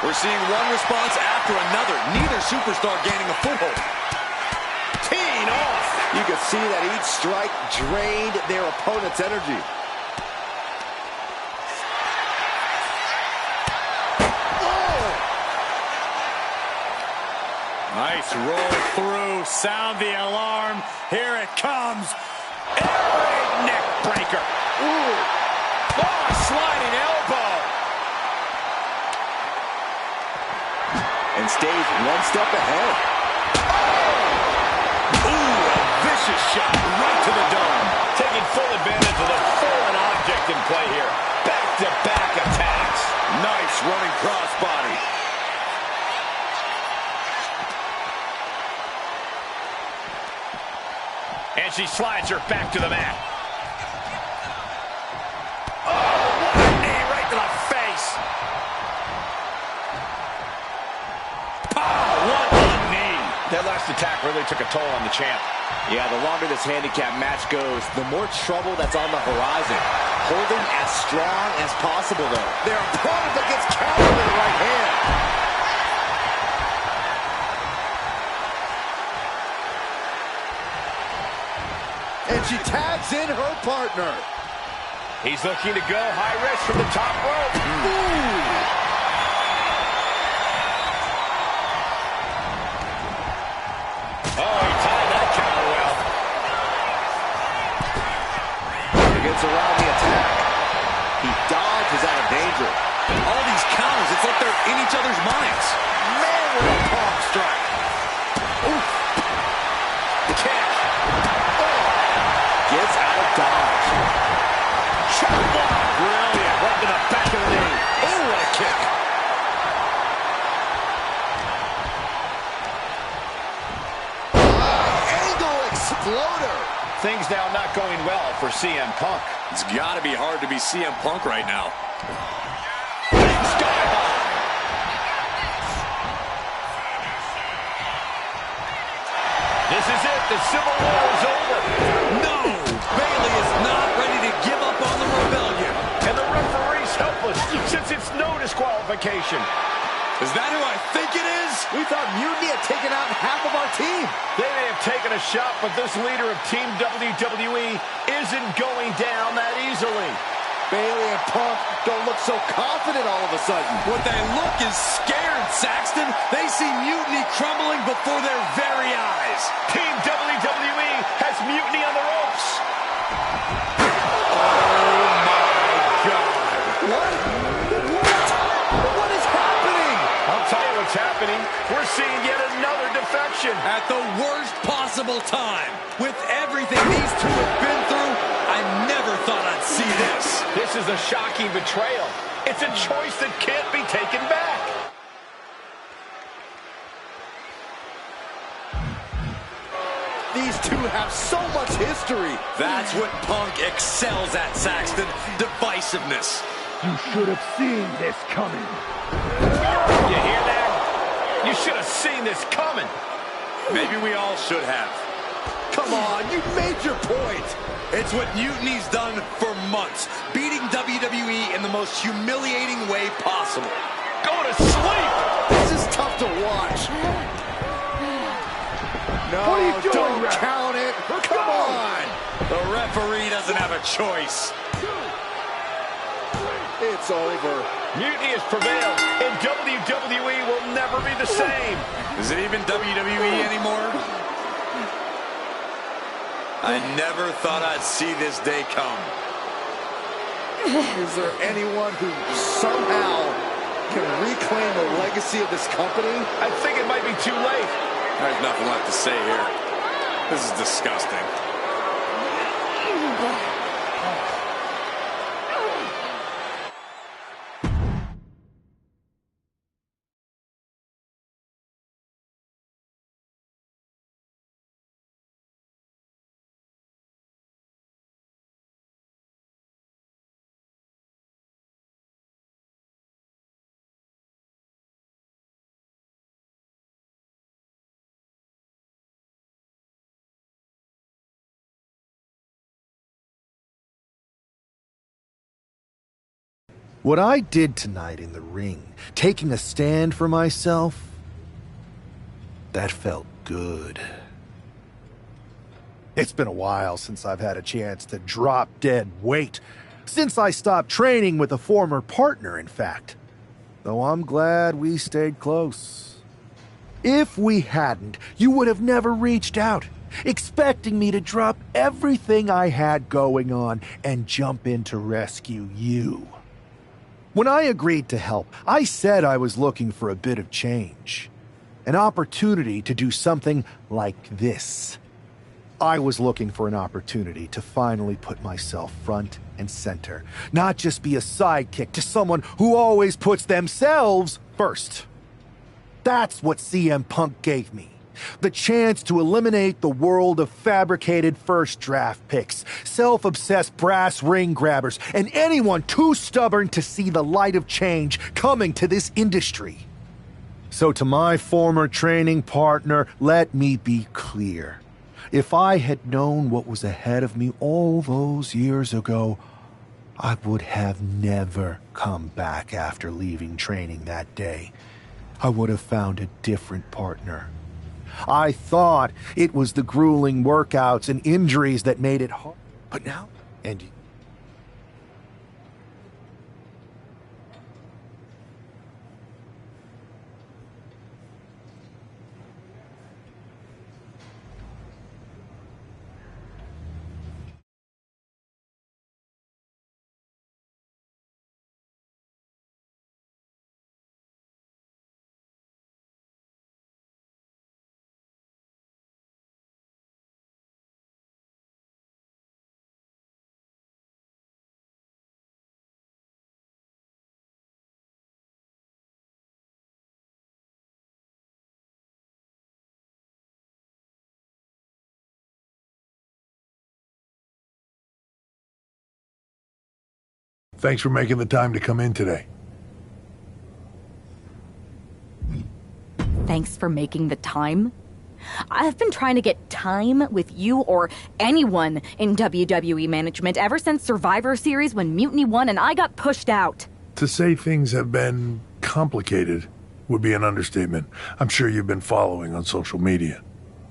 [SPEAKER 5] We're seeing one response after another. Neither superstar gaining a foothold.
[SPEAKER 3] Teeing off.
[SPEAKER 4] You can see that each strike drained their opponent's energy.
[SPEAKER 5] Nice roll through. Sound the alarm. Here it comes. Air neck breaker.
[SPEAKER 3] Ooh. Oh, a sliding elbow.
[SPEAKER 4] And stays one step ahead.
[SPEAKER 3] Oh! Ooh, a vicious shot right to the dome. Taking full advantage of the foreign object in play here. Back-to-back attacks.
[SPEAKER 5] Nice running crossbody.
[SPEAKER 3] And she slides her back to the mat. Oh, what a knee right to the face. Pow, what a knee. That last attack really took a toll on the champ.
[SPEAKER 4] Yeah, the longer this handicap match goes, the more trouble that's on the horizon. Holding as strong as possible, though. Their opponent that gets countered with the right hand. And she tags in her partner.
[SPEAKER 3] He's looking to go high risk from the top rope. Ooh. Oh, he tied that counter well.
[SPEAKER 4] He gets around the attack. He dodges out of danger.
[SPEAKER 5] All these counters, it's like they're in each other's minds.
[SPEAKER 4] Man, what a palm strike. Oof.
[SPEAKER 3] Kick.
[SPEAKER 4] Gets out of dodge.
[SPEAKER 3] Chop block. Brilliant. Right to the back of the knee. Oh, what a kick.
[SPEAKER 4] Angle exploder.
[SPEAKER 3] Things now not going well for CM Punk.
[SPEAKER 5] It's got to be hard to be CM Punk right now.
[SPEAKER 3] Sky high. This is it. The Civil War is over.
[SPEAKER 5] No! Bayley is not ready to give up on the rebellion.
[SPEAKER 3] And the referee's helpless since it's no disqualification.
[SPEAKER 4] Is that who I think it is?
[SPEAKER 8] We thought Mutiny had taken out half of our team.
[SPEAKER 3] They may have taken a shot, but this leader of Team WWE isn't going down that easily.
[SPEAKER 4] Bailey and Punk don't look so confident all of a sudden.
[SPEAKER 5] What they look is scared, Saxton. They see Mutiny crumbling before their very eyes.
[SPEAKER 3] Team WWE has Mutiny on the ropes.
[SPEAKER 4] Oh, my God. What? What is happening?
[SPEAKER 3] I'll tell you what's happening. We're seeing yet another defection.
[SPEAKER 5] At the worst possible time. With everything these two have been through, I never thought I'd see this.
[SPEAKER 3] This is a shocking betrayal. It's a choice that can't be taken back.
[SPEAKER 4] These two have so much history.
[SPEAKER 5] That's what Punk excels at, Saxton. Divisiveness.
[SPEAKER 1] You should have seen this coming.
[SPEAKER 3] You hear that? You should have seen this coming.
[SPEAKER 5] Maybe we all should have.
[SPEAKER 4] Come on, you made your point.
[SPEAKER 5] It's what Mutiny's done for months, beating WWE in the most humiliating way possible.
[SPEAKER 3] Go to sleep!
[SPEAKER 4] This is tough to watch. No,
[SPEAKER 1] What are you doing,
[SPEAKER 4] don't
[SPEAKER 1] ref?
[SPEAKER 4] count it. Come on.
[SPEAKER 5] The referee doesn't have a choice.
[SPEAKER 4] It's over.
[SPEAKER 3] Mutiny has prevailed, and WWE will never be the same.
[SPEAKER 5] Is it even WWE anymore? I never thought I'd see this day come.
[SPEAKER 4] Is there anyone who somehow can reclaim the legacy of this company?
[SPEAKER 3] I think it might be too late.
[SPEAKER 5] There's nothing left to say here. This is disgusting.
[SPEAKER 8] What I did tonight in the ring, taking a stand for myself, that felt good. It's been a while since I've had a chance to drop dead weight. Since I stopped training with a former partner, in fact. Though I'm glad we stayed close. If we hadn't, you would have never reached out, expecting me to drop everything I had going on and jump in to rescue you. When I agreed to help, I said I was looking for a bit of change. An opportunity to do something like this. I was looking for an opportunity to finally put myself front and center. Not just be a sidekick to someone who always puts themselves first. That's what CM Punk gave me. The chance to eliminate the world of fabricated first draft picks, self-obsessed brass ring grabbers, and anyone too stubborn to see the light of change coming to this industry. So to my former training partner, let me be clear. If I had known what was ahead of me all those years ago, I would have never come back after leaving training that day. I would have found a different partner. I thought it was the grueling workouts and injuries that made it hard. But now, and
[SPEAKER 18] Thanks for making the time to come in today.
[SPEAKER 9] Thanks for making the time. I've been trying to get time with you or anyone in WWE management ever since Survivor Series when Mutiny won and I got pushed out.
[SPEAKER 18] To say things have been complicated would be an understatement. I'm sure you've been following on social media.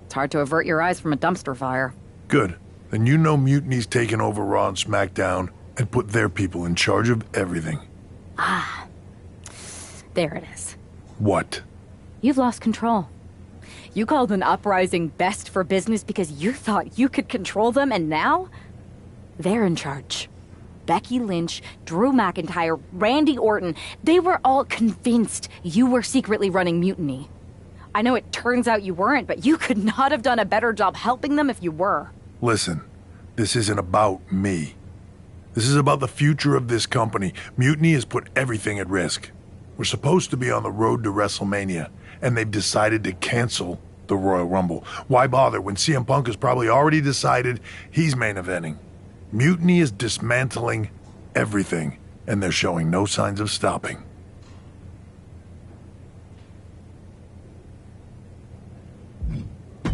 [SPEAKER 9] It's hard to avert your eyes from a dumpster fire.
[SPEAKER 18] Good. Then you know Mutiny's taken over Raw and SmackDown and put their people in charge of everything.
[SPEAKER 9] Ah. There it is.
[SPEAKER 18] What?
[SPEAKER 9] You've lost control. You called an uprising best for business because you thought you could control them, and now they're in charge. Becky Lynch, Drew McIntyre, Randy Orton, they were all convinced you were secretly running Mutiny. I know it turns out you weren't, but you could not have done a better job helping them if you were.
[SPEAKER 18] Listen, this isn't about me. This is about the future of this company. Mutiny has put everything at risk. We're supposed to be on the road to WrestleMania, and they've decided to cancel the Royal Rumble. Why bother when CM Punk has probably already decided he's main eventing? Mutiny is dismantling everything, and they're showing no signs of stopping.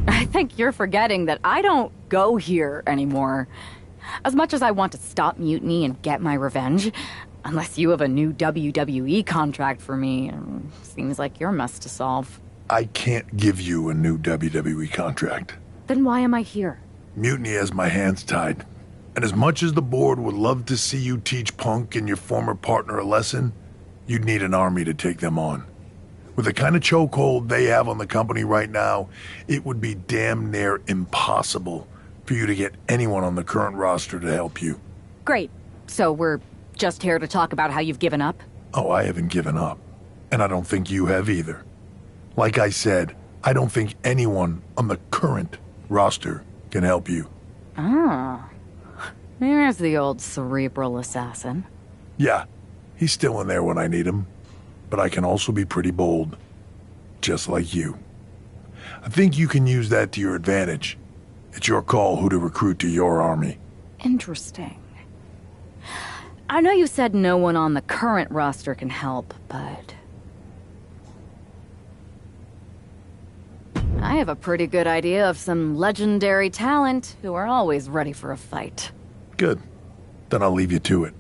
[SPEAKER 9] I think you're forgetting that I don't go here anymore. As much as I want to stop Mutiny and get my revenge, unless you have a new WWE contract for me, seems like your mess to solve.
[SPEAKER 18] I can't give you a new WWE contract.
[SPEAKER 9] Then why am I here?
[SPEAKER 18] Mutiny has my hands tied. And as much as the board would love to see you teach Punk and your former partner a lesson, you'd need an army to take them on. With the kind of chokehold they have on the company right now, it would be damn near impossible for you to get anyone on the current roster to help you.
[SPEAKER 9] Great. So we're just here to talk about how you've given up?
[SPEAKER 18] Oh, I haven't given up. And I don't think you have either. Like I said, I don't think anyone on the current roster can help you.
[SPEAKER 9] Ah. There's the old cerebral assassin.
[SPEAKER 18] Yeah, he's still in there when I need him. But I can also be pretty bold. Just like you. I think you can use that to your advantage. It's your call who to recruit to your army.
[SPEAKER 9] Interesting. I know you said no one on the current roster can help, but I have a pretty good idea of some legendary talent who are always ready for a fight.
[SPEAKER 18] Good. Then I'll leave you to it.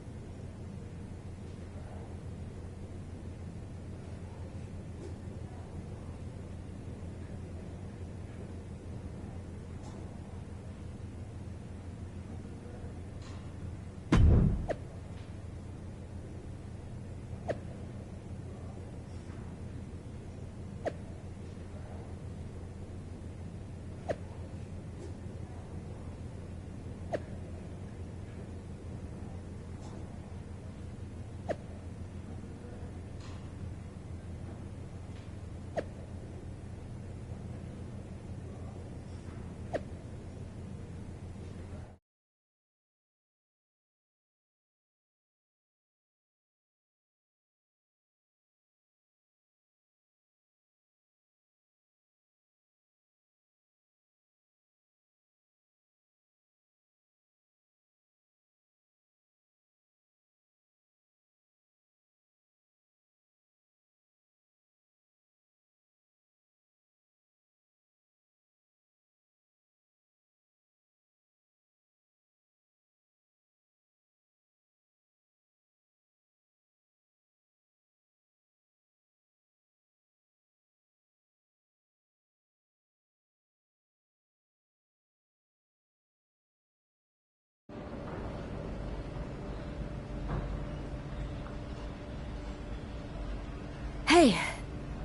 [SPEAKER 9] Hey,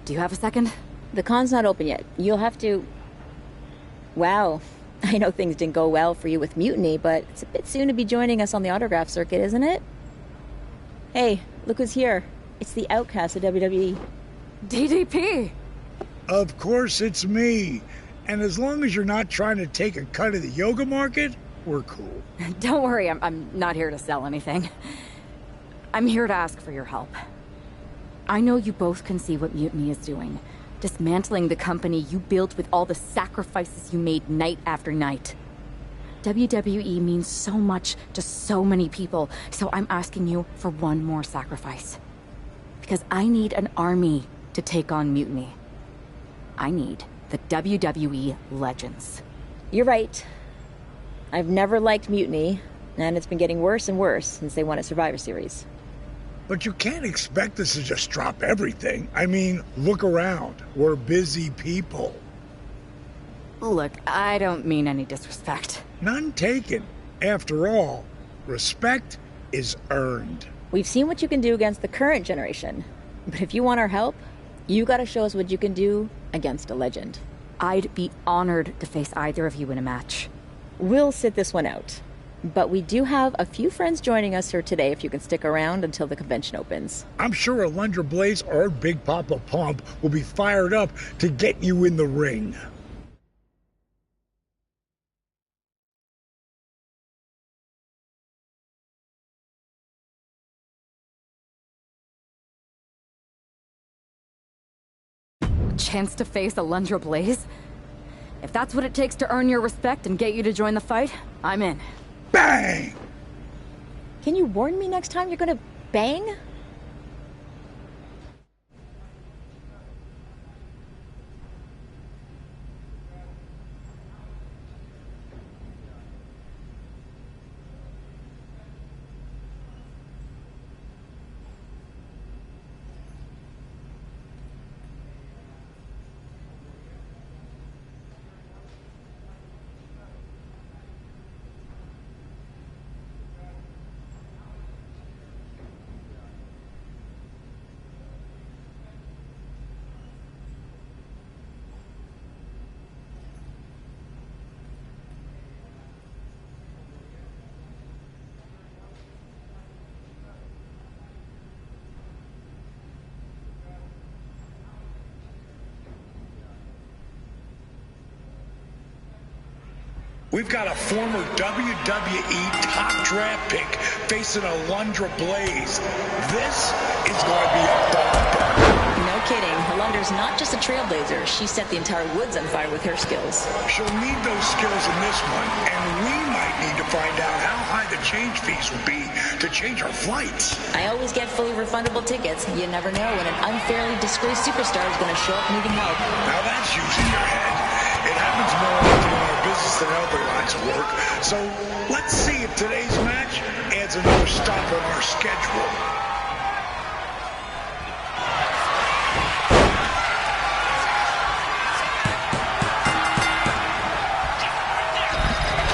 [SPEAKER 9] do you have a second?
[SPEAKER 15] The con's not open yet. You'll have to... Wow. I know things didn't go well for you with Mutiny, but it's a bit soon to be joining us on the autograph circuit, isn't it? Hey, look who's here. It's the outcast of WWE.
[SPEAKER 9] DDP!
[SPEAKER 22] Of course it's me. And as long as you're not trying to take a cut of the yoga market, we're cool.
[SPEAKER 9] Don't worry, I'm not here to sell anything. I'm here to ask for your help. I know you both can see what Mutiny is doing. Dismantling the company you built with all the sacrifices you made night after night. WWE means so much to so many people, so I'm asking you for one more sacrifice. Because I need an army to take on Mutiny. I need the WWE Legends.
[SPEAKER 15] You're right. I've never liked Mutiny, and it's been getting worse and worse since they won at Survivor Series.
[SPEAKER 22] But you can't expect us to just drop everything. I mean, look around. We're busy people.
[SPEAKER 9] Look, I don't mean any disrespect.
[SPEAKER 22] None taken. After all, respect is earned.
[SPEAKER 15] We've seen what you can do against the current generation. But if you want our help, you gotta show us what you can do against a legend.
[SPEAKER 9] I'd be honored to face either of you in a match.
[SPEAKER 15] We'll sit this one out. But we do have a few friends joining us here today if you can stick around until the convention opens.
[SPEAKER 22] I'm sure Alundra Blaze or Big Papa Pump will be fired up to get you in the ring.
[SPEAKER 9] Chance to face Alundra Blaze? If that's what it takes to earn your respect and get you to join the fight, I'm in.
[SPEAKER 22] Bang!
[SPEAKER 15] Can you warn me next time you're gonna bang?
[SPEAKER 22] We've got a former WWE top draft pick facing Alundra Blaze. This is going to be a bumper.
[SPEAKER 15] No kidding. Alundra's not just a trailblazer. She set the entire woods on fire with her skills.
[SPEAKER 22] She'll need those skills in this one, and we might need to find out how high the change fees will be to change our flights.
[SPEAKER 15] I always get fully refundable tickets. You never know when an unfairly disgraced superstar is going to show up needing help.
[SPEAKER 22] Now that's using your head. It happens more often in our business than other lines of work. So let's see if today's match adds another stop on our schedule.